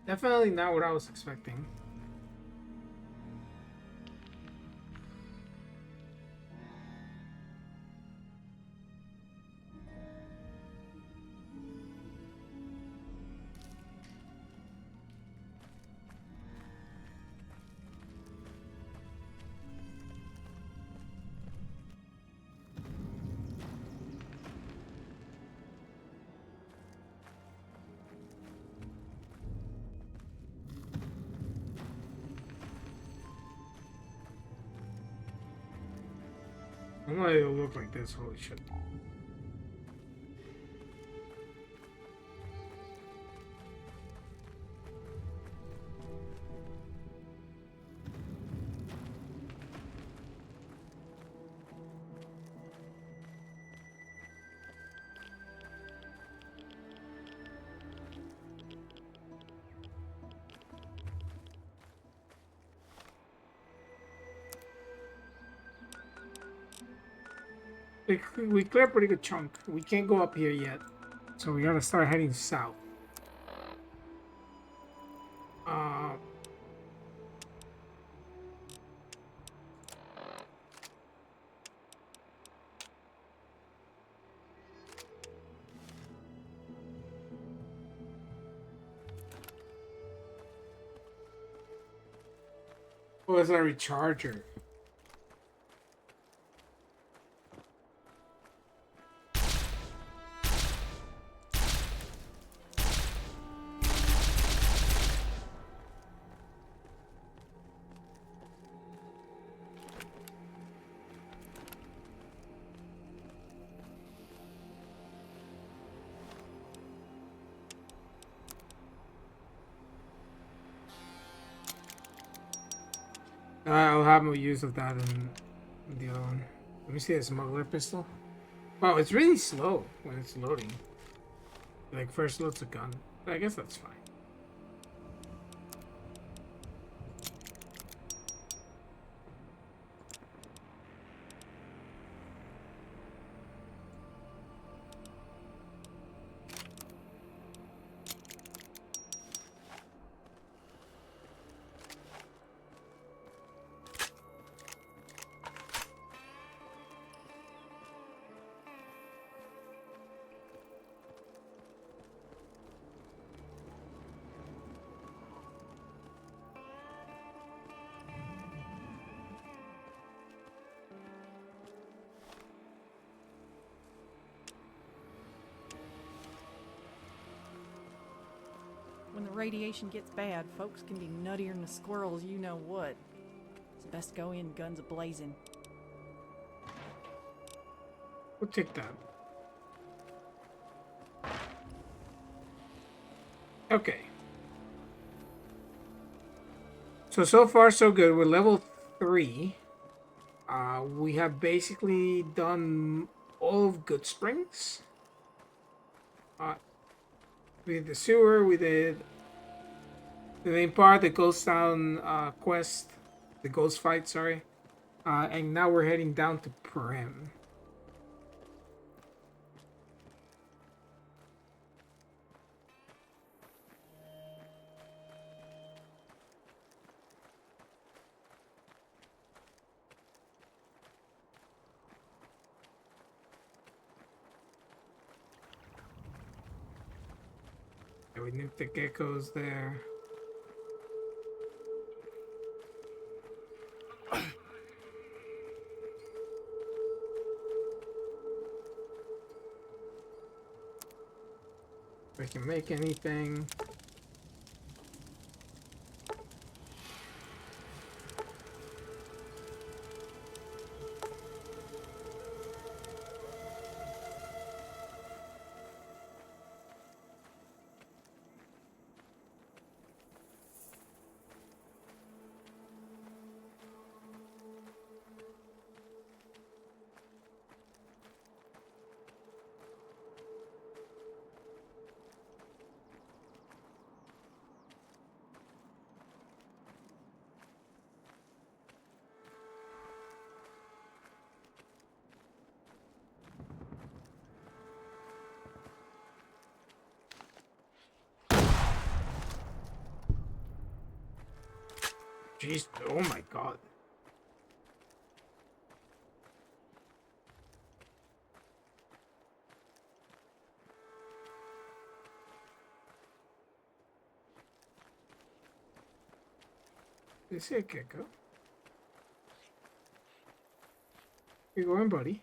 Definitely not what I was expecting. I'm not gonna look like this, holy shit. We cleared a pretty good chunk. We can't go up here yet, so we gotta start heading south. Oh, it's a recharger. I'll have more use of that in the other one. Let me see the smuggler pistol. Wow, it's really slow when it's loading. Like first loads a gun. But I guess that's fine. When the radiation gets bad, folks can be nuttier than the squirrels, you know what. It's best go in guns a-blazing. We'll take that. Okay. So far so good. We're level 3. We have basically done all of Goodsprings. We did the sewer, we did the main part, the ghost town quest, the ghost fight, sorry. And now we're heading down to Primm. We nuked the geckos there. We can make anything. Jeez, oh my god. Is it a gecko? Where you going, buddy?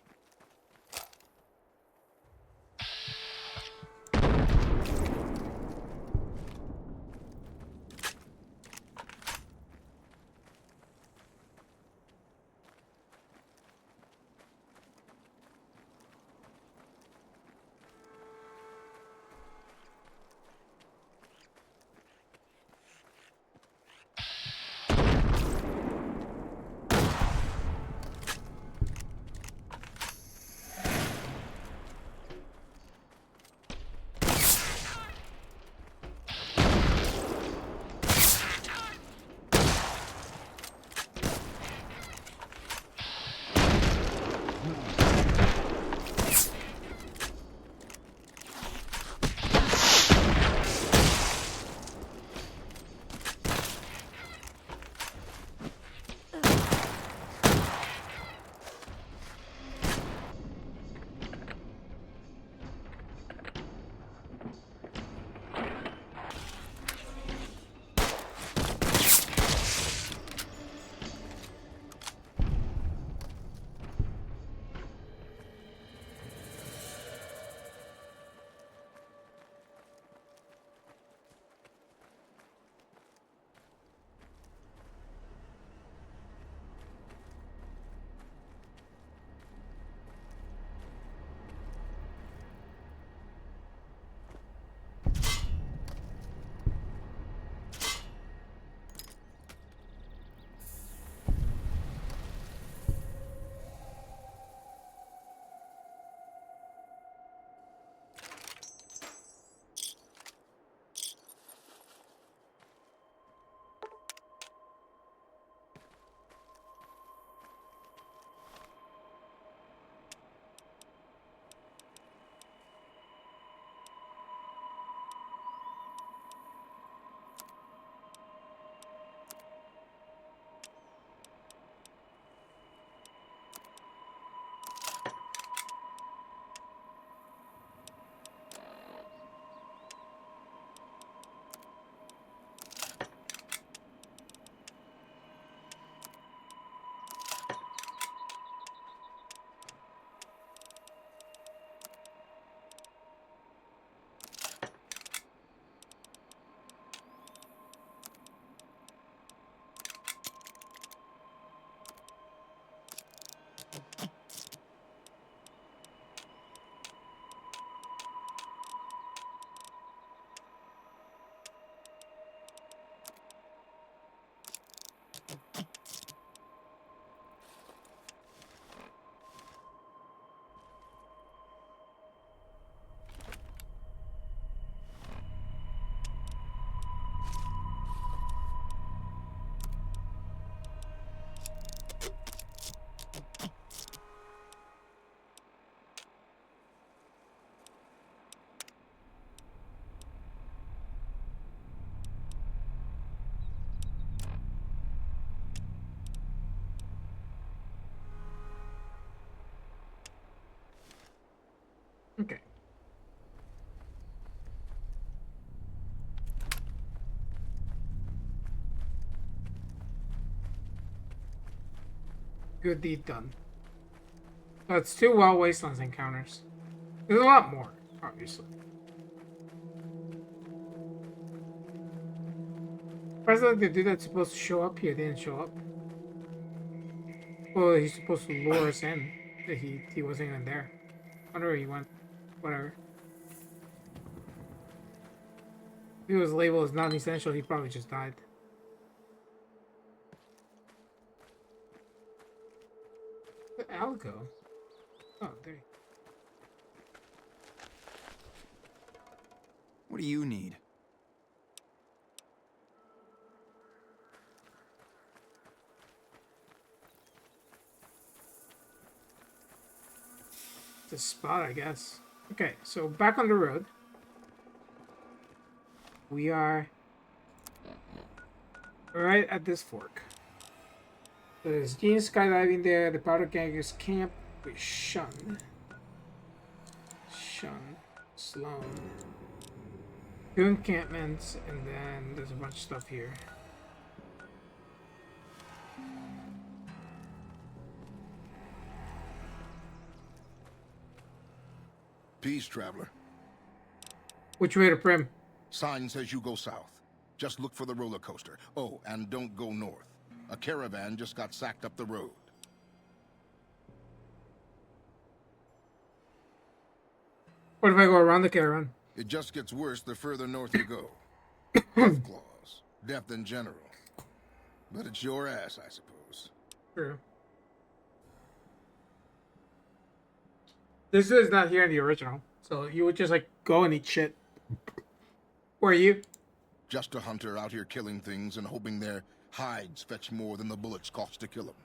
Okay. Good deed done. That's 2 Wild Wastelands encounters. There's a lot more, obviously. President, the dude that's supposed to show up here didn't show up. Well, he's supposed to lure us in. He wasn't even there. I wonder where he went. Whatever. If he was labeled as non-essential, he probably just died. Where'd Al go? Oh, there. What do you need? The spot, I guess. Okay, so back on the road. We are right at this fork. There's Gene skydiving there. The powder gangers camp with Shun. Sloan. Two encampments, and then there's a bunch of stuff here. Peace, traveler. Which way to Primm? Sign says you go south. Just look for the roller coaster. Oh, and don't go north. A caravan just got sacked up the road. What if I go around the caravan? It just gets worse the further north you go. Death claws. Death in general. But it's your ass, I suppose. True. This is not here in the original, so you would just like go and eat shit. Where are you? Just a hunter out here killing things and hoping their hides fetch more than the bullets cost to kill them.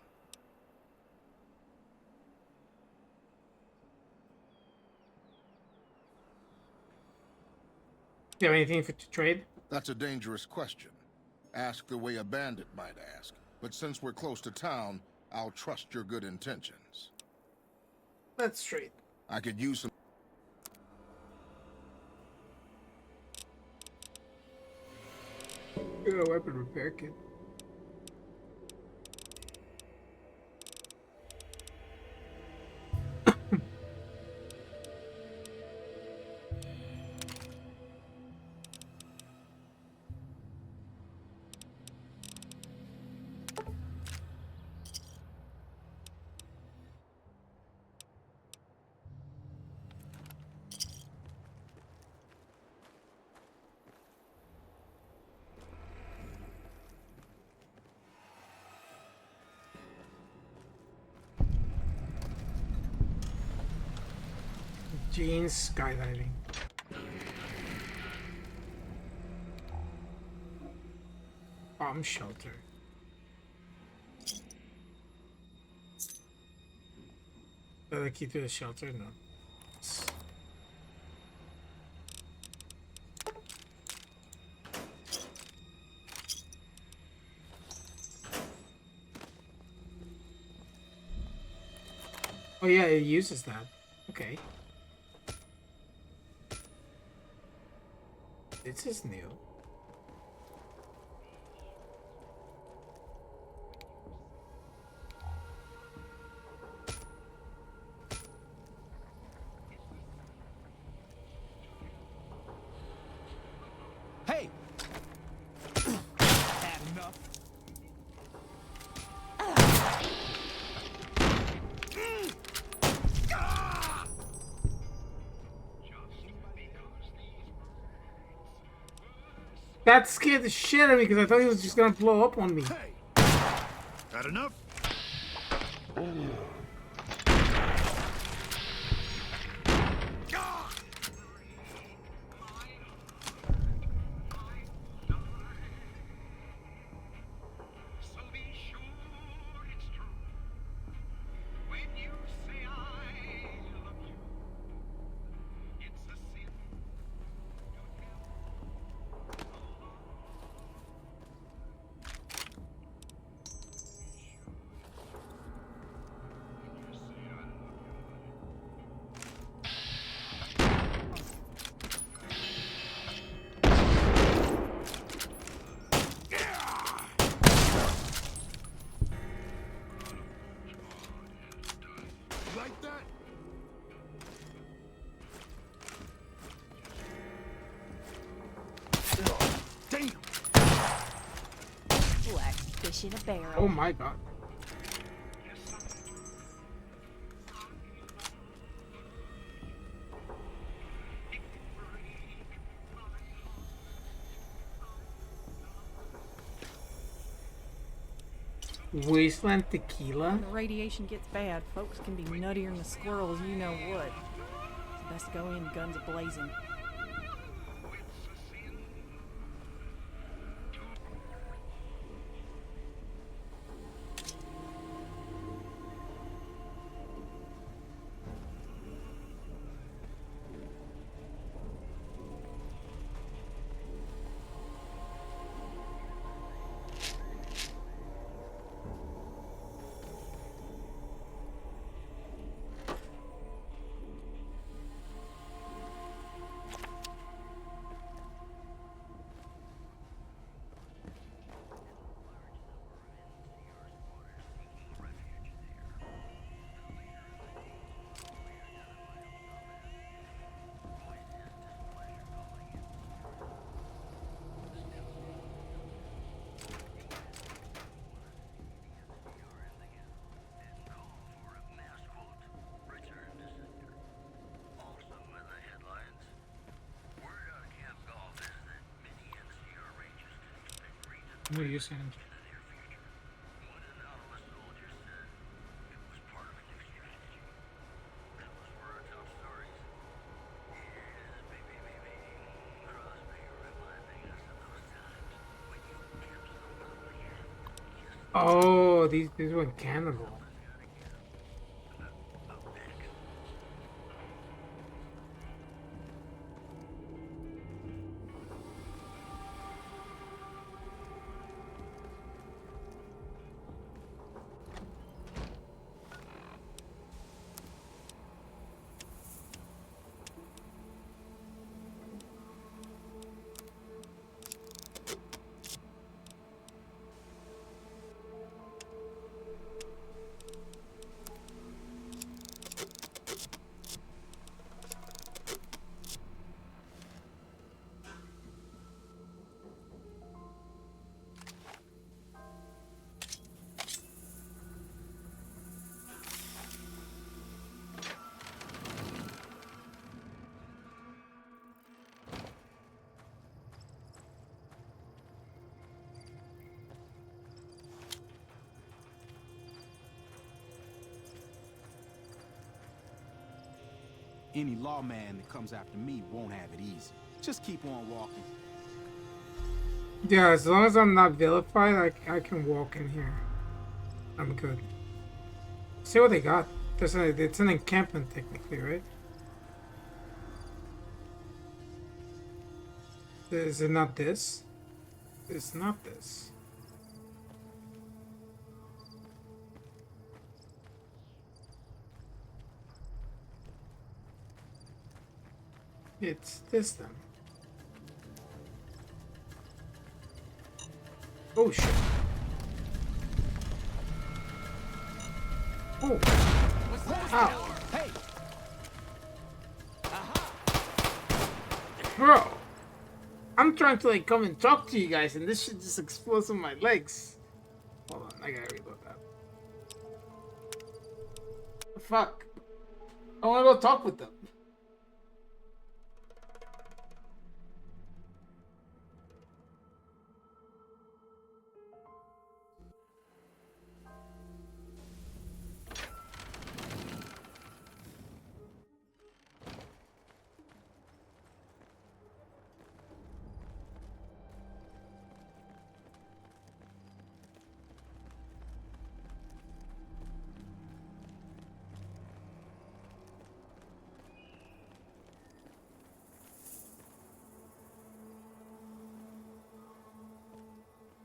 Do you have anything to trade? That's a dangerous question. Ask the way a bandit might ask. But since we're close to town, I'll trust your good intentions. Let's trade. I could use some... Got a weapon repair kit. Jane's skydiving. Bomb shelter. The key to the shelter? No. Oh yeah, it uses that. Okay. This is new. Hey! Had enough. That scared the shit out of me because I thought he was just gonna blow up on me. Had enough? Like that? Damn! Like fish in a barrel. Oh my god. Wasteland tequila? When the radiation gets bad, folks can be nuttier than the squirrels, you know what. It's best to go in guns a-blazing. I'm gonna use him. Oh, these went cannibal. Any lawman that comes after me won't have it easy. Just keep on walking. Yeah, as long as I'm not vilified, I can walk in here. I'm good. See what they got. It's an encampment technically, right? Is it not this? It's not this. It's this then. Oh shit. Oh. Ow. Hey. Bro. I'm trying to like come and talk to you guys and this shit just explodes on my legs. Hold on, I gotta reload that. The fuck? I wanna go talk with them.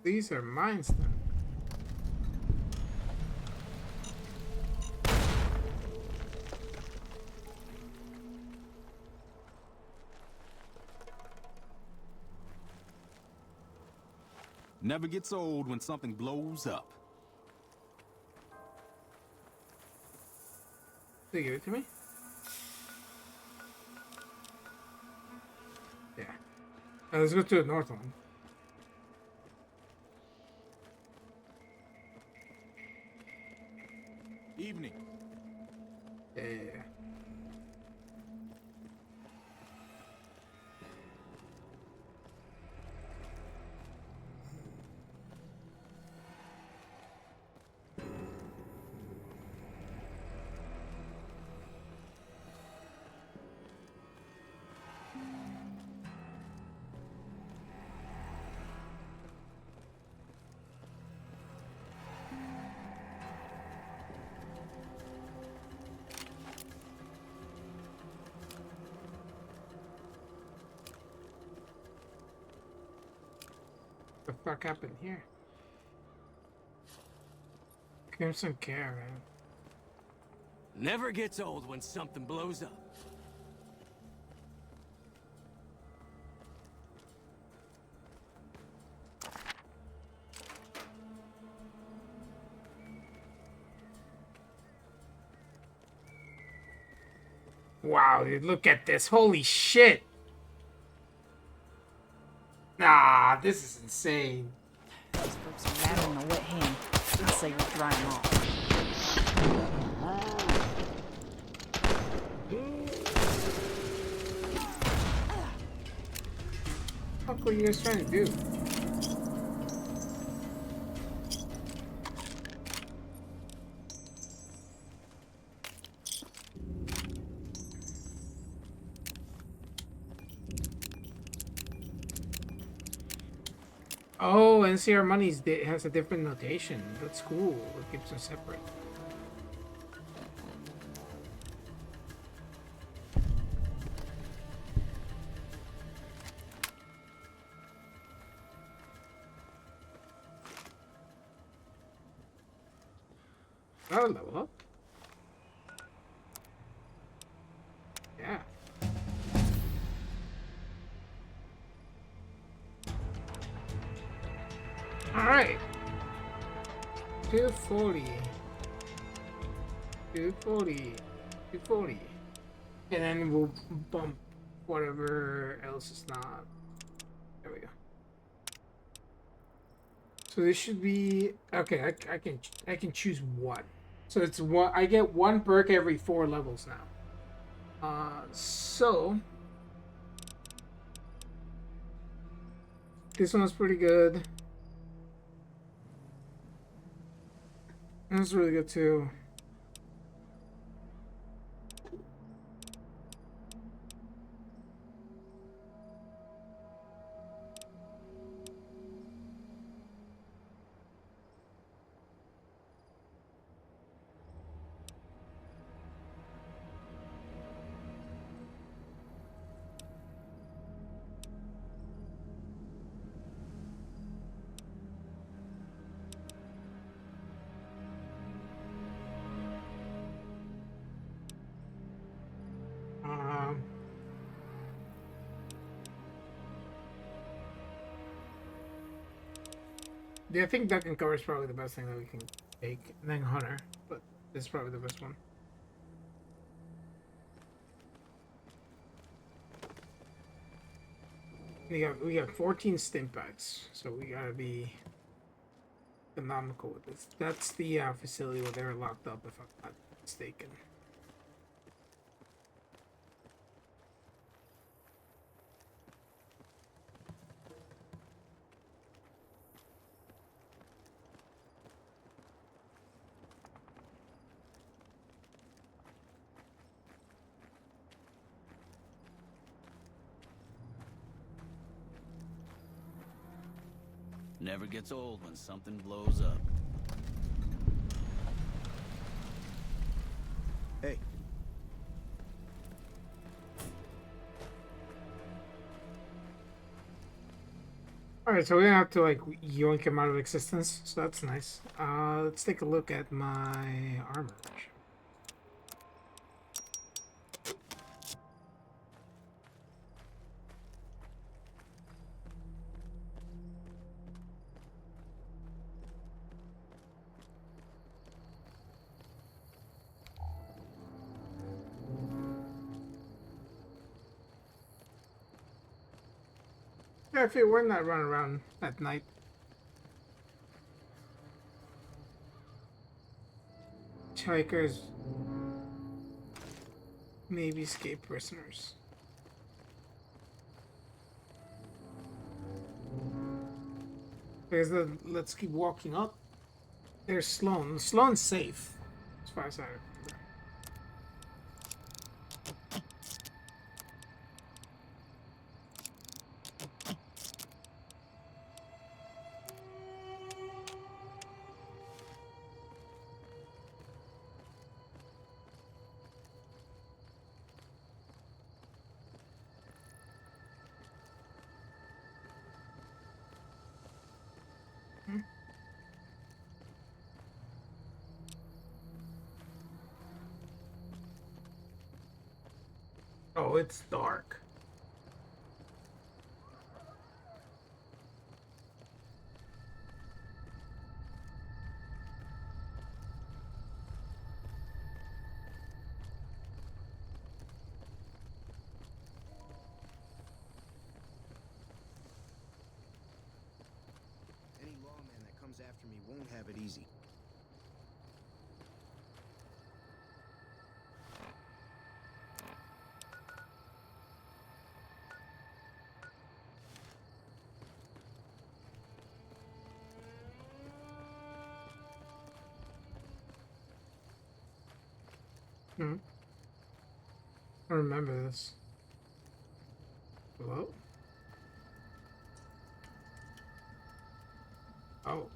These are mines then. Never gets old when something blows up. They give it to me? Yeah. Let's go to the north one. Evening. Yeah. What the fuck happened here? Crimson Caravan. Never gets old when something blows up. Wow, dude, look at this. Holy shit. Nah, this is insane. Those folks are mad on the wet hand. I'd say we dry them off. What the fuck were you guys trying to do? Oh, NCR Money's has a different notation. That's cool. It keeps them separate. Oh, level up. Yeah. All right. 240. 240. 240. And then we'll bump whatever else is not. There we go. So this should be okay. I can choose one. So it's one. I get one perk every 4 levels now. So this one's pretty good. That's really good too. Yeah, I think Duck and Cover is probably the best thing that we can take. And then Hunter, but this is probably the best one. We got 14 stint packs, so we gotta be economical with this. That's the facility where they were locked up, if I'm not mistaken. Never gets old when something blows up. Hey. Alright, so we don't have to like yoink him out of existence, so that's nice. Let's take a look at my armor. Yeah, if we're not running around at night. Hikers maybe escape prisoners. Let's keep walking up. There's Sloan. Sloan's safe, as far as I remember. Oh, it's dark. Any lawman that comes after me won't have it easy. I remember this. Hello? Oh.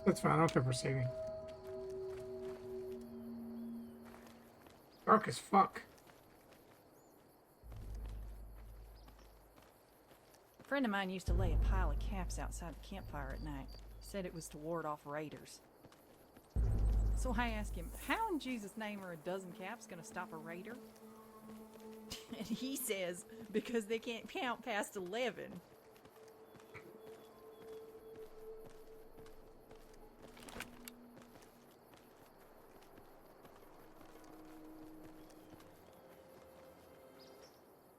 That's fine. I don't care for saving. Dark as fuck. A friend of mine used to lay a pile of caps outside the campfire at night. Said it was to ward off raiders. So I asked him, how in Jesus' name are a dozen caps gonna stop a raider? And he says, because they can't count past 11.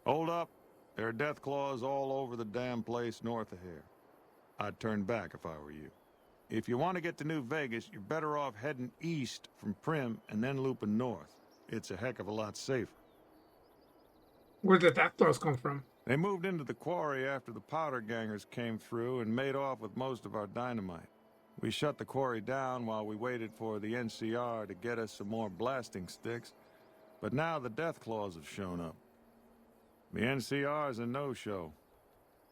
Hold up. There are death claws all over the damn place north of here. I'd turn back if I were you. If you want to get to New Vegas, you're better off heading east from Primm and then looping north. It's a heck of a lot safer. Where did that claws come from? They moved into the quarry after the powder gangers came through and made off with most of our dynamite. We shut the quarry down while we waited for the NCR to get us some more blasting sticks, but now the death claws have shown up. The NCR's a no-show,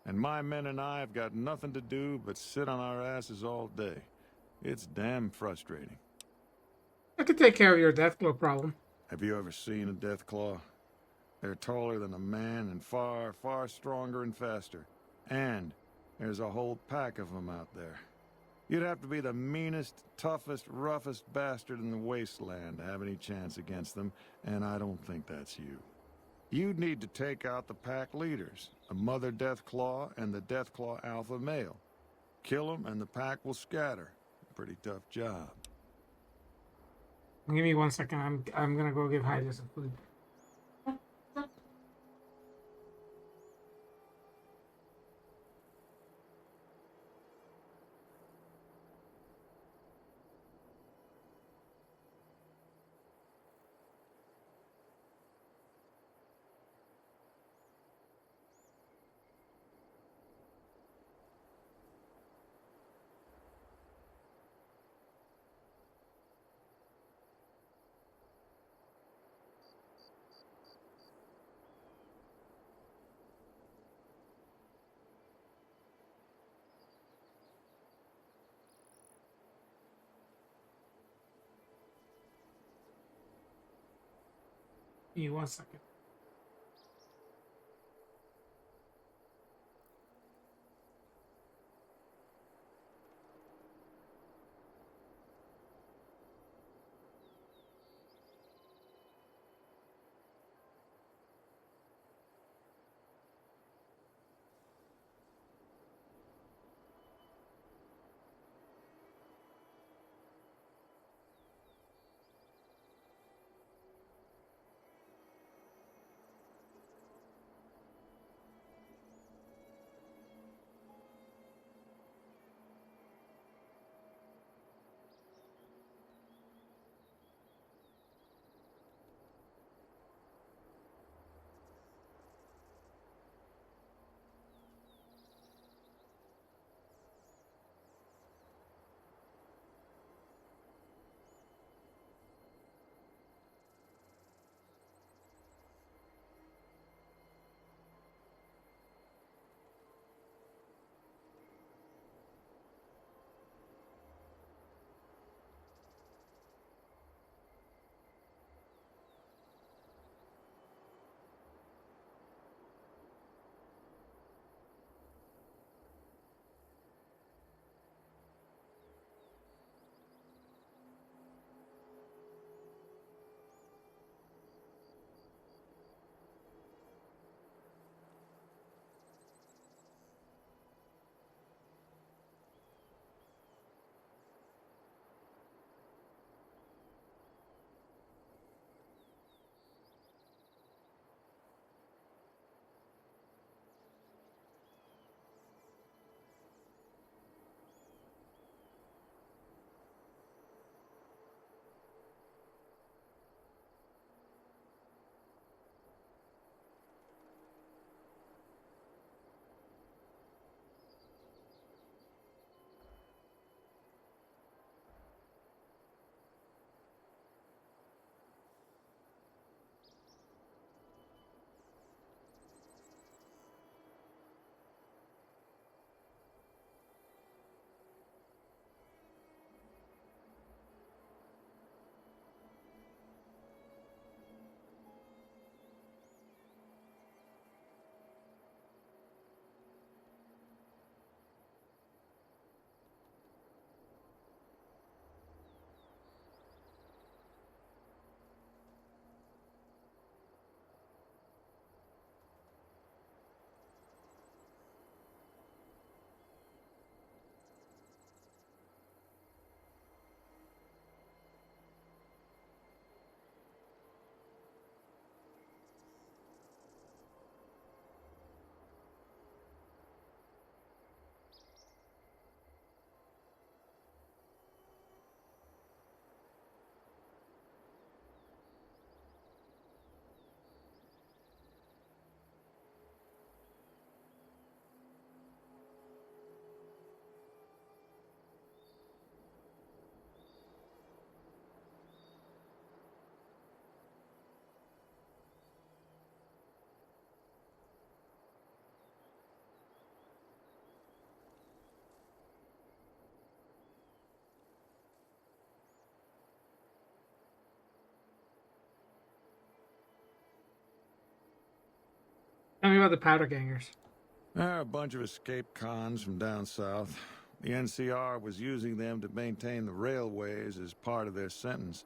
and my men and I have got nothing to do but sit on our asses all day. It's damn frustrating. I could take care of your death claw problem. Have you ever seen a death claw? They're taller than a man and far, far stronger and faster. And there's a whole pack of them out there. You'd have to be the meanest, toughest, roughest bastard in the Wasteland to have any chance against them, and I don't think that's you. You'd need to take out the pack leaders, a mother Deathclaw and the Deathclaw alpha male. Kill them and the pack will scatter. Pretty tough job. Give me 1 second. I'm gonna go give Hyde some food. Give me 1 second. about the powder gangers. They're a bunch of escaped cons from down south. The NCR was using them to maintain the railways as part of their sentence.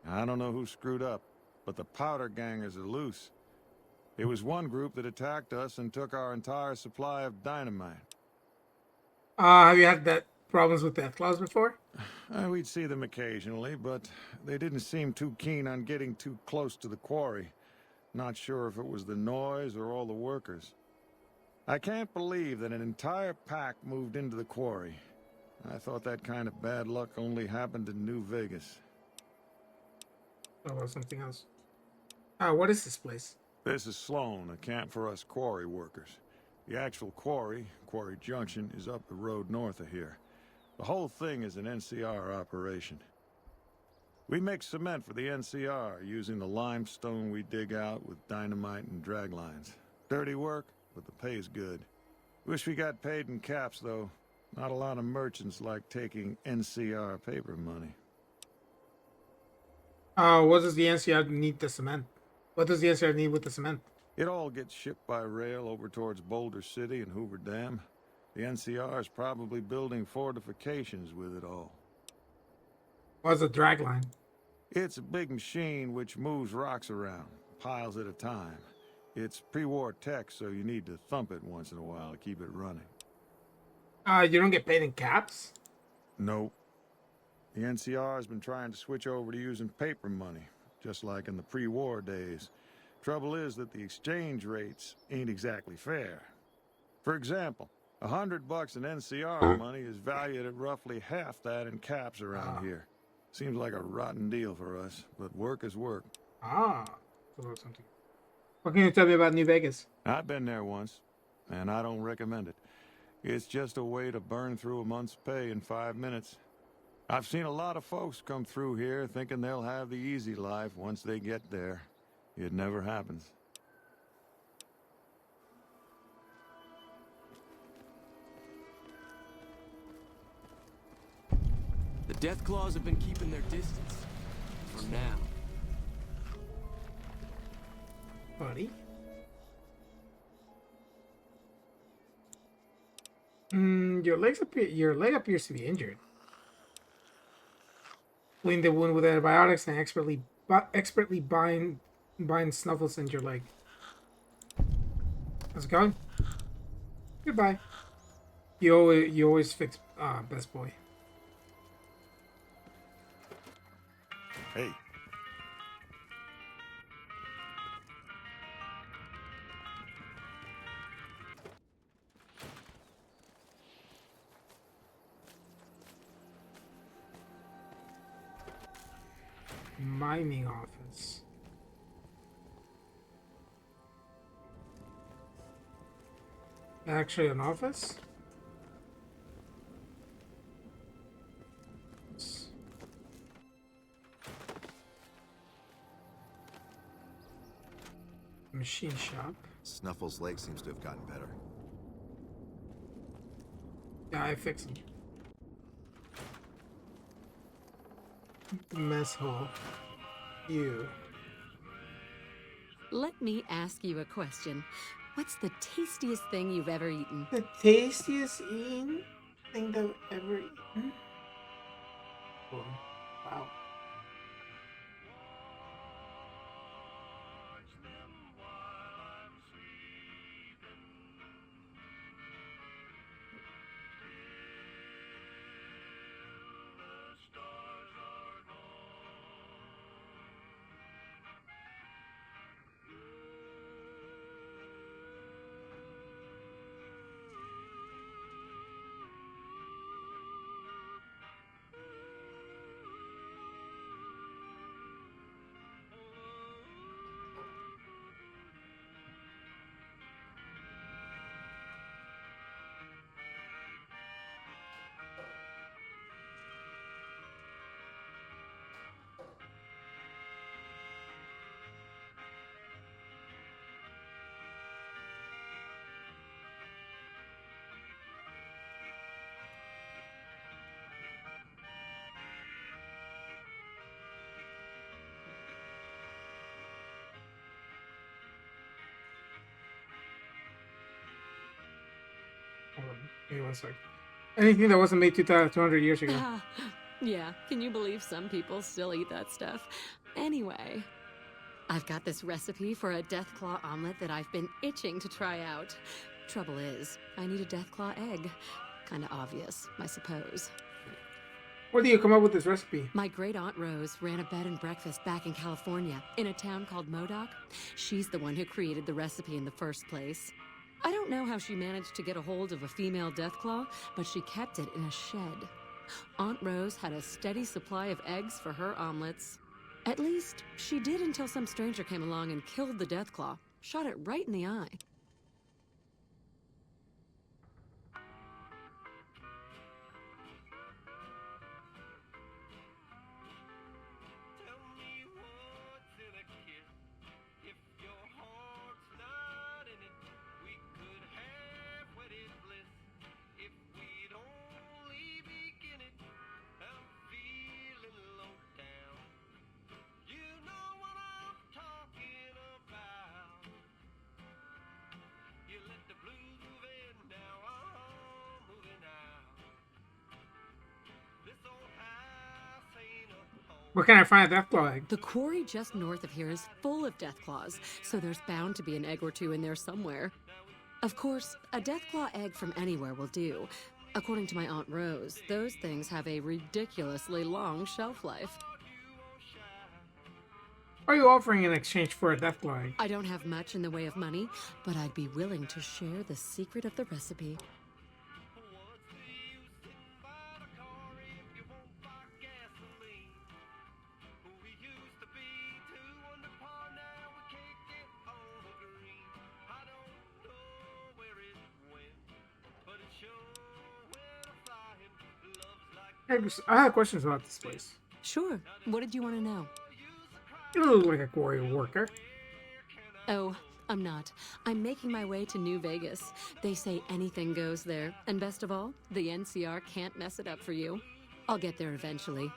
I don't know who screwed up, but the powder gangers are loose. It was one group that attacked us and took our entire supply of dynamite. Have you had that problems with death claws before? We'd see them occasionally, but they didn't seem too keen on getting too close to the quarry. Not sure if it was the noise or all the workers. I can't believe that an entire pack moved into the quarry. I thought that kind of bad luck only happened in New Vegas. Oh, something else. What is this place? This is Sloan, a camp for us quarry workers. The actual quarry, Quarry Junction, is up the road north of here. The whole thing is an NCR operation. We make cement for the NCR using the limestone we dig out with dynamite and drag lines. Dirty work, but the pay's good. Wish we got paid in caps, though. Not a lot of merchants like taking NCR paper money. What does the NCR need the cement? What does the NCR need with the cement? It all gets shipped by rail over towards Boulder City and Hoover Dam. The NCR is probably building fortifications with it all. What's a drag line? It's a big machine which moves rocks around, piles at a time. It's pre-war tech, so you need to thump it once in a while to keep it running. You don't get paid in caps? Nope. The NCR has been trying to switch over to using paper money, just like in the pre-war days. Trouble is that the exchange rates ain't exactly fair. For example, $100 in NCR money is valued at roughly half that in caps around here. Seems like a rotten deal for us, but work is work. Something. What can you tell me about New Vegas? I've been there once, and I don't recommend it. It's just a way to burn through a month's pay in 5 minutes. I've seen a lot of folks come through here thinking they'll have the easy life once they get there. It never happens. The Deathclaws have been keeping their distance. For now. Buddy? Your leg appears to be injured. Clean the wound with antibiotics and expertly bind snuffles in your leg. How's it going? Goodbye. You always fix best boy. Hey. Mining office. Actually, an office? Machine shop. Snuffle's leg seems to have gotten better. Yeah, I fixed him. The mess hall. You. Let me ask you a question. What's the tastiest thing you've ever eaten? The tastiest thing I've ever eaten? Oh, wow. Give me one sec. Anything that wasn't made 200 years ago. Yeah, can you believe some people still eat that stuff? Anyway, I've got this recipe for a Deathclaw omelet that I've been itching to try out. Trouble is, I need a Deathclaw egg. Kinda obvious, I suppose. Where do you come up with this recipe? My great-aunt Rose ran a bed and breakfast back in California, in a town called Modoc. She's the one who created the recipe in the first place. I don't know how she managed to get a hold of a female Deathclaw, but she kept it in a shed. Aunt Rose had a steady supply of eggs for her omelets. At least, she did until some stranger came along and killed the Deathclaw, shot it right in the eye. Where can I find a Deathclaw egg? The quarry just north of here is full of Deathclaws, so there's bound to be an egg or two in there somewhere. Of course, a Deathclaw egg from anywhere will do. According to my Aunt Rose, those things have a ridiculously long shelf life. What are you offering in exchange for a Deathclaw egg? I don't have much in the way of money, but I'd be willing to share the secret of the recipe. I have questions about this place. Sure. What did you want to know? You look like a quarry worker. Oh, I'm not. I'm making my way to New Vegas. They say anything goes there. And best of all, the NCR can't mess it up for you. I'll get there eventually.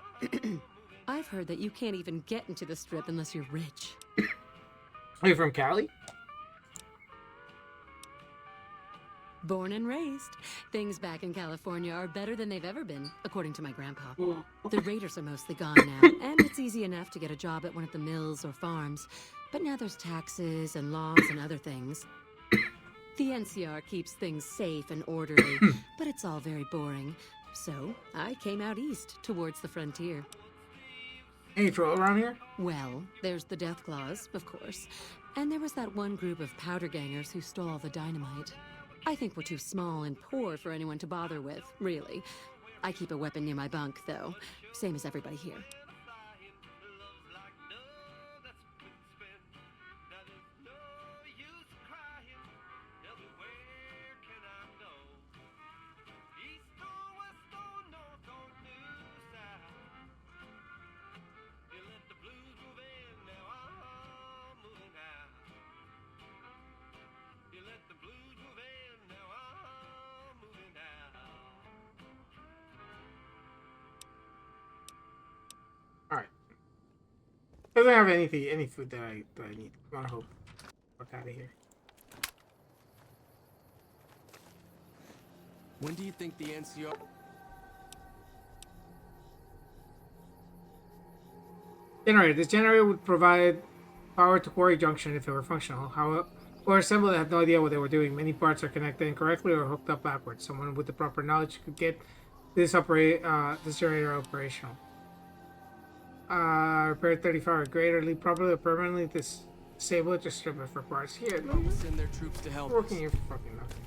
I've heard that you can't even get into the Strip unless you're rich. Are you from Cali? Born and raised. Things back in California are better than they've ever been, according to my grandpa. The raiders are mostly gone now, and it's easy enough to get a job at one of the mills or farms. But now there's taxes and laws and other things. The NCR keeps things safe and orderly, but it's all very boring. So I came out east, towards the frontier. Any trouble around here? Well, there's the Deathclaws, of course. And there was that one group of powder gangers who stole all the dynamite. I think we're too small and poor for anyone to bother with, really. I keep a weapon near my bunk, though. Same as everybody here. Doesn't have any food that I need. I hope. Fuck out of here. When do you think the NCR... Generator. This generator would provide power to Quarry Junction if it were functional. However, assembled had no idea what they were doing. Many parts are connected incorrectly or hooked up backwards. Someone with the proper knowledge could get this generator operational. Repair 35 or greater, leave properly or permanently disable it to strip it for parts. Here, no, send their troops to help working here for fucking nothing.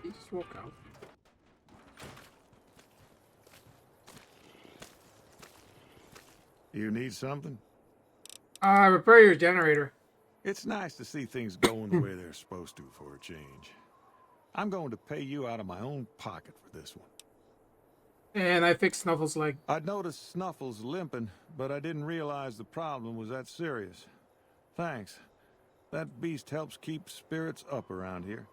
You just walk out. You need something? Repair your generator. It's nice to see things going the way they're supposed to for a change. I'm going to pay you out of my own pocket for this one. And I fixed Snuffles' leg. I'd noticed Snuffles limping, but I didn't realize the problem was that serious. Thanks. That beast helps keep spirits up around here.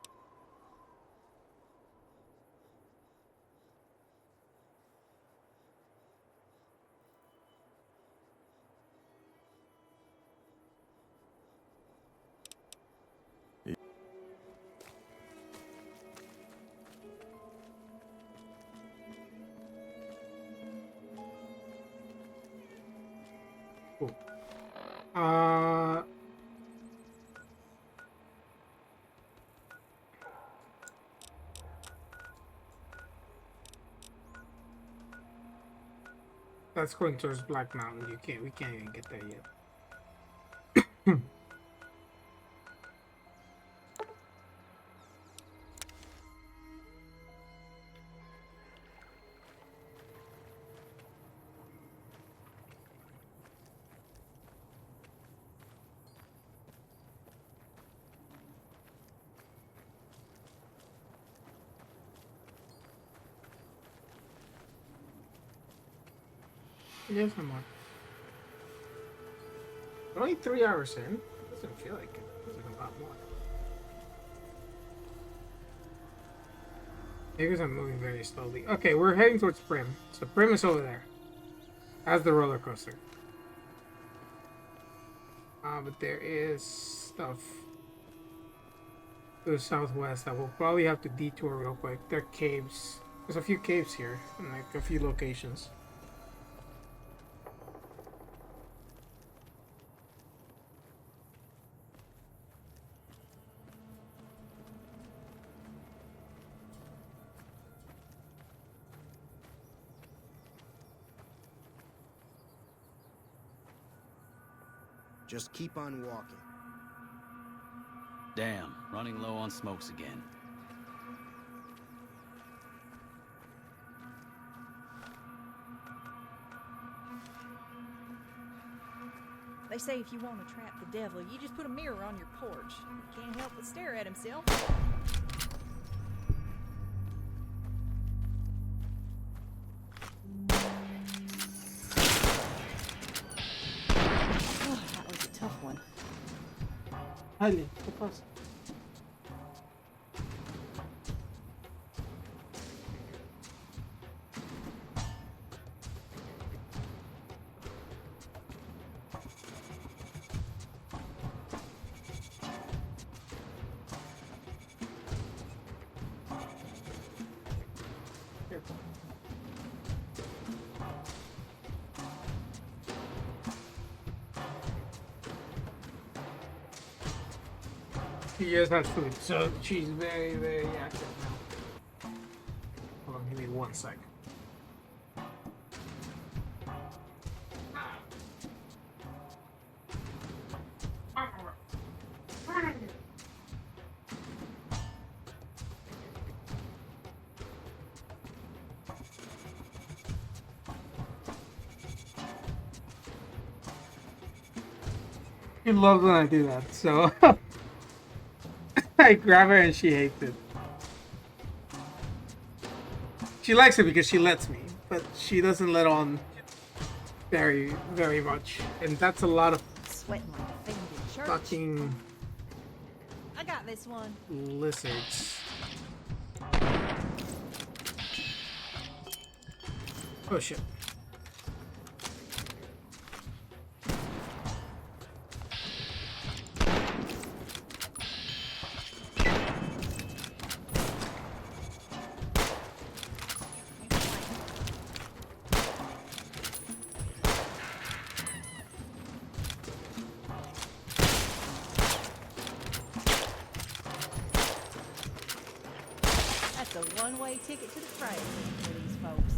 Cool. That's going towards Black Mountain. We can't even get there yet. Yes, I'm on. We're only 3 hours in. It doesn't feel like it. It's like a lot more. Maybe I'm moving very slowly. Okay, we're heading towards Primm. So Primm is over there. As the roller coaster. But there is stuff to the southwest that we'll probably have to detour real quick. There are caves. There's a few caves here, in like a few locations. Just keep on walking. Damn, running low on smokes again. They say if you want to trap the devil, you just put a mirror on your porch. You can't help but stare at himself. Oh, that was a tough one. Dale, ¿qué pasa? She just has food, so she's very, very active now. Hold on, give me 1 sec. She loves when I do that, so I grab her and she hates it. She likes it because she lets me, but she doesn't let on very, very much. And that's a lot of Sweating like a fiend in church. fucking I got this one. lizards. Oh shit. That's a one-way ticket to the freight for these folks.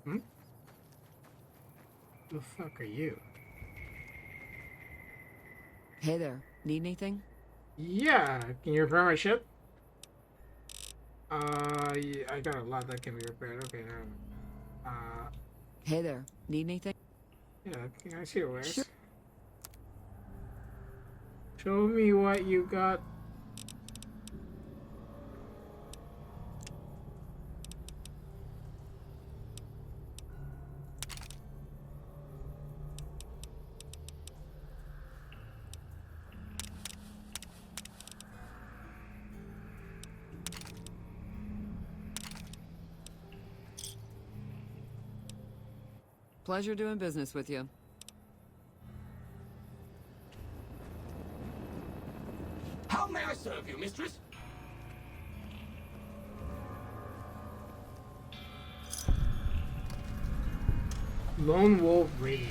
Hmm? Who the fuck are you? Hey there, need anything? Yeah, can you repair my ship? Yeah, I got a lot that can be repaired. Okay, now. Hey there, need anything? Yeah, can I see your wares? Sure. Show me what you got. Pleasure doing business with you. serve you, mistress? Lone Wolf Radio.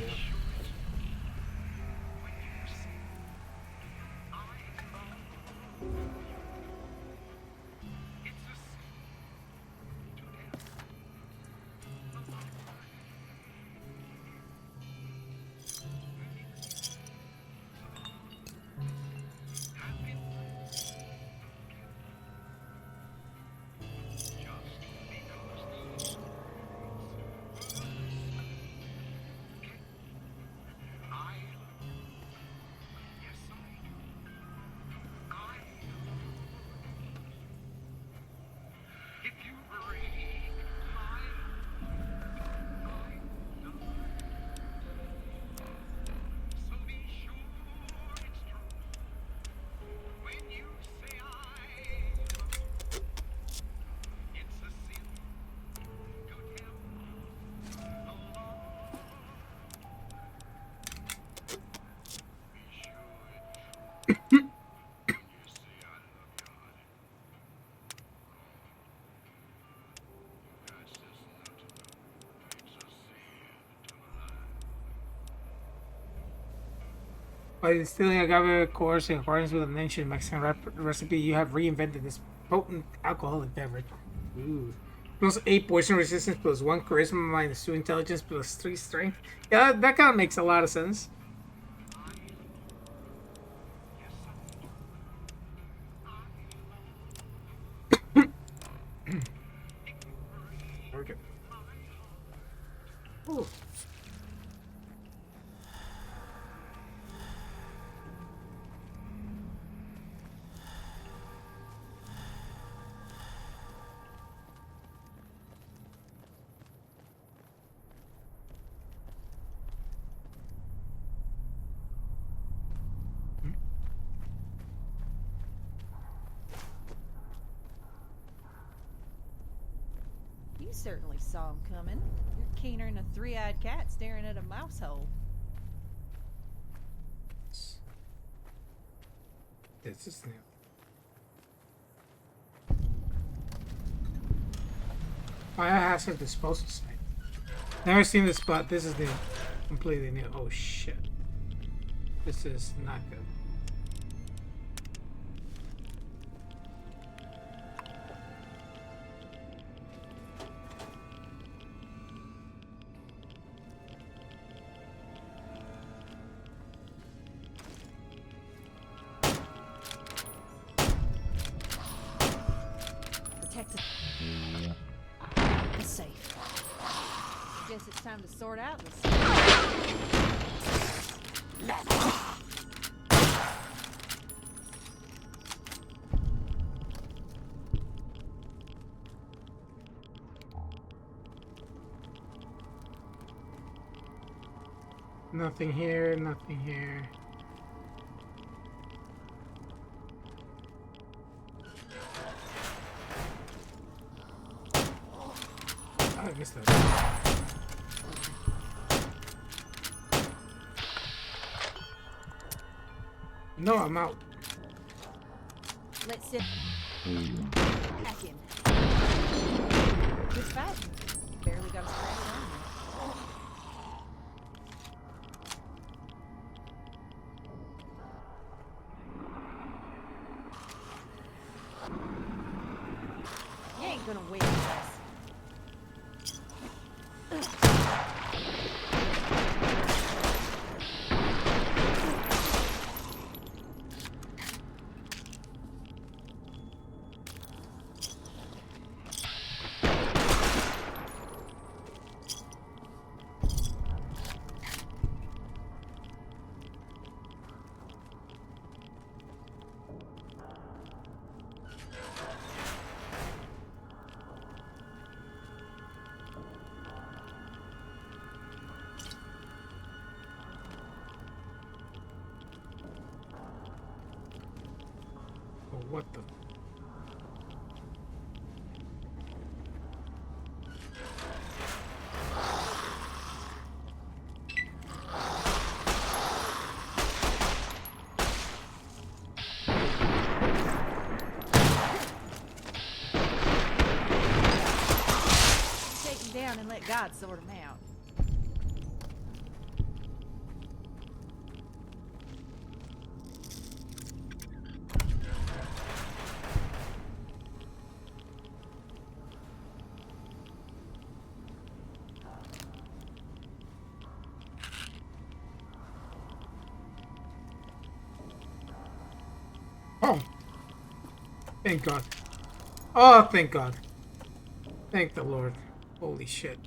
By instilling agave course in accordance with the ancient Mexican recipe, you have reinvented this potent alcoholic beverage. Ooh. Plus 8 poison resistance, plus 1 charisma, minus 2 intelligence, plus 3 strength. Yeah, that kind of makes a lot of sense. Okay. Ooh. You certainly saw him coming. You're keener than a three-eyed cat staring at a mouse hole. This is new. Biohazard disposal site. Never seen this spot. This is new. Completely new. Oh shit. This is not good. Guess it's time to sort out this. Nothing here, nothing here. I missed that. No, I'm out. Let's sit. Back in. Good fight. Barely got a scratch on me. You ain't gonna win this. What the? God sort him out. Oh, thank God. Oh, thank God. Thank the Lord. Holy shit.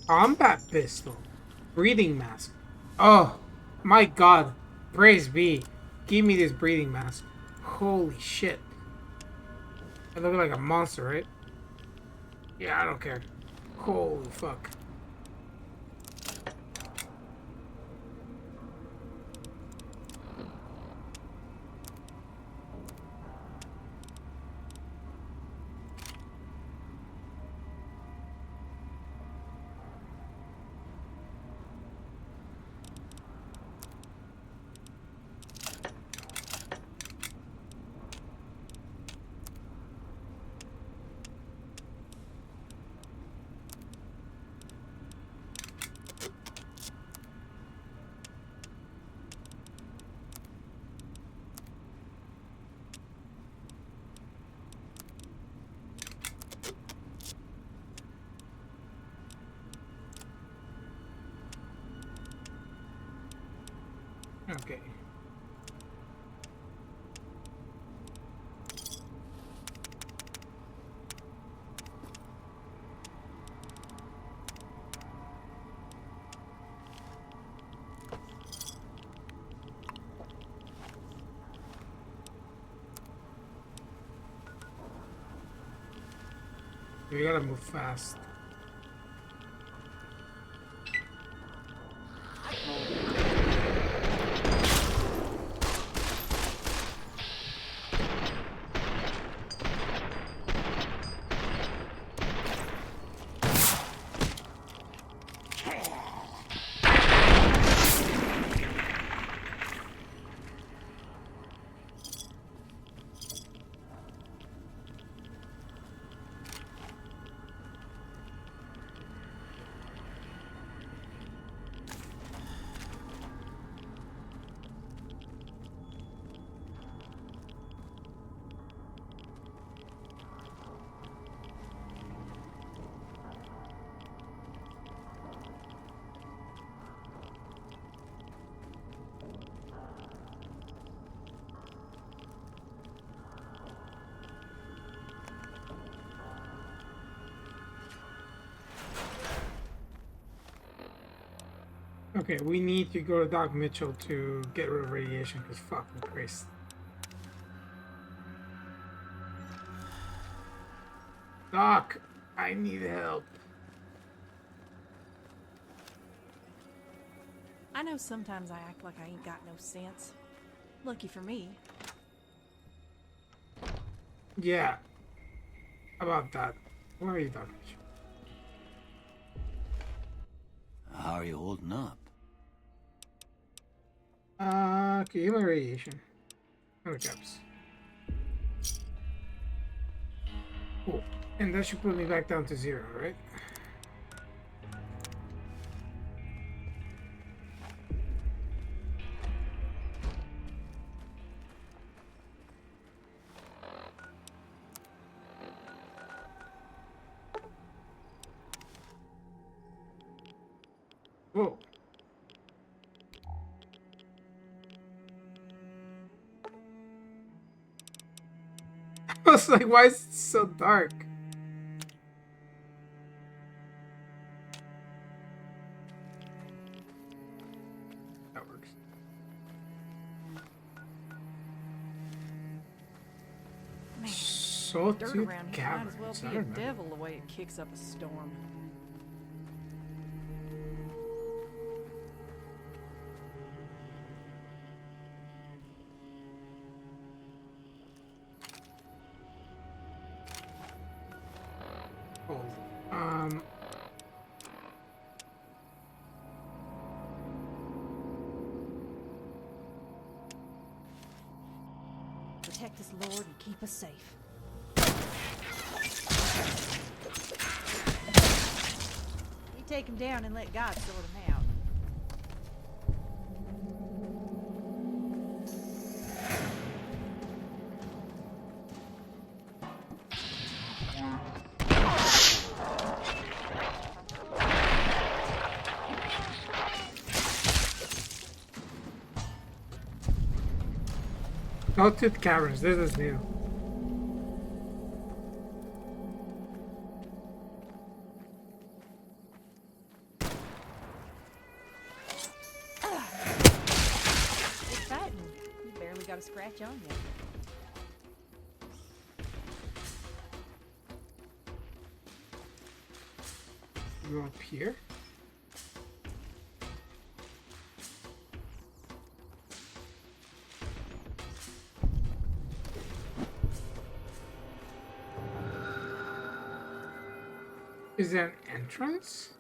Combat pistol. Breathing mask. Oh, my God. Praise be. Give me this breathing mask. Holy shit. I look like a monster, right? Yeah, I don't care. Holy fuck. Okay. We gotta move fast. Okay, we need to go to Doc Mitchell to get rid of radiation, because fucking Christ. Doc, I need help. I know sometimes I act like I ain't got no sense. Lucky for me. Yeah. How about that? Where are you, Doc Mitchell? How are you holding up? Okay, human radiation. No caps. Cool. And that should put me back down to 0, right? Whoa. I was like, why is it so dark? That works. Man, So dirt to around here might as well caverns. I be a remember. devil the way it kicks up a storm. Oh, Protect us, Lord, and keep us safe. take them down and let God sort them out. Sawtooth Caverns, this is new. It's fighting. You barely got a scratch on you. Go up here. Is there an entrance?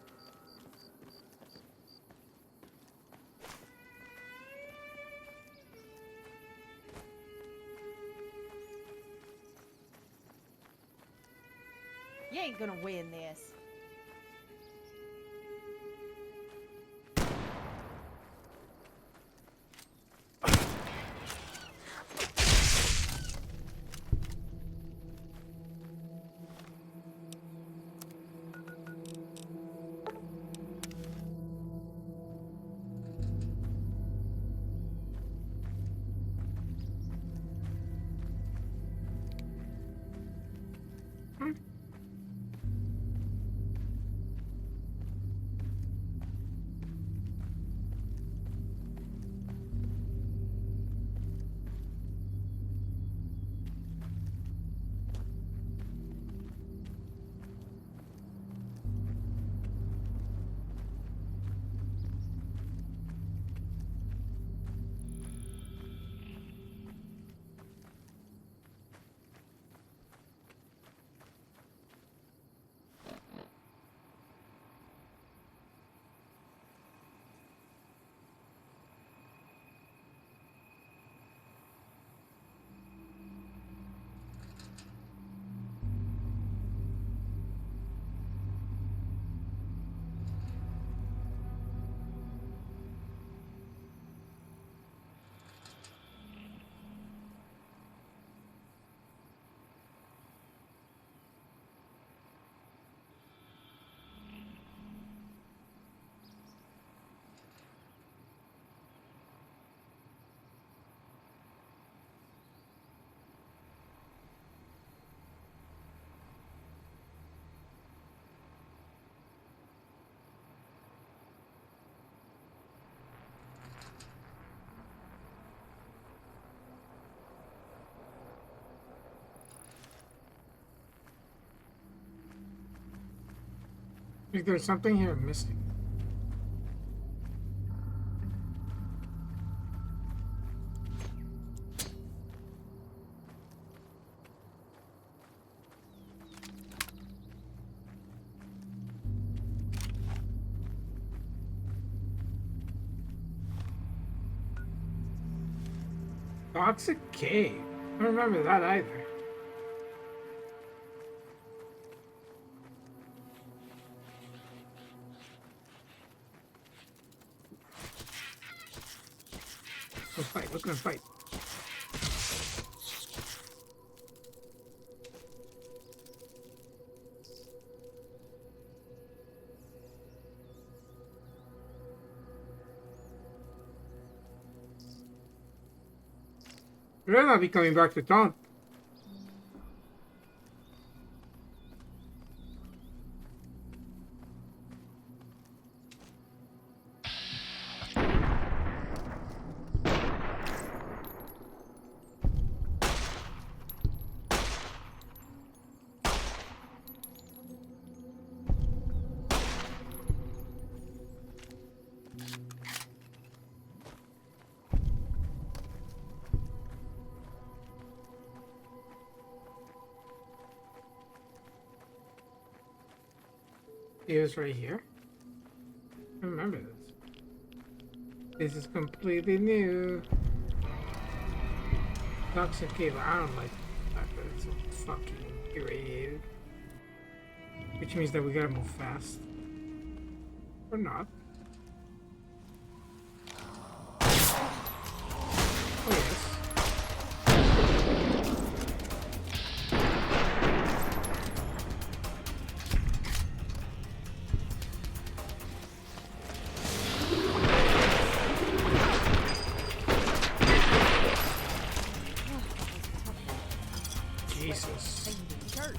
You ain't gonna win this. Like there's something here missing. Toxic cave. I don't remember that either. Let's fight. Let's go fight. We're not be coming back to town. It was right here. I remember this. This is completely new. Toxic cave. I don't like the fact that it's so fucking irradiated. Which means that we gotta move fast. Or not. Oh, yes. Jesus. Church.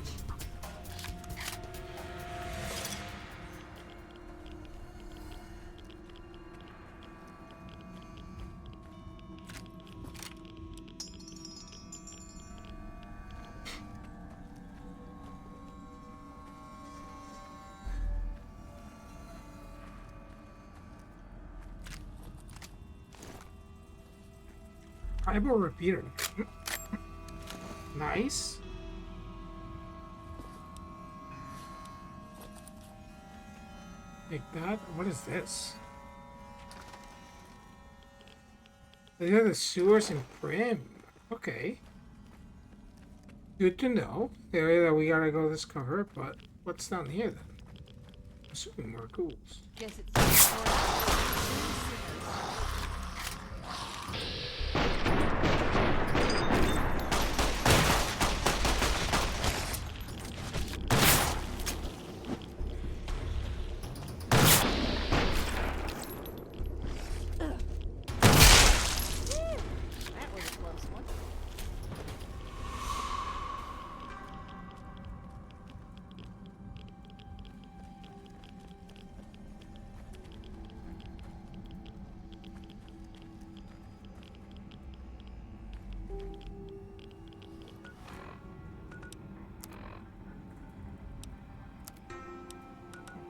Eyeball repeater. Nice. Take that. What is this? These are the sewers in Primm. Okay. Good to know. The area that we gotta go discover, but what's down here then? Assuming more ghouls. Guess it's.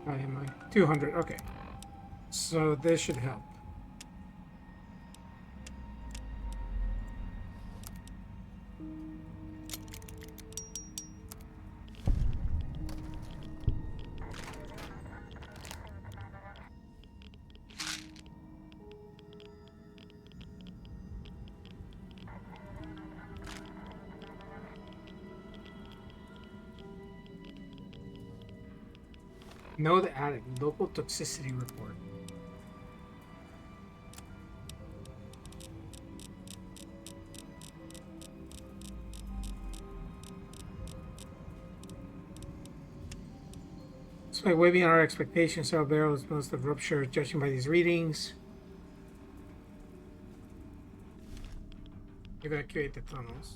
How am I? 200. Okay. So this should help. Know the attic. Local toxicity report. Despite way beyond our expectations, several barrels must have ruptured, judging by these readings. Evacuate the tunnels.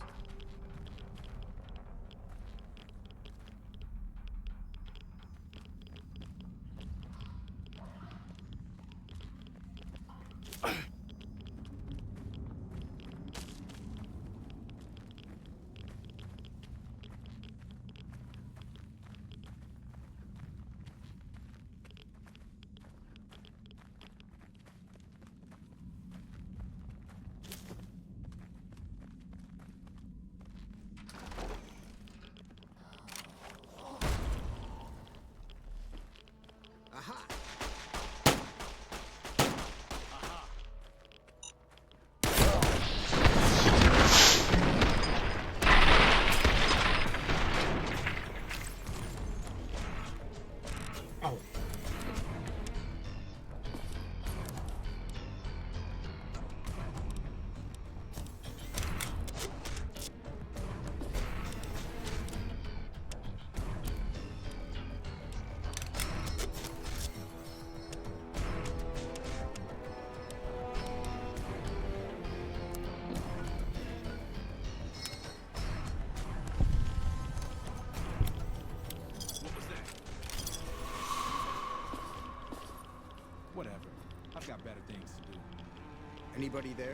Whatever. I've got better things to do. Anybody there?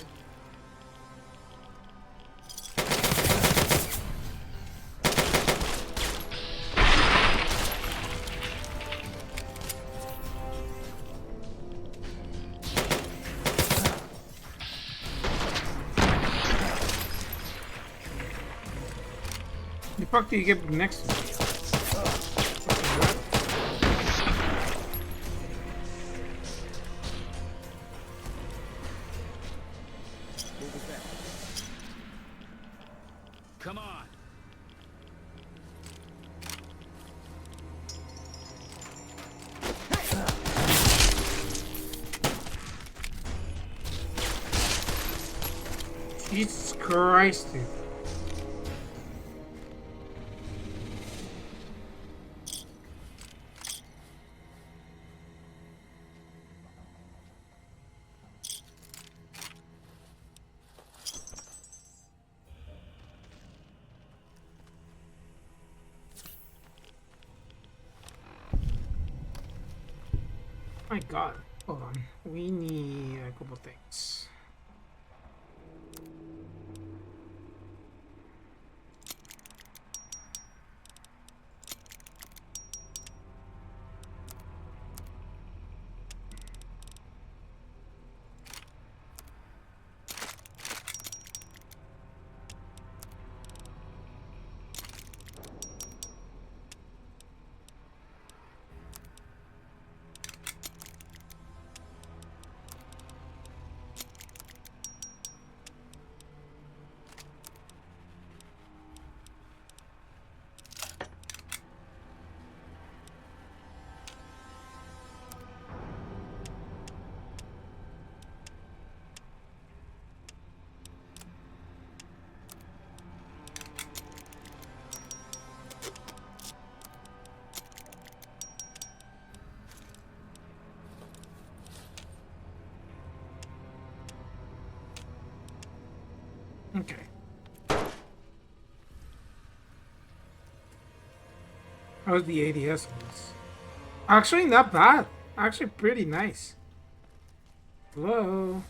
The fuck do you get next to me? Come on. Jesus Christ, dude. My God, hold on. We need a couple things. Okay. How's the ADS on this? Actually, not bad. Actually, pretty nice. Hello?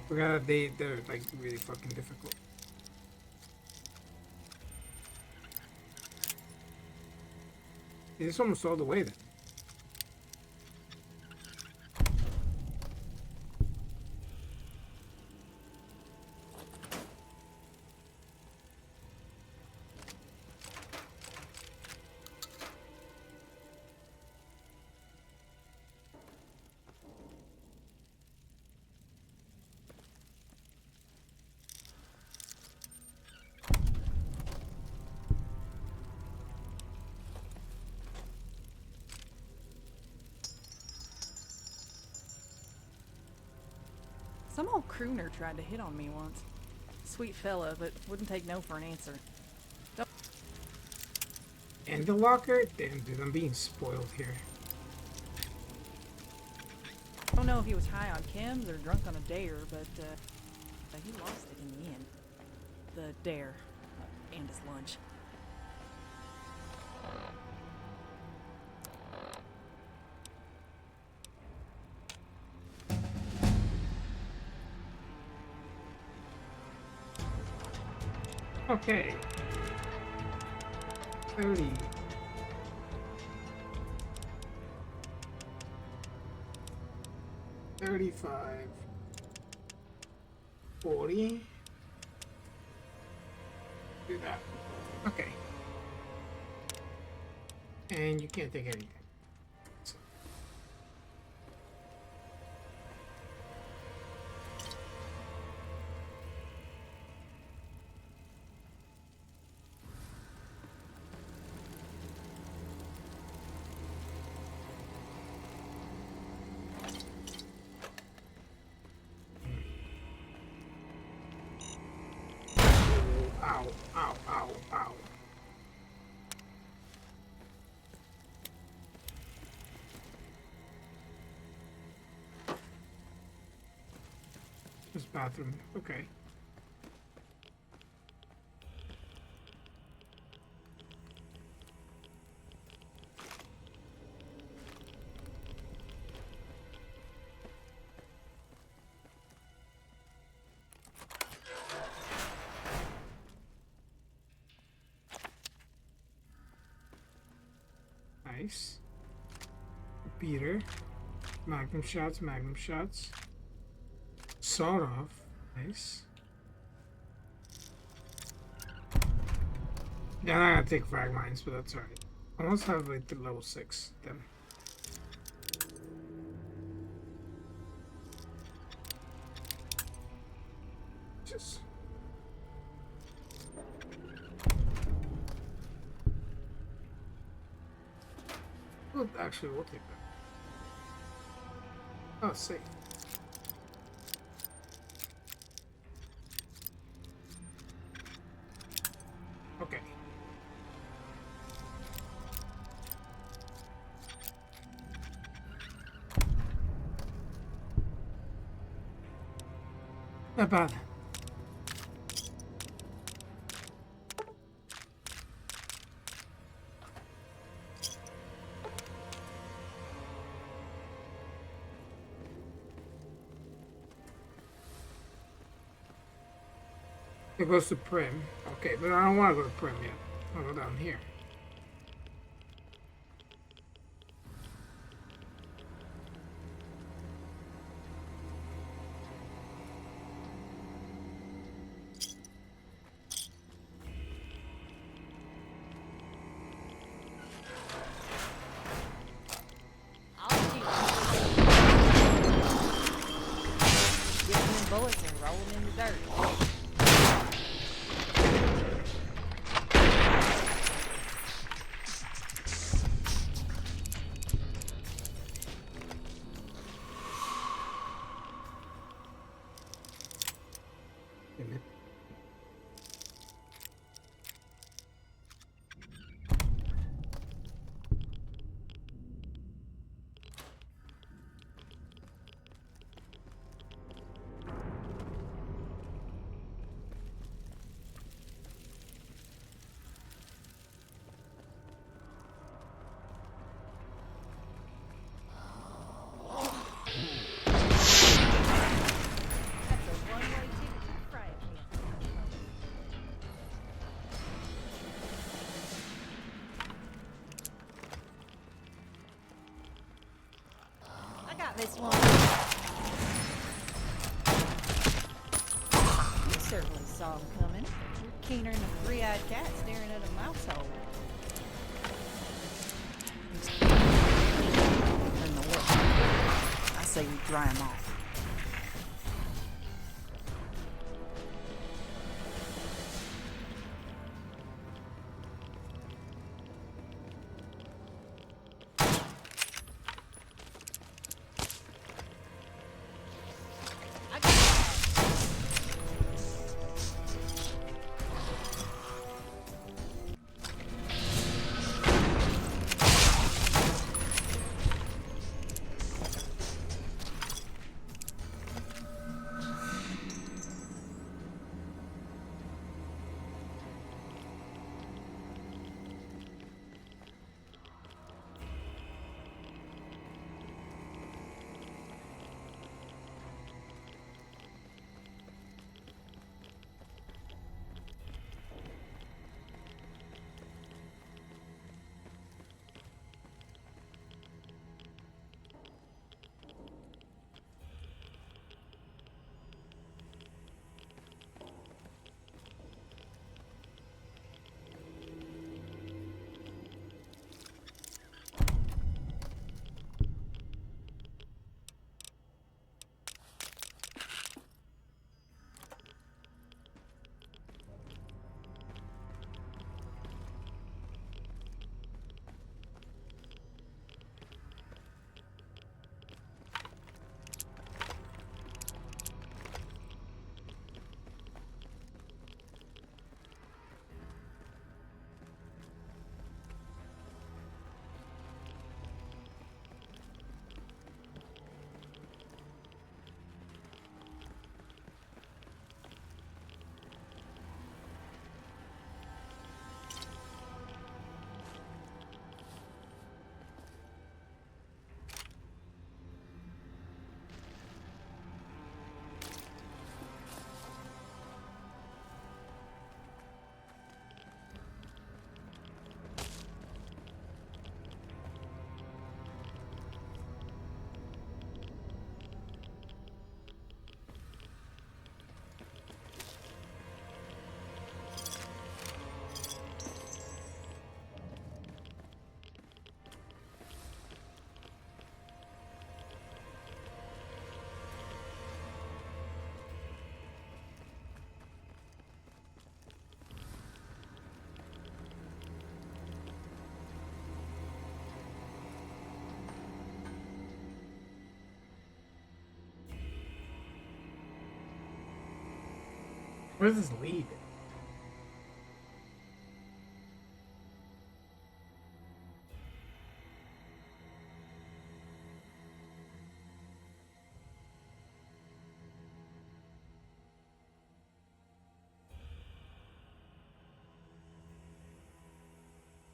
Forgot they're like really fucking difficult. It's almost all the way then. Some old crooner tried to hit on me once. Sweet fella, but wouldn't take no for an answer. And the locker? Damn, dude, I'm being spoiled here. I don't know if he was high on chems or drunk on a dare, but he lost it in the end. The dare. And his lunch. Okay. 30. 35. 40. Do that. Okay. And you can't take anything. So. Ow, ow, ow, ow. This bathroom, okay. Nice. Repeater. Magnum shots, magnum shots. Sawed off. Nice. Yeah, I'm not gonna take frag mines, but that's alright. I must have it to level 6 then. Just. Well, actually, we'll take that. Oh, see. Okay. Not bad. It goes to Primm. Okay, but I don't want to go to Primm yet. I'll go down here. Bullets and roll them in the dirt. This one. You certainly saw him coming. You're keener than a three-eyed cat staring at a mouse hole. Turn the work. I say we dry him off. Where's this lead?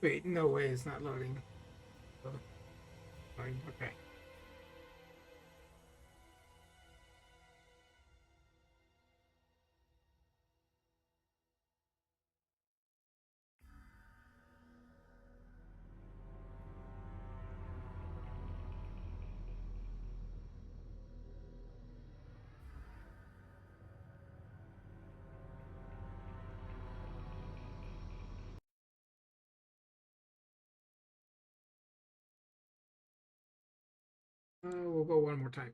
Wait, no way, it's not loading. Oh, okay. We'll go one more time.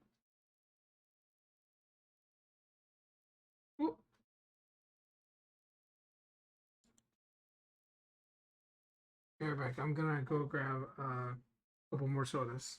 Ooh. Be right back. I'm gonna go grab a couple more sodas.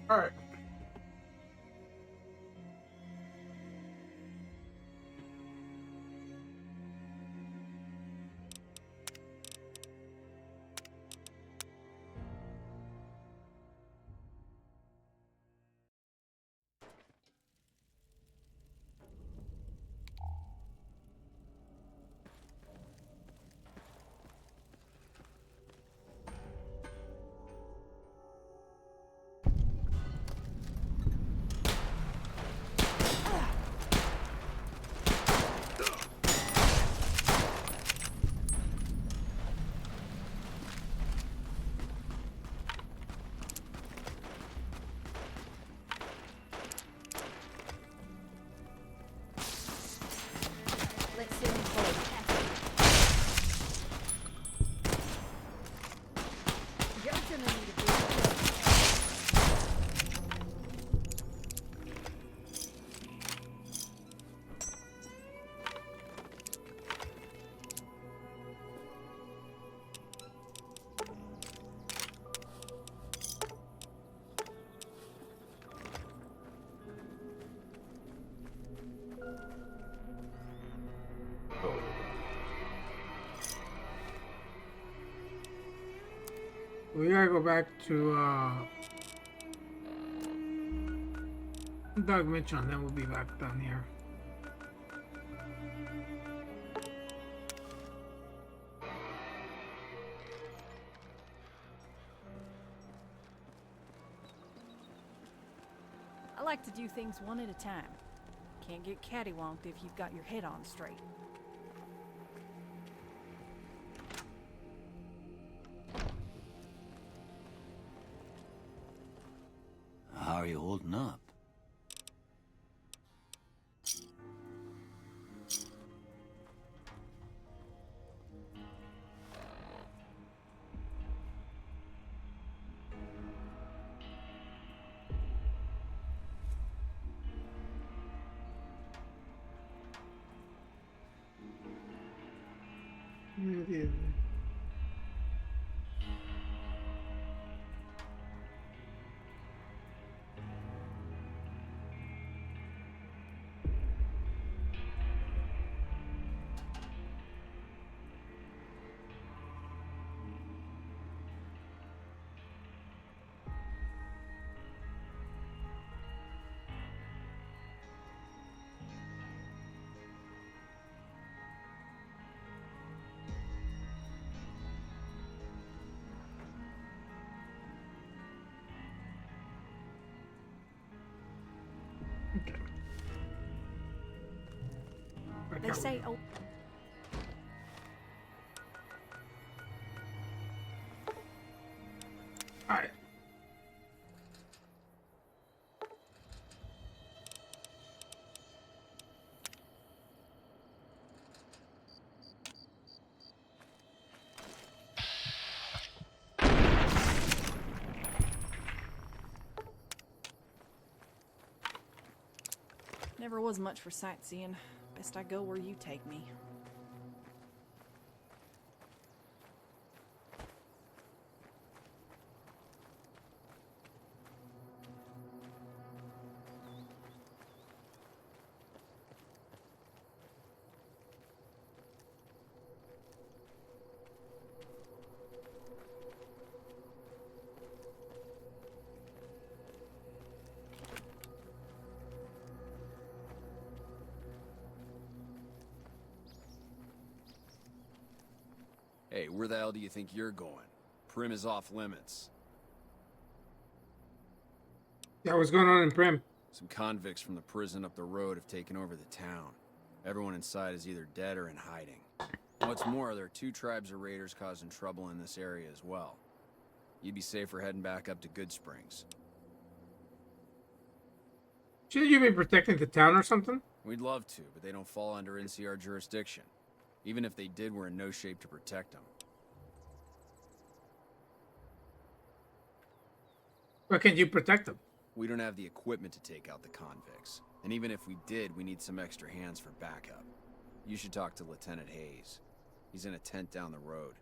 All right. Let's see him forward. You're gonna need a big We gotta go back to Doug Mitchell, and then we'll be back down here. I like to do things one at a time. Can't get cattywamped if you've got your head on straight. are you holding up? They say, oh. Alright. Never was much for sightseeing. Best I go where you take me. Hey, where the hell do you think you're going? Primm is off limits. Yeah, what's going on in Primm? Some convicts from the prison up the road have taken over the town. Everyone inside is either dead or in hiding. What's more, there are 2 tribes of raiders causing trouble in this area as well. You'd be safer heading back up to Goodsprings. Shouldn't you be protecting the town or something? We'd love to, but they don't fall under NCR jurisdiction. Even if they did, we're in no shape to protect them. Why can't you protect them? We don't have the equipment to take out the convicts. And even if we did, we need some extra hands for backup. You should talk to Lieutenant Hayes. He's in a tent down the road.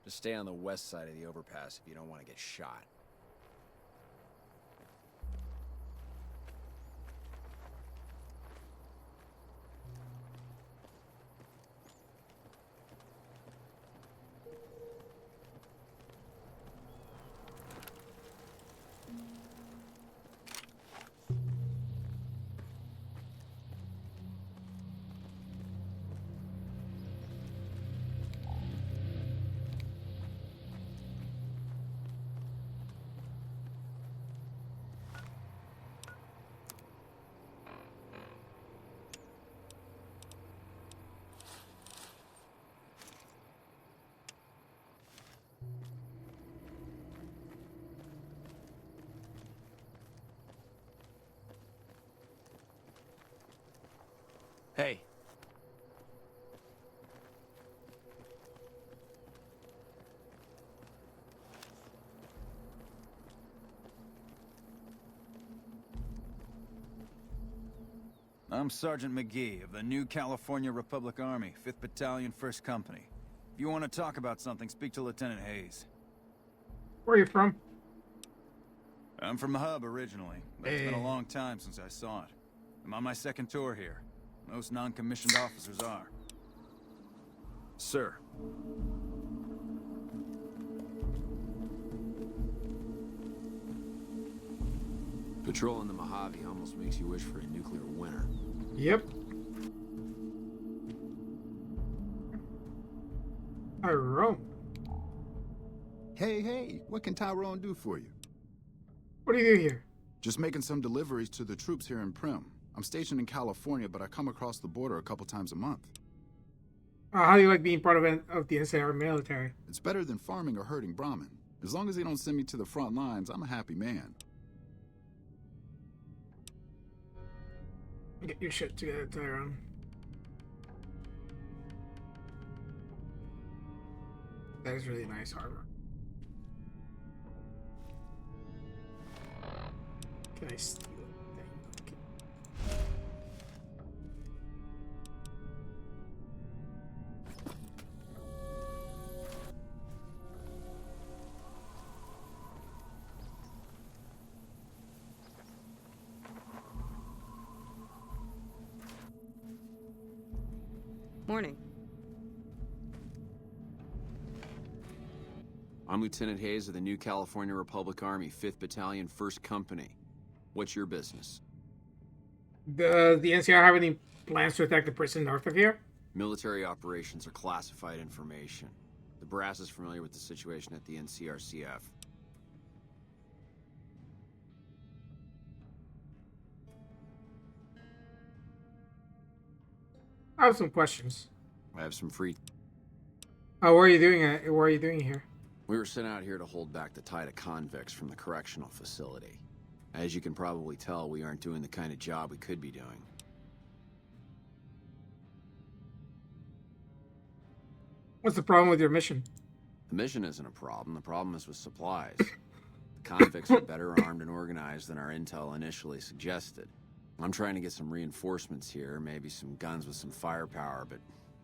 Just stay on the west side of the overpass if you don't want to get shot. Hey. I'm Sergeant McGee of the New California Republic Army, 5th Battalion, 1st Company. If you want to talk about something, speak to Lieutenant Hayes. Where are you from? I'm from the hub originally, but it's been a long time since I saw it. I'm on my 2nd tour here. Most non-commissioned officers are. Sir. Patrolling the Mojave almost makes you wish for a nuclear winter. Yep. Tyrone. Hey, what can Tyrone do for you? What do you do here? Just making some deliveries to the troops here in Primm. I'm stationed in California, but I come across the border a couple times a month. How do you like being part of the NCR military? It's better than farming or herding Brahmin. As long as they don't send me to the front lines, I'm a happy man. Get your shit together, Tyrone. That is really nice armor. Can I steal it? Okay. Morning. I'm Lieutenant Hayes of the New California Republic Army, 5th Battalion, 1st Company. What's your business? The NCR have any plans to attack the prison north of here? Military operations are classified information. The brass is familiar with the situation at the NCRCF. I have some questions. I have some free... Oh, what are you doing? What are you doing here? We were sent out here to hold back the tide of convicts from the correctional facility. As you can probably tell, we aren't doing the kind of job we could be doing. What's the problem with your mission? The mission isn't a problem. The problem is with supplies. The convicts are better armed and organized than our intel initially suggested. I'm trying to get some reinforcements here, maybe some guns with some firepower, but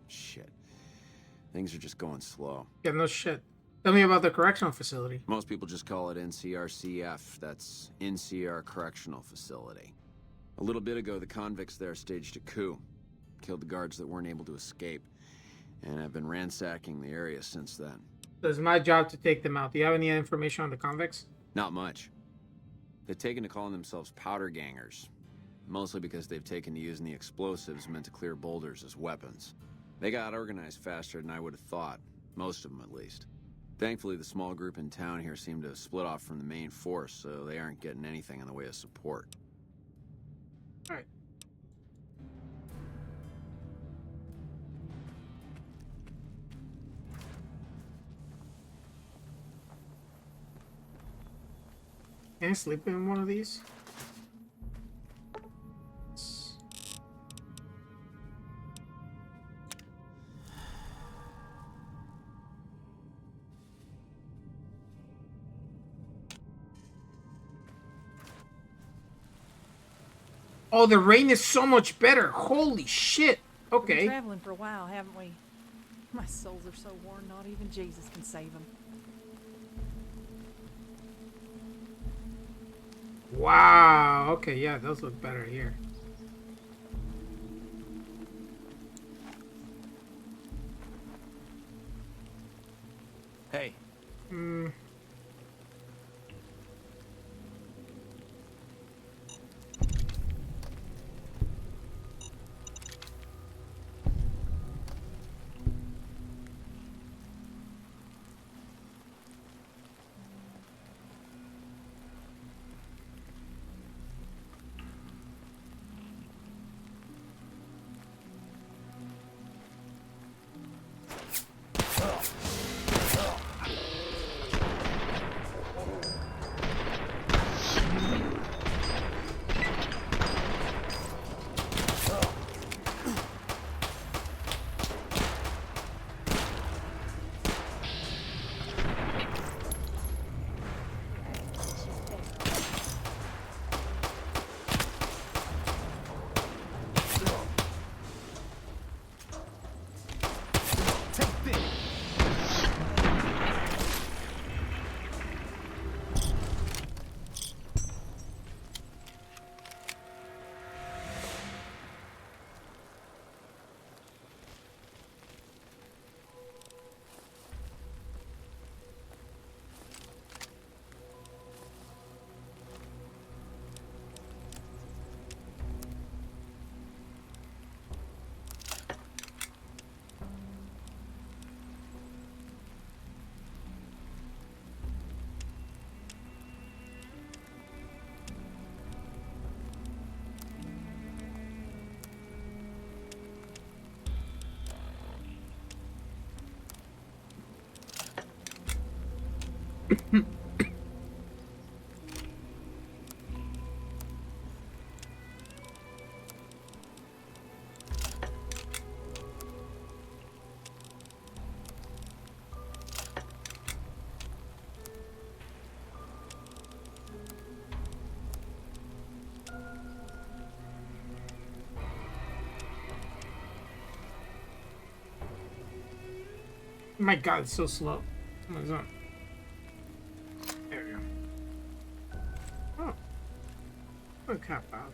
shit. Things are just going slow. Yeah, no shit. Tell me about the correctional facility. Most people just call it NCRCF. That's NCR Correctional Facility. A little bit ago, the convicts there staged a coup. Killed the guards that weren't able to escape. And I've been ransacking the area since then. So it's my job to take them out. Do you have any information on the convicts? Not much. They've taken to calling themselves powder gangers. Mostly because they've taken to using the explosives meant to clear boulders as weapons. They got organized faster than I would have thought. Most of them, at least. Thankfully, the small group in town here seem to have split off from the main force, so they aren't getting anything in the way of support. All right. Can I sleep in one of these? Oh, the rain is so much better. Holy shit. We've Okay. been traveling for a while, haven't we? My soles are so worn, not even Jesus can save them. Wow. Okay, yeah, those look better here. Hey. Hmm. My God, it's so slow. What is that? There we go. Oh. What a cat out.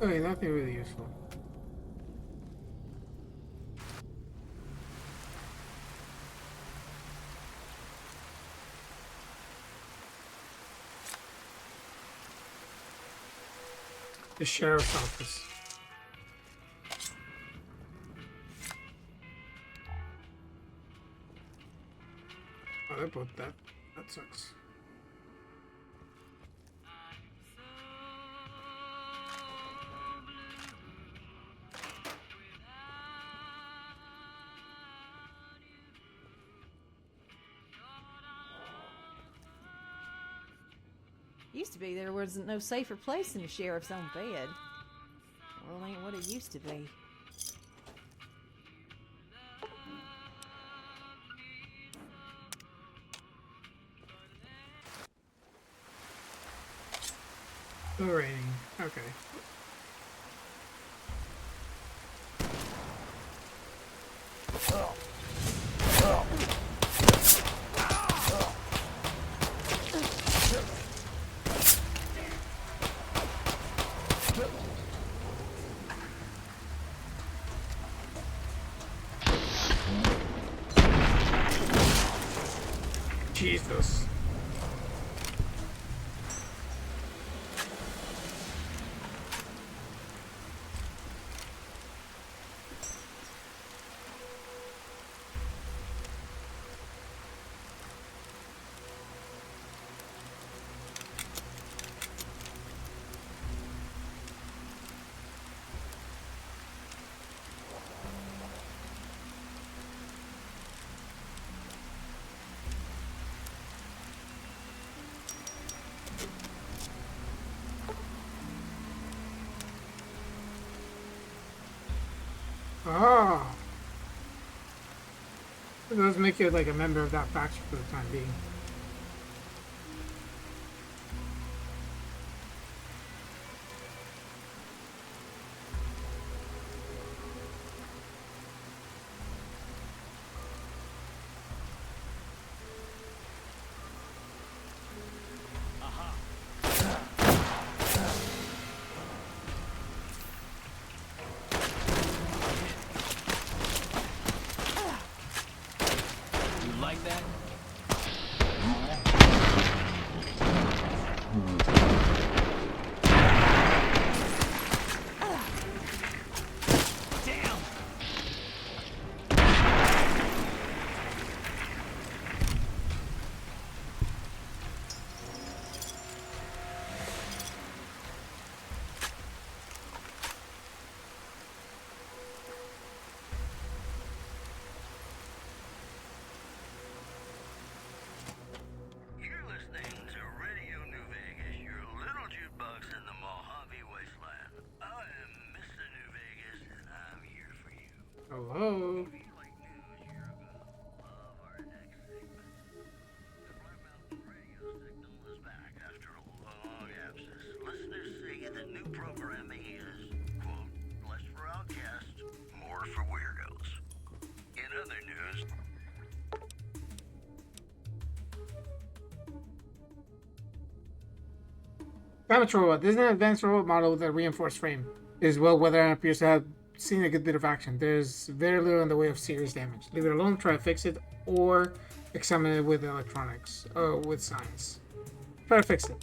Okay, nothing really useful. The sheriff's office. Oh, they put that. That sucks. Used to be there wasn't no safer place than the sheriff's own bed. Well, ain't what it used to be. The rating. Okay. Jesus. Ah. It does make you like a member of that faction for the time being. You're listening to Radio New Vegas, your little jukebox in the Mojave Wasteland. I am Mr. New Vegas, and I'm here for you. Hello. If you like news, you're gonna love our next segment. The Blue Mountain radio signal is back after a long absence. Listeners say the new programming is, quote, less for outcasts, more for weirdos. In other news, Amateur robot. This is an advanced robot model with a reinforced frame. It is well weathered and appears to have seen a good bit of action. There's very little in the way of serious damage. Leave it alone, try to fix it, or examine it with electronics, or with science. Try to fix it.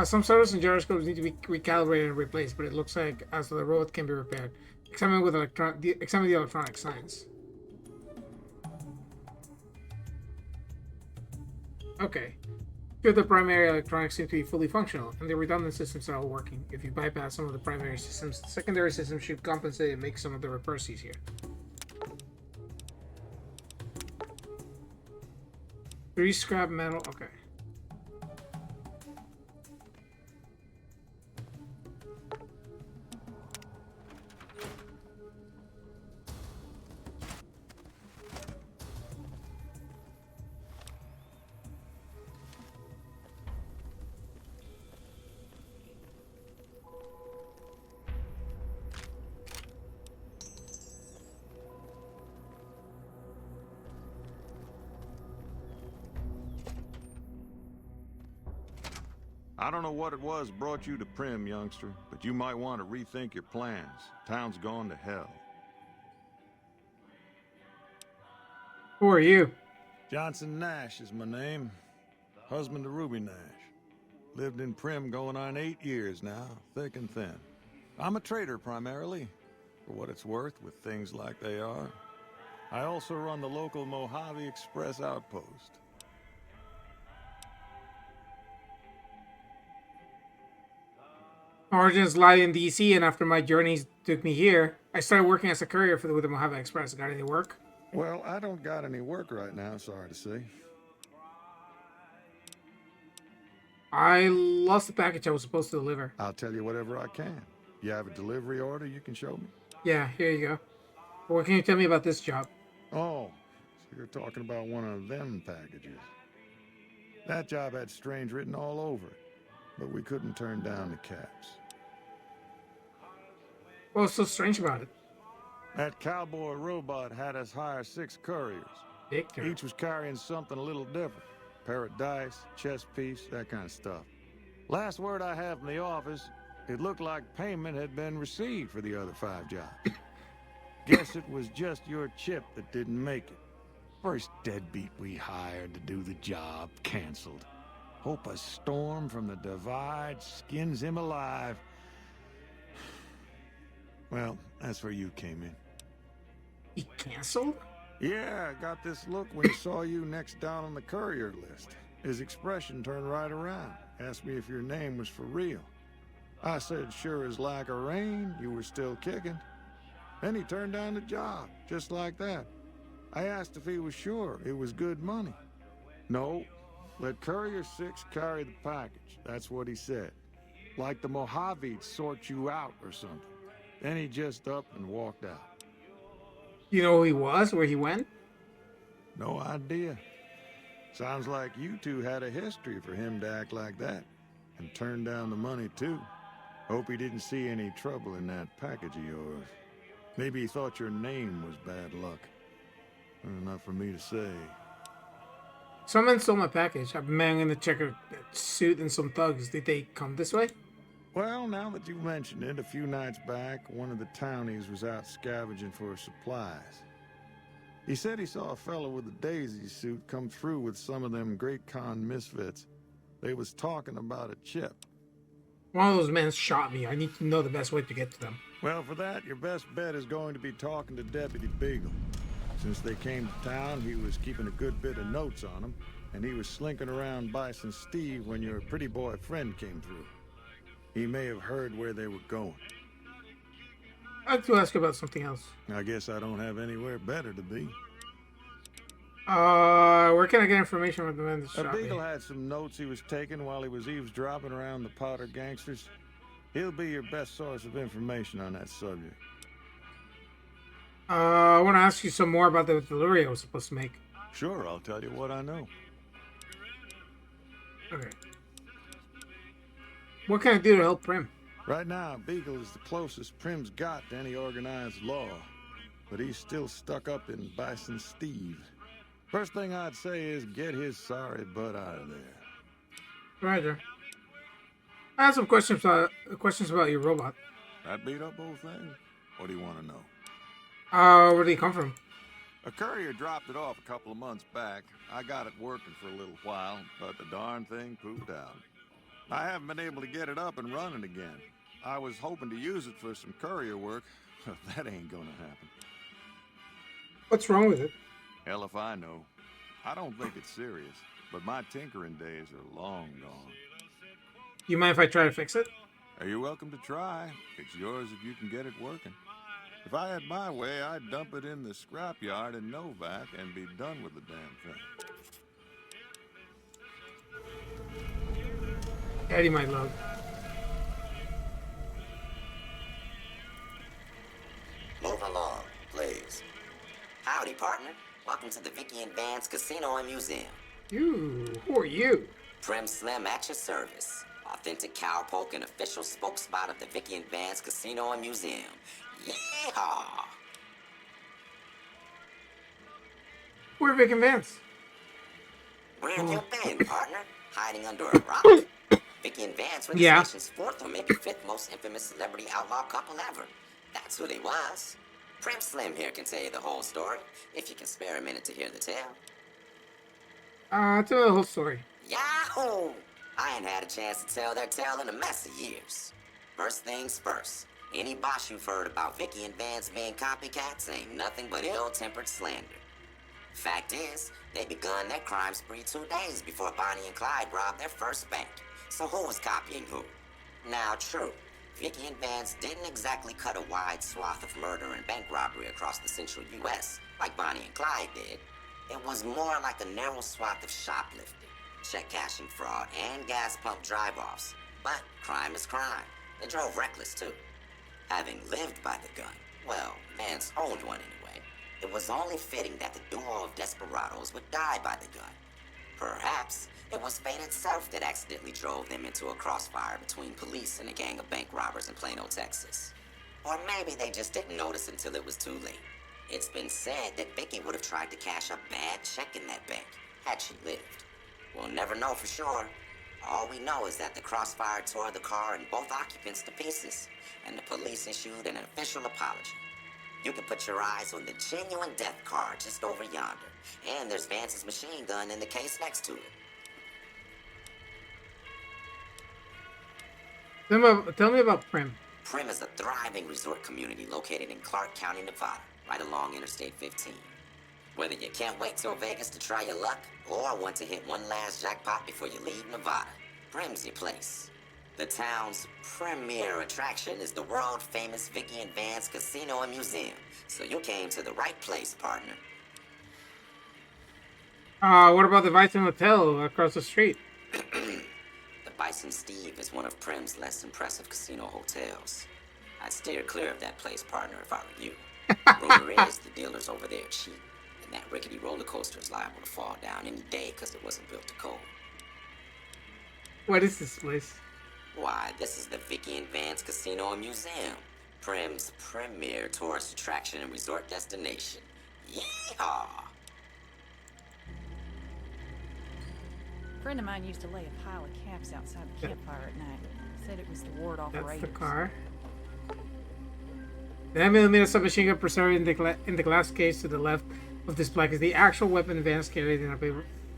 Some servos and gyroscopes need to be recalibrated and replaced, but it looks like as the robot can be repaired. Examine the electronic science. Okay. Two of the primary electronics seem to be fully functional, and the redundant systems are all working. If you bypass some of the primary systems, the secondary systems should compensate and make some of the repairs easier. 3 scrap metal. Okay. I don't know what it was brought you to Primm, youngster, but you might want to rethink your plans. Town's gone to hell. Who are you? Johnson Nash is my name. Husband to Ruby Nash. Lived in Primm going on 8 years now, thick and thin. I'm a trader primarily, for what it's worth with things like they are. I also run the local Mojave Express outpost. Origins lie in DC, and after my journeys took me here, I started working as a courier with the Mojave Express. Got any work? Well, I don't got any work right now, sorry to say. I lost the package I was supposed to deliver. I'll tell you whatever I can. You have a delivery order you can show me? Yeah, here you go. What can you tell me about this job? Oh, so you're talking about one of them packages. That job had strange written all over it, but we couldn't turn down the caps. What's so strange about it? That cowboy robot had us hire 6 couriers. Victor. Each was carrying something a little different. Pair of dice, chess piece, that kind of stuff. Last word I have from the office, it looked like payment had been received for the other 5 jobs. Guess it was just your chip that didn't make it. First deadbeat we hired to do the job, canceled. Hope a storm from the divide skins him alive. Well, that's where you came in. He canceled? Yeah, I got this look when he saw you next down on the courier list. His expression turned right around. Asked me if your name was for real. I said, sure as like a rain, you were still kicking. Then he turned down the job, just like that. I asked if he was sure it was good money. No, let Courier 6 carry the package. That's what he said. Like the Mojave'd sort you out or something. Then he just up and walked out. You know who he was? Where he went? No idea. Sounds like you two had a history for him to act like that. And turn down the money, too. Hope he didn't see any trouble in that package of yours. Maybe he thought your name was bad luck. Not for me to say. Someone stole my package. A man in a checkered suit and some thugs. Did they come this way? Well, now that you mentioned it, a few nights back, one of the townies was out scavenging for supplies. He said he saw a fellow with a daisy suit come through with some of them Great Con misfits. They was talking about a chip. One of those men shot me. I need to know the best way to get to them. Well, for that, your best bet is going to be talking to Deputy Beagle. Since they came to town, he was keeping a good bit of notes on them, and he was slinking around Bison Steve when your pretty boy friend came through. He may have heard where they were going. I'd like to ask you about something else. I guess I don't have anywhere better to be. Where can I get information about the man that shot me? Beagle had some notes he was taking while he was eavesdropping around the Powder gangsters. He'll be your best source of information on that subject. I want to ask you some more about the delivery I was supposed to make. Sure, I'll tell you what I know. Okay. What can I do to help Primm? Right now, Beagle is the closest Primm's got to any organized law, but he's still stuck up in Bison Steve. First thing I'd say is get his sorry butt out of there. Roger. I have some questions about your robot. That beat up old thing? What do you want to know? Where did he come from? A courier dropped it off a couple of months back. I got it working for a little while, but the darn thing pooped out. I haven't been able to get it up and running again. I was hoping to use it for some courier work, but that ain't gonna happen. What's wrong with it? Hell if I know. I don't think it's serious. but my tinkering days are long gone. You mind if I try to fix it? You're welcome to try. It's yours if you can get it working. If I had my way, I'd dump it in the scrapyard in Novak and be done with the damn thing. Eddie, my love. Move along, please. Howdy, partner. Welcome to the Vicky and Vance Casino and Museum. You, who are you? Primm Slim at your service. Authentic cowpoke and official spokesspot of the Vicky and Vance Casino and Museum. Yeehaw! Where Vic and Vance? Where have you been, partner? Hiding under a rock? Vicky and Vance were the station's fourth or maybe fifth most infamous celebrity outlaw couple ever. That's who they was. Primm Slim here can tell you the whole story, if you can spare a minute to hear the tale. Tell me the whole story. Yahoo! I ain't had a chance to tell their tale in a mess of years. First things first, any boss you've heard about Vicky and Vance being copycats ain't nothing but ill-tempered slander. Fact is, they begun their crime spree 2 days before Bonnie and Clyde robbed their first bank. So who was copying who? Now, true, Vicky and Vance didn't exactly cut a wide swath of murder and bank robbery across the central U.S. like Bonnie and Clyde did. It was more like a narrow swath of shoplifting, check cashing fraud, and gas pump drive-offs. But crime is crime. They drove reckless, too. Having lived by the gun, well, Vance owned one anyway, it was only fitting that the duo of desperados would die by the gun. Perhaps it was fate itself that accidentally drove them into a crossfire between police and a gang of bank robbers in Plano, Texas. Or maybe they just didn't notice until it was too late. It's been said that Vicky would have tried to cash a bad check in that bank, had she lived. We'll never know for sure. All we know is that the crossfire tore the car and both occupants to pieces, and the police issued an official apology. You can put your eyes on the genuine death car just over yonder, and there's Vance's machine gun in the case next to it. Tell me about Primm. Primm is a thriving resort community located in Clark County, Nevada, right along Interstate 15. Whether you can't wait till Vegas to try your luck, or want to hit one last jackpot before you leave Nevada, Primm's your place. The town's premier attraction is the world-famous Vicky and Vance Casino and Museum, so you came to the right place, partner. What about the Bison Hotel across the street? The Bison Steve is one of Primm's less impressive casino hotels. I'd steer clear of that place, partner, if I were you. Rumor is the dealers over there cheap, and that rickety roller coaster is liable to fall down any day because it wasn't built to cold. What is this place? Why, this is the Vicky and Vance Casino and Museum, Primm's premier tourist attraction and resort destination. Yeehaw! A friend of mine used to lay a pile of caps outside the campfire at night. Said it was to ward off That's raiders. the car. The 9mm submachine gun preserved in the glass case to the left of this plaque is the actual weapon Vance carried in a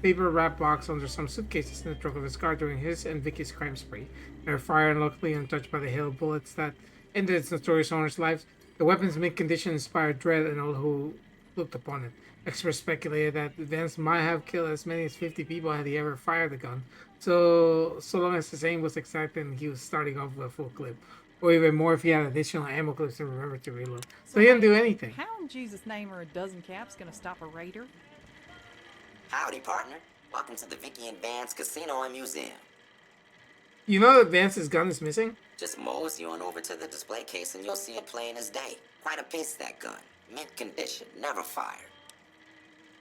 paper wrap box under some suitcases in the trunk of his car during his and Vicky's crime spree. They were fired and luckily untouched by the hail of bullets that ended its notorious owner's lives. The weapon's mint condition inspired dread in all who looked upon it. Experts speculated that Vance might have killed as many as 50 people had he ever fired the gun, so long as his aim was exact and he was starting off with a full clip. Or even more if he had additional ammo clips to remember to reload. So he didn't do anything. How in Jesus' name are a dozen caps gonna stop a raider? Howdy, partner. Welcome to the Vicky and Vance Casino and Museum. You know that Vance's gun is missing? Just mosey on over to the display case and you'll see it plain as day. Quite a piece, that gun. Mint condition, never fired.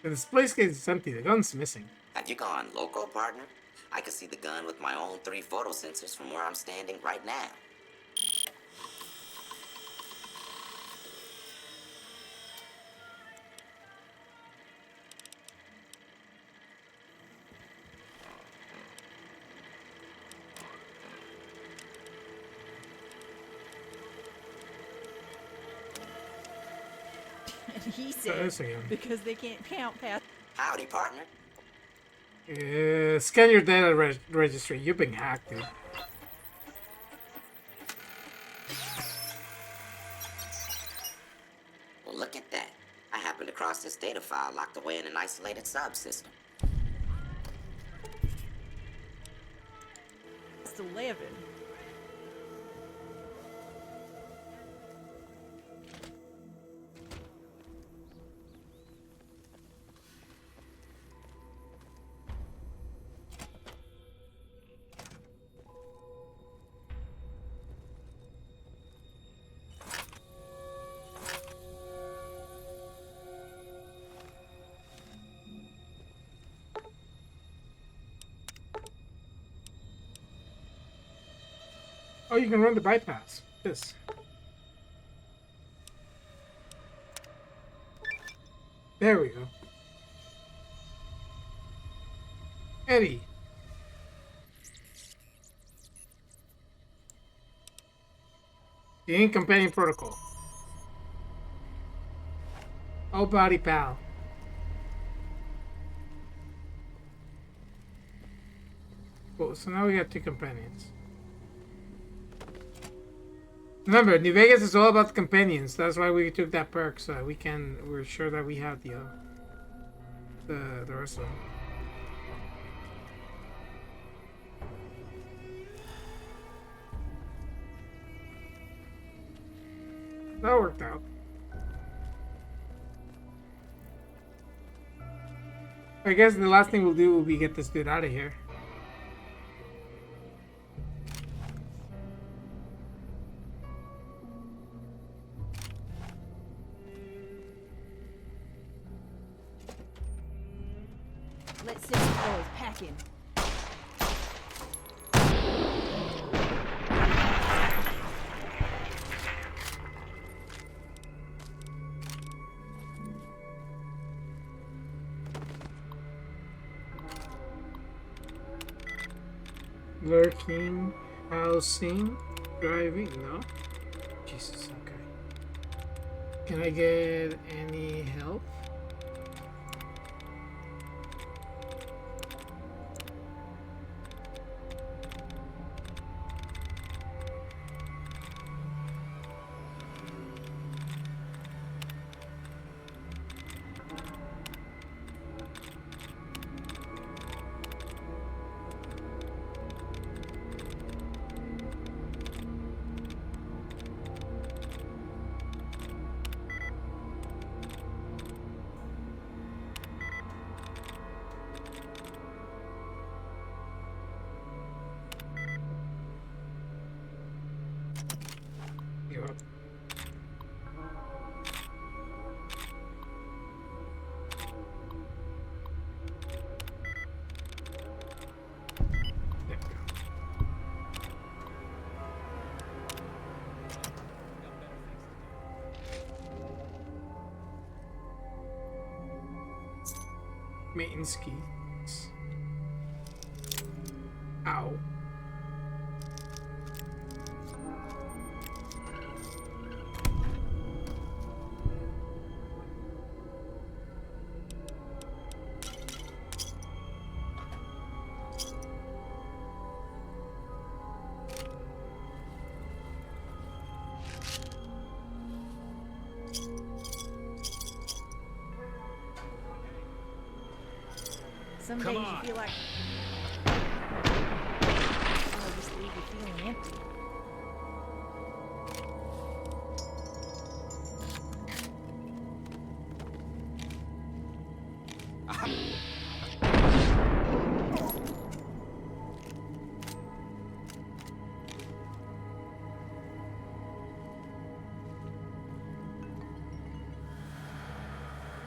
The display case is empty. The gun's missing. Have you gone local, partner? I can see the gun with my own 3 photo sensors from where I'm standing right now. He said, because they can't count past. Howdy, partner. Scan your data registry. You've been hacked, dude. Well, look at that. I happened across this data file locked away in an isolated subsystem. past 11. Oh, you can run the bypass. This. There we go. Eddie. The Ink Companion Protocol. Oh, body pal. Cool, so now we got 2 companions. Remember, New Vegas is all about the companions. That's why we took that perk, so we're sure that we have the rest of them. That worked out. I guess the last thing we'll do will be get this dude out of here. Let's see what boys packing. Lurking, housing, driving, no? Jesus, okay. Can I get any help? Maintenance keys. Ow. Some Come days on. you feel like I'll just leave you feeling empty.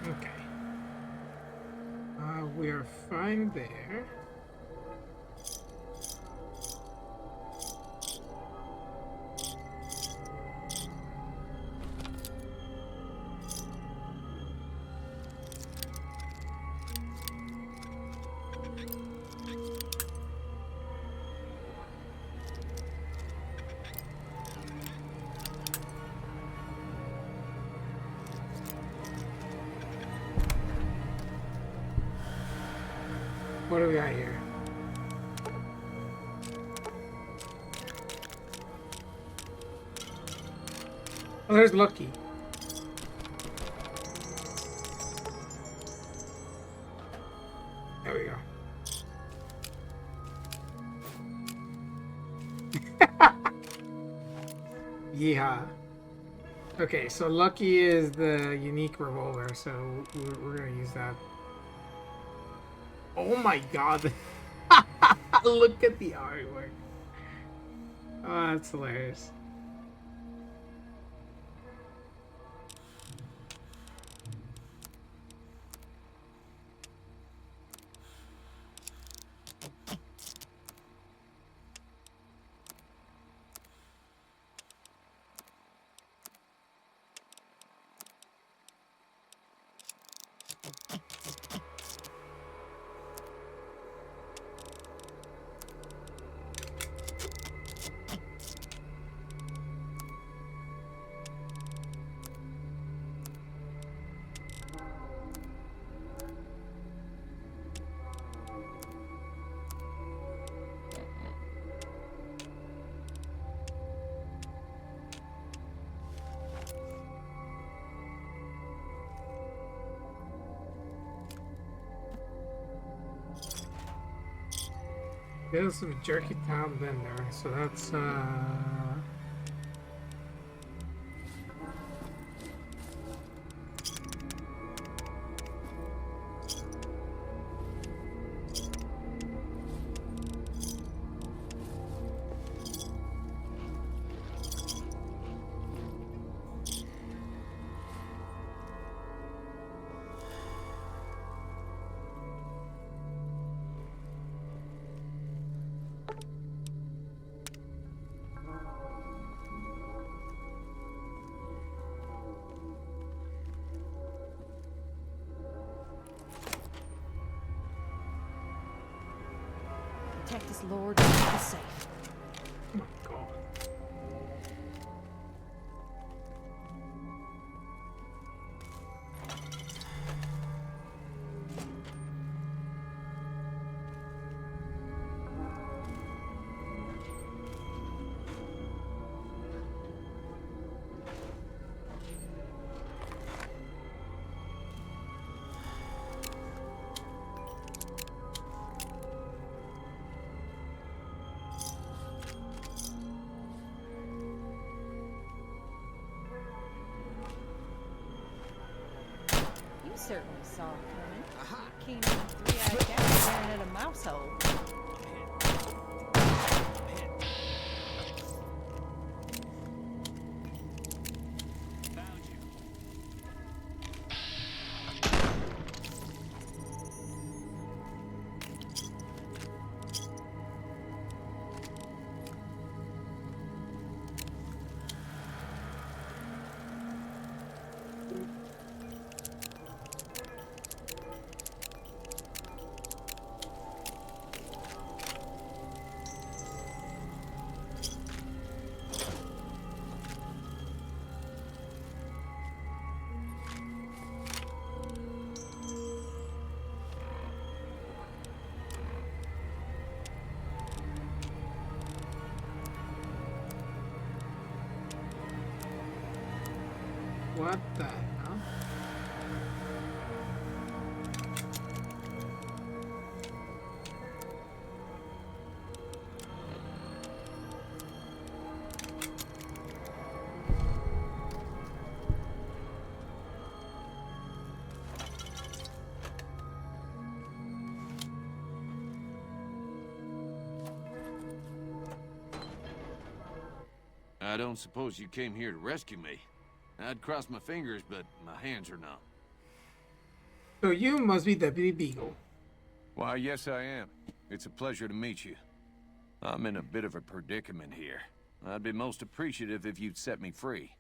Okay. We're fine there. What do we got here? Oh, there's Lucky. There we go. Yeah. Okay, so Lucky is the unique revolver, so we're gonna use that. Oh my god. Look at the artwork. Oh, that's hilarious. There's some jerky town vendor, so that's Protect this lord and keep us safe. oh my god. You certainly saw it coming. Aha! Keen on a three-eyed cat staring at a mouse hole. What the hell? I don't suppose you came here to rescue me. I'd cross my fingers, but my hands are numb. So you must be Deputy Beagle. Why, yes I am. It's a pleasure to meet you. I'm in a bit of a predicament here. I'd be most appreciative if you'd set me free.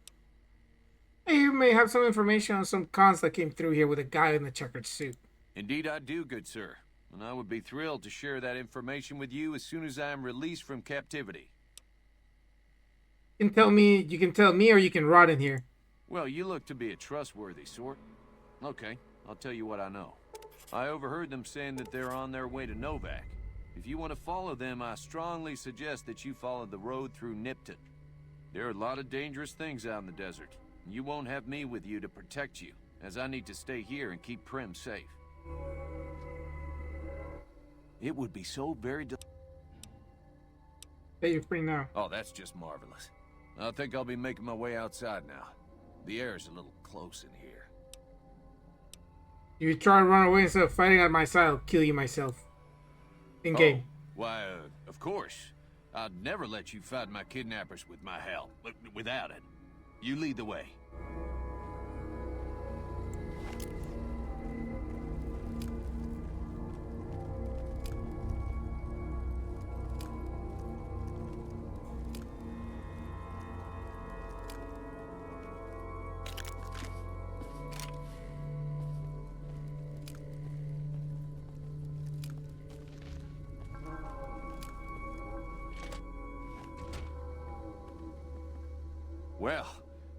You may have some information on some cons that came through here with a guy in a checkered suit. Indeed I do, good sir. And I would be thrilled to share that information with you as soon as I am released from captivity. You can tell me or you can rot in here. Well, you look to be a trustworthy sort. Okay, I'll tell you what I know. I overheard them saying that they're on their way to Novak. If you want to follow them, I strongly suggest that you follow the road through Nipton. There are a lot of dangerous things out in the desert. You won't have me with you to protect you, as I need to stay here and keep Primm safe. It would be so very Hey, you're free now. Oh, that's just marvelous. I think I'll be making my way outside now. The air's a little close in here. You try to run away instead of fighting at my side, I'll kill you myself. In game. Why, of course. I'd never let you fight my kidnappers with my help. Without it. You lead the way. Well,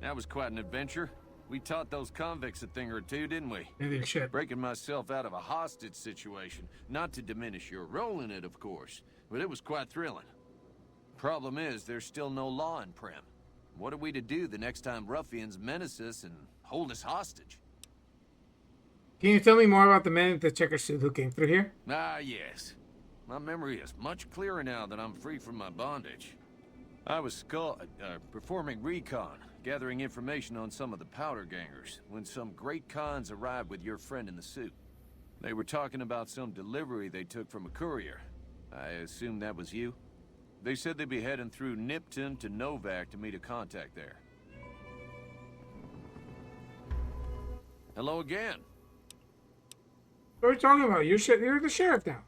that was quite an adventure. We taught those convicts a thing or two, didn't we? Maybe shit. Breaking myself out of a hostage situation. Not to diminish your role in it, of course, but it was quite thrilling. Problem is, there's still no law in Primm. What are we to do the next time ruffians menace us and hold us hostage? Can you tell me more about the man in the checker suit who came through here? Ah, yes. My memory is much clearer now that I'm free from my bondage. I was performing recon, gathering information on some of the powder gangers, when some great cons arrived with your friend in the suit. They were talking about some delivery they took from a courier. I assume that was you? They said they'd be heading through Nipton to Novak to meet a contact there. Hello again. What are you talking about? You're the sheriff now.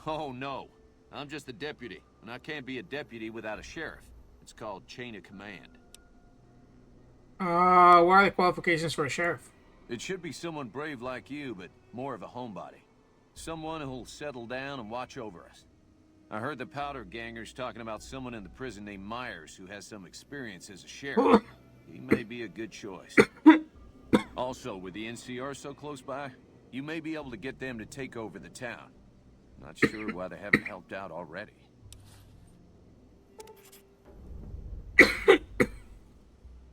Oh, no. I'm just the deputy, and I can't be a deputy without a sheriff. It's called chain of command. What are the qualifications for a sheriff? It should be someone brave like you, but more of a homebody. Someone who'll settle down and watch over us. I heard the powder gangers talking about someone in the prison named Myers who has some experience as a sheriff. He may be a good choice. Also, with the NCR so close by, you may be able to get them to take over the town. Not sure why they haven't helped out already.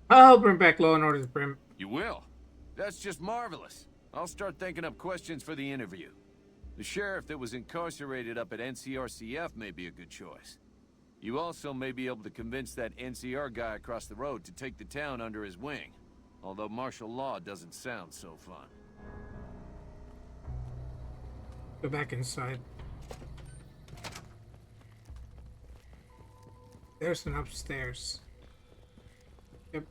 I'll bring back law and order to Primm. You will? That's just marvelous. I'll start thinking up questions for the interview. The sheriff that was incarcerated up at NCRCF may be a good choice. You also may be able to convince that NCR guy across the road to take the town under his wing. Although martial law doesn't sound so fun. Go back inside. There's an upstairs. Yep.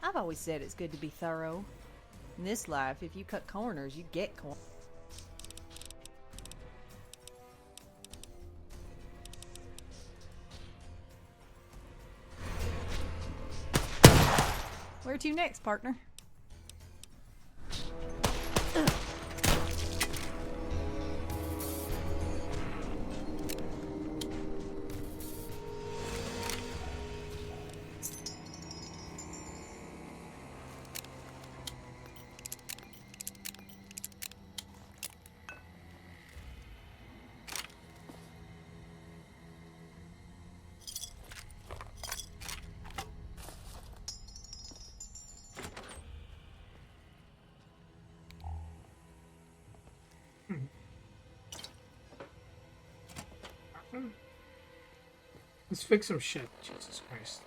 I've always said it's good to be thorough. In this life, if you cut corners, you get corners. Where to next, partner? Let's fix some shit. Jesus Christ.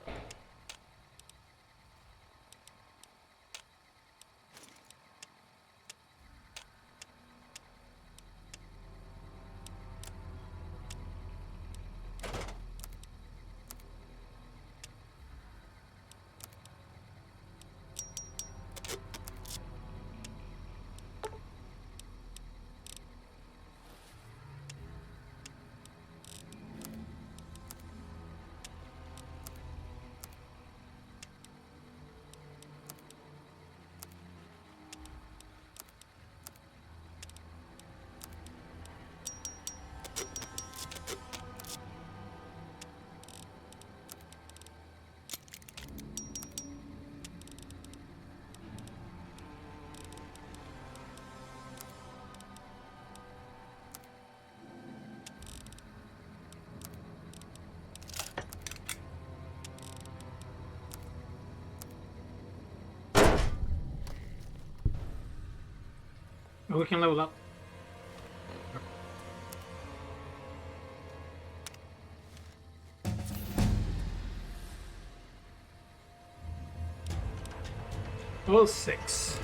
Oh, we can level up. Level 6.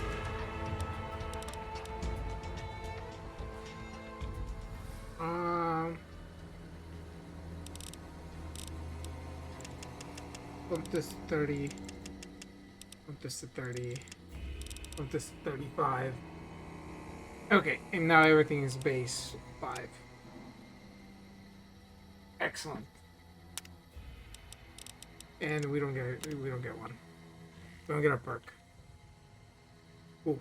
Pump this to 30. Pump this to 30. Pump this to 35. Okay, and now everything is base 5. Excellent. And we don't get one. We don't get a perk. Cool.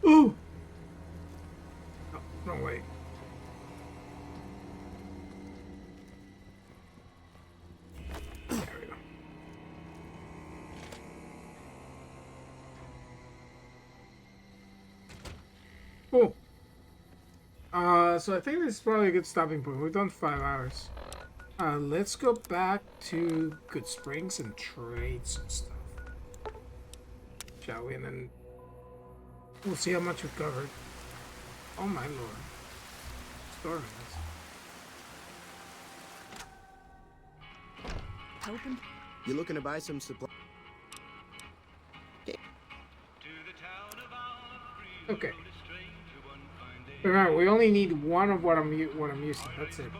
Ooh! No, wrong way. There we go. Cool. So I think this is probably a good stopping point. We've done 5 hours. Let's go back to Goodsprings and trade some stuff. Shall we? And then we'll see how much we've covered. Oh my lord. Storming us. Open. You looking to buy some supply? Okay. Remember, we only need one of what I'm using. That's it.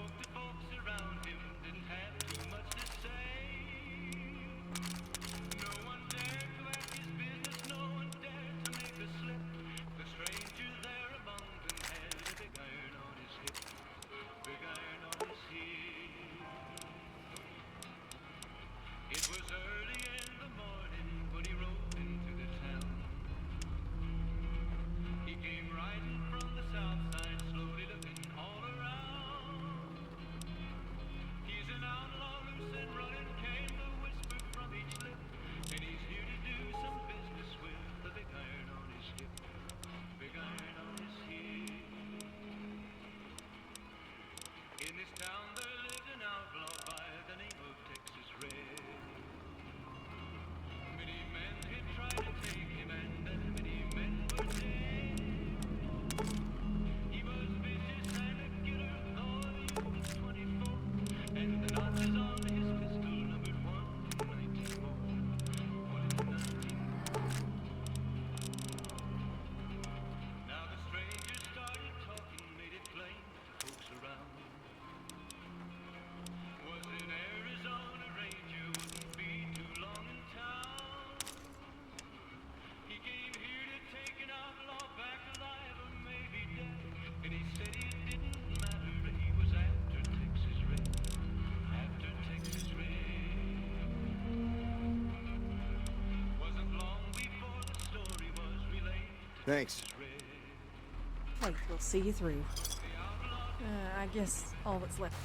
Thanks. Wait, we'll see you through. I guess all that's left.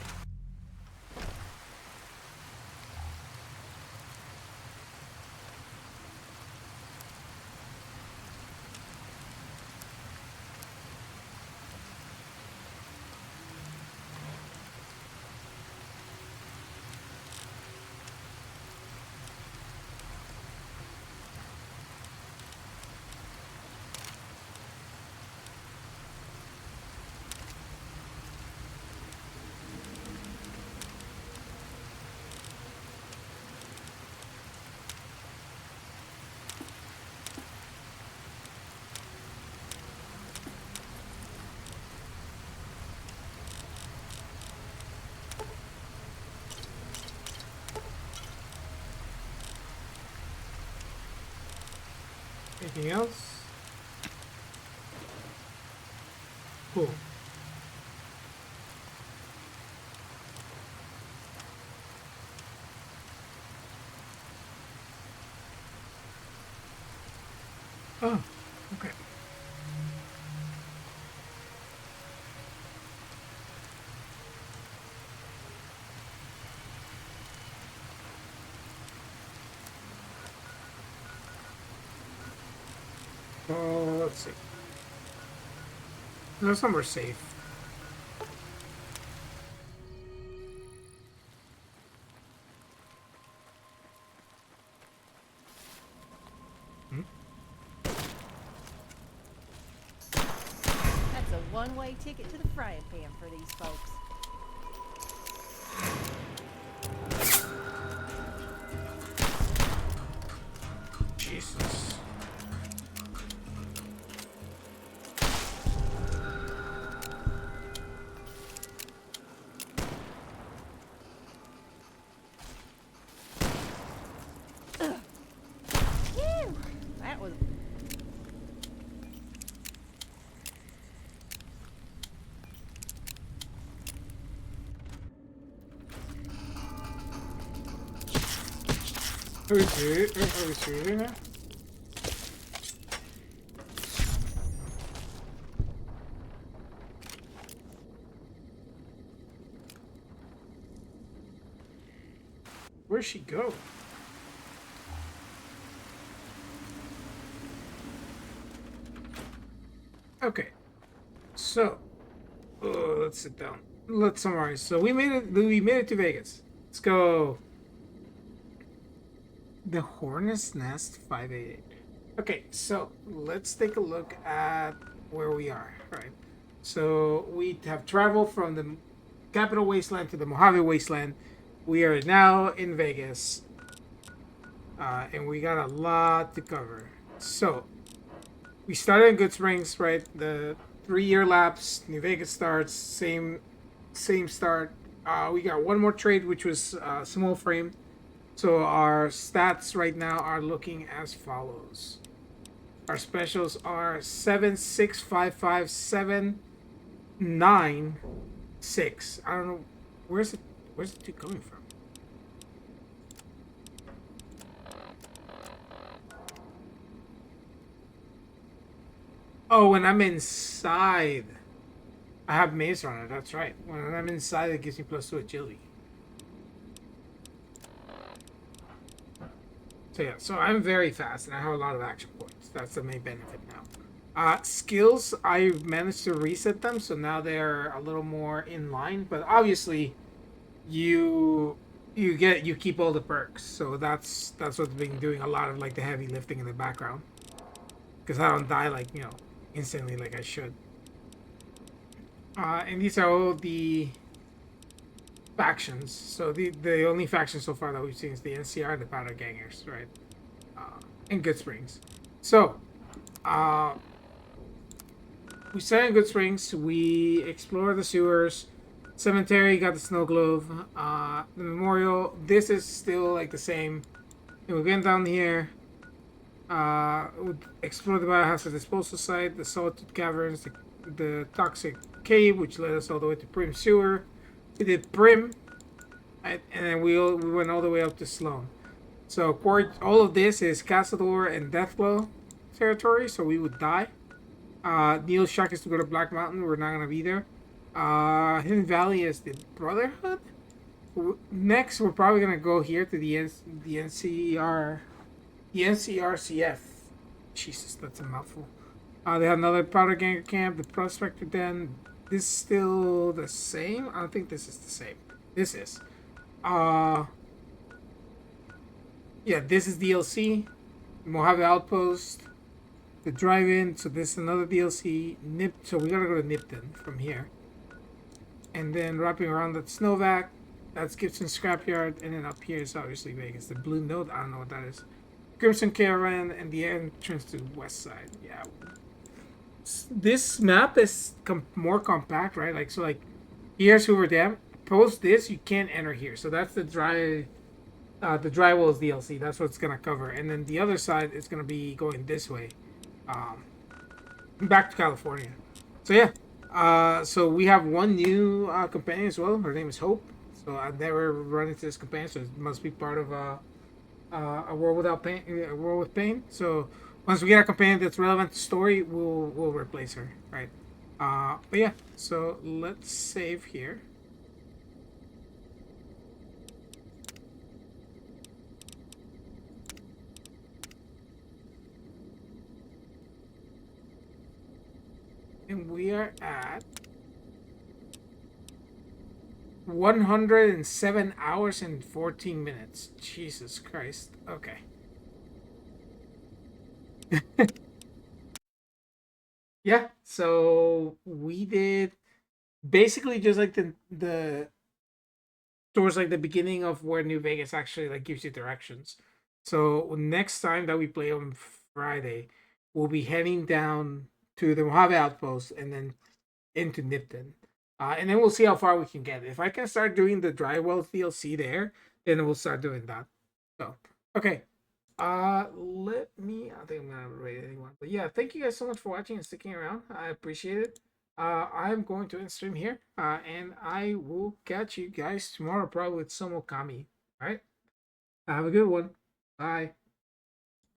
Anything else? Cool. Oh, okay. Let's see. No, somewhere safe. That's a one-way ticket to the frying pan for these folks. Jesus. Whew, that was... Are we serious? Are we serious right now? Where'd she go? Okay, so let's sit down. Let's summarize. So we made it. We made it to Vegas. Let's go. The Hornet's Nest 588. Okay, so let's take a look at where we are. Right. So we have traveled from the capital wasteland to the Mojave Wasteland. We are now in Vegas, and we got a lot to cover. So we started in Goodsprings, right? The 3-year lapse. New Vegas starts. Same start. We got one more trade, which was small frame. So our stats right now are looking as follows. Our specials are 7, 6, 5, 5, 7, 9, 6. I don't know where's the 2 coming from. Oh, when I'm inside, I have Maze Runner. That's right. When I'm inside, it gives me +2 agility. So yeah, so I'm very fast and I have a lot of action points. That's the main benefit now. Skills, I managed to reset them, so now they're a little more in line. But obviously, you keep all the perks. So that's what's been doing a lot of like the heavy lifting in the background. Because I don't die like instantly like I should. And these are all the factions. So the only faction so far that we've seen is the NCR and the Powder Gangers, right? And Goodsprings. So, we started in Goodsprings. We explored the sewers. Cemetery, got the snow globe. The memorial. This is still like the same. And we're getting down here. We explored the biohazard disposal site, the Solitude Caverns, the Toxic Cave, which led us all the way to Primm Sewer. We did Primm, and then we went all the way up to Sloan. So all of this is Castledor and Deathglow territory, so we would die. Neil's shock is to go to Black Mountain. We're not gonna be there. Hidden Valley is the Brotherhood. Next, we're probably gonna go here to the NCRCF. Jesus, that's a mouthful. They have another Powder Ganger camp, the Prospector Den. This is still the same? I don't think this is the same. This is. Yeah, this is DLC. Mojave Outpost. The drive-in. So this is another DLC. So we gotta go to Nipton from here. And then wrapping around that Snowvac. That's Gibson Scrapyard. And then up here is obviously Vegas. The Blue Note. I don't know what that is. Crimson Caravan and the entrance to West Side. Yeah. This map is more compact, right? Like, here's Hoover Dam. Post this, you can't enter here. So that's the dry The Drywalls DLC. That's what it's gonna cover, and then the other side is gonna be going this way, back to California. So yeah, so we have one new companion as well. Her name is Hope. So I've never run into this companion, so it must be part of a world without pain, a world with pain. So once we get a companion that's relevant to story, we'll replace her, right? But yeah, so let's save here. And we are at 107 hours and 14 minutes. Jesus Christ. Okay. Yeah, so we did basically just like the towards like the beginning of where New Vegas actually like gives you directions. So next time that we play on Friday, we'll be heading down to the Mojave Outpost and then into Nipton. And then we'll see how far we can get. If I can start doing the Drywall DLC there, then we'll start doing that. So, okay. Let me. I think I'm gonna rate anyone. But yeah, thank you guys so much for watching and sticking around. I appreciate it. I'm going to end stream here. And I will catch you guys tomorrow, probably with some Okami. All right. Have a good one. Bye.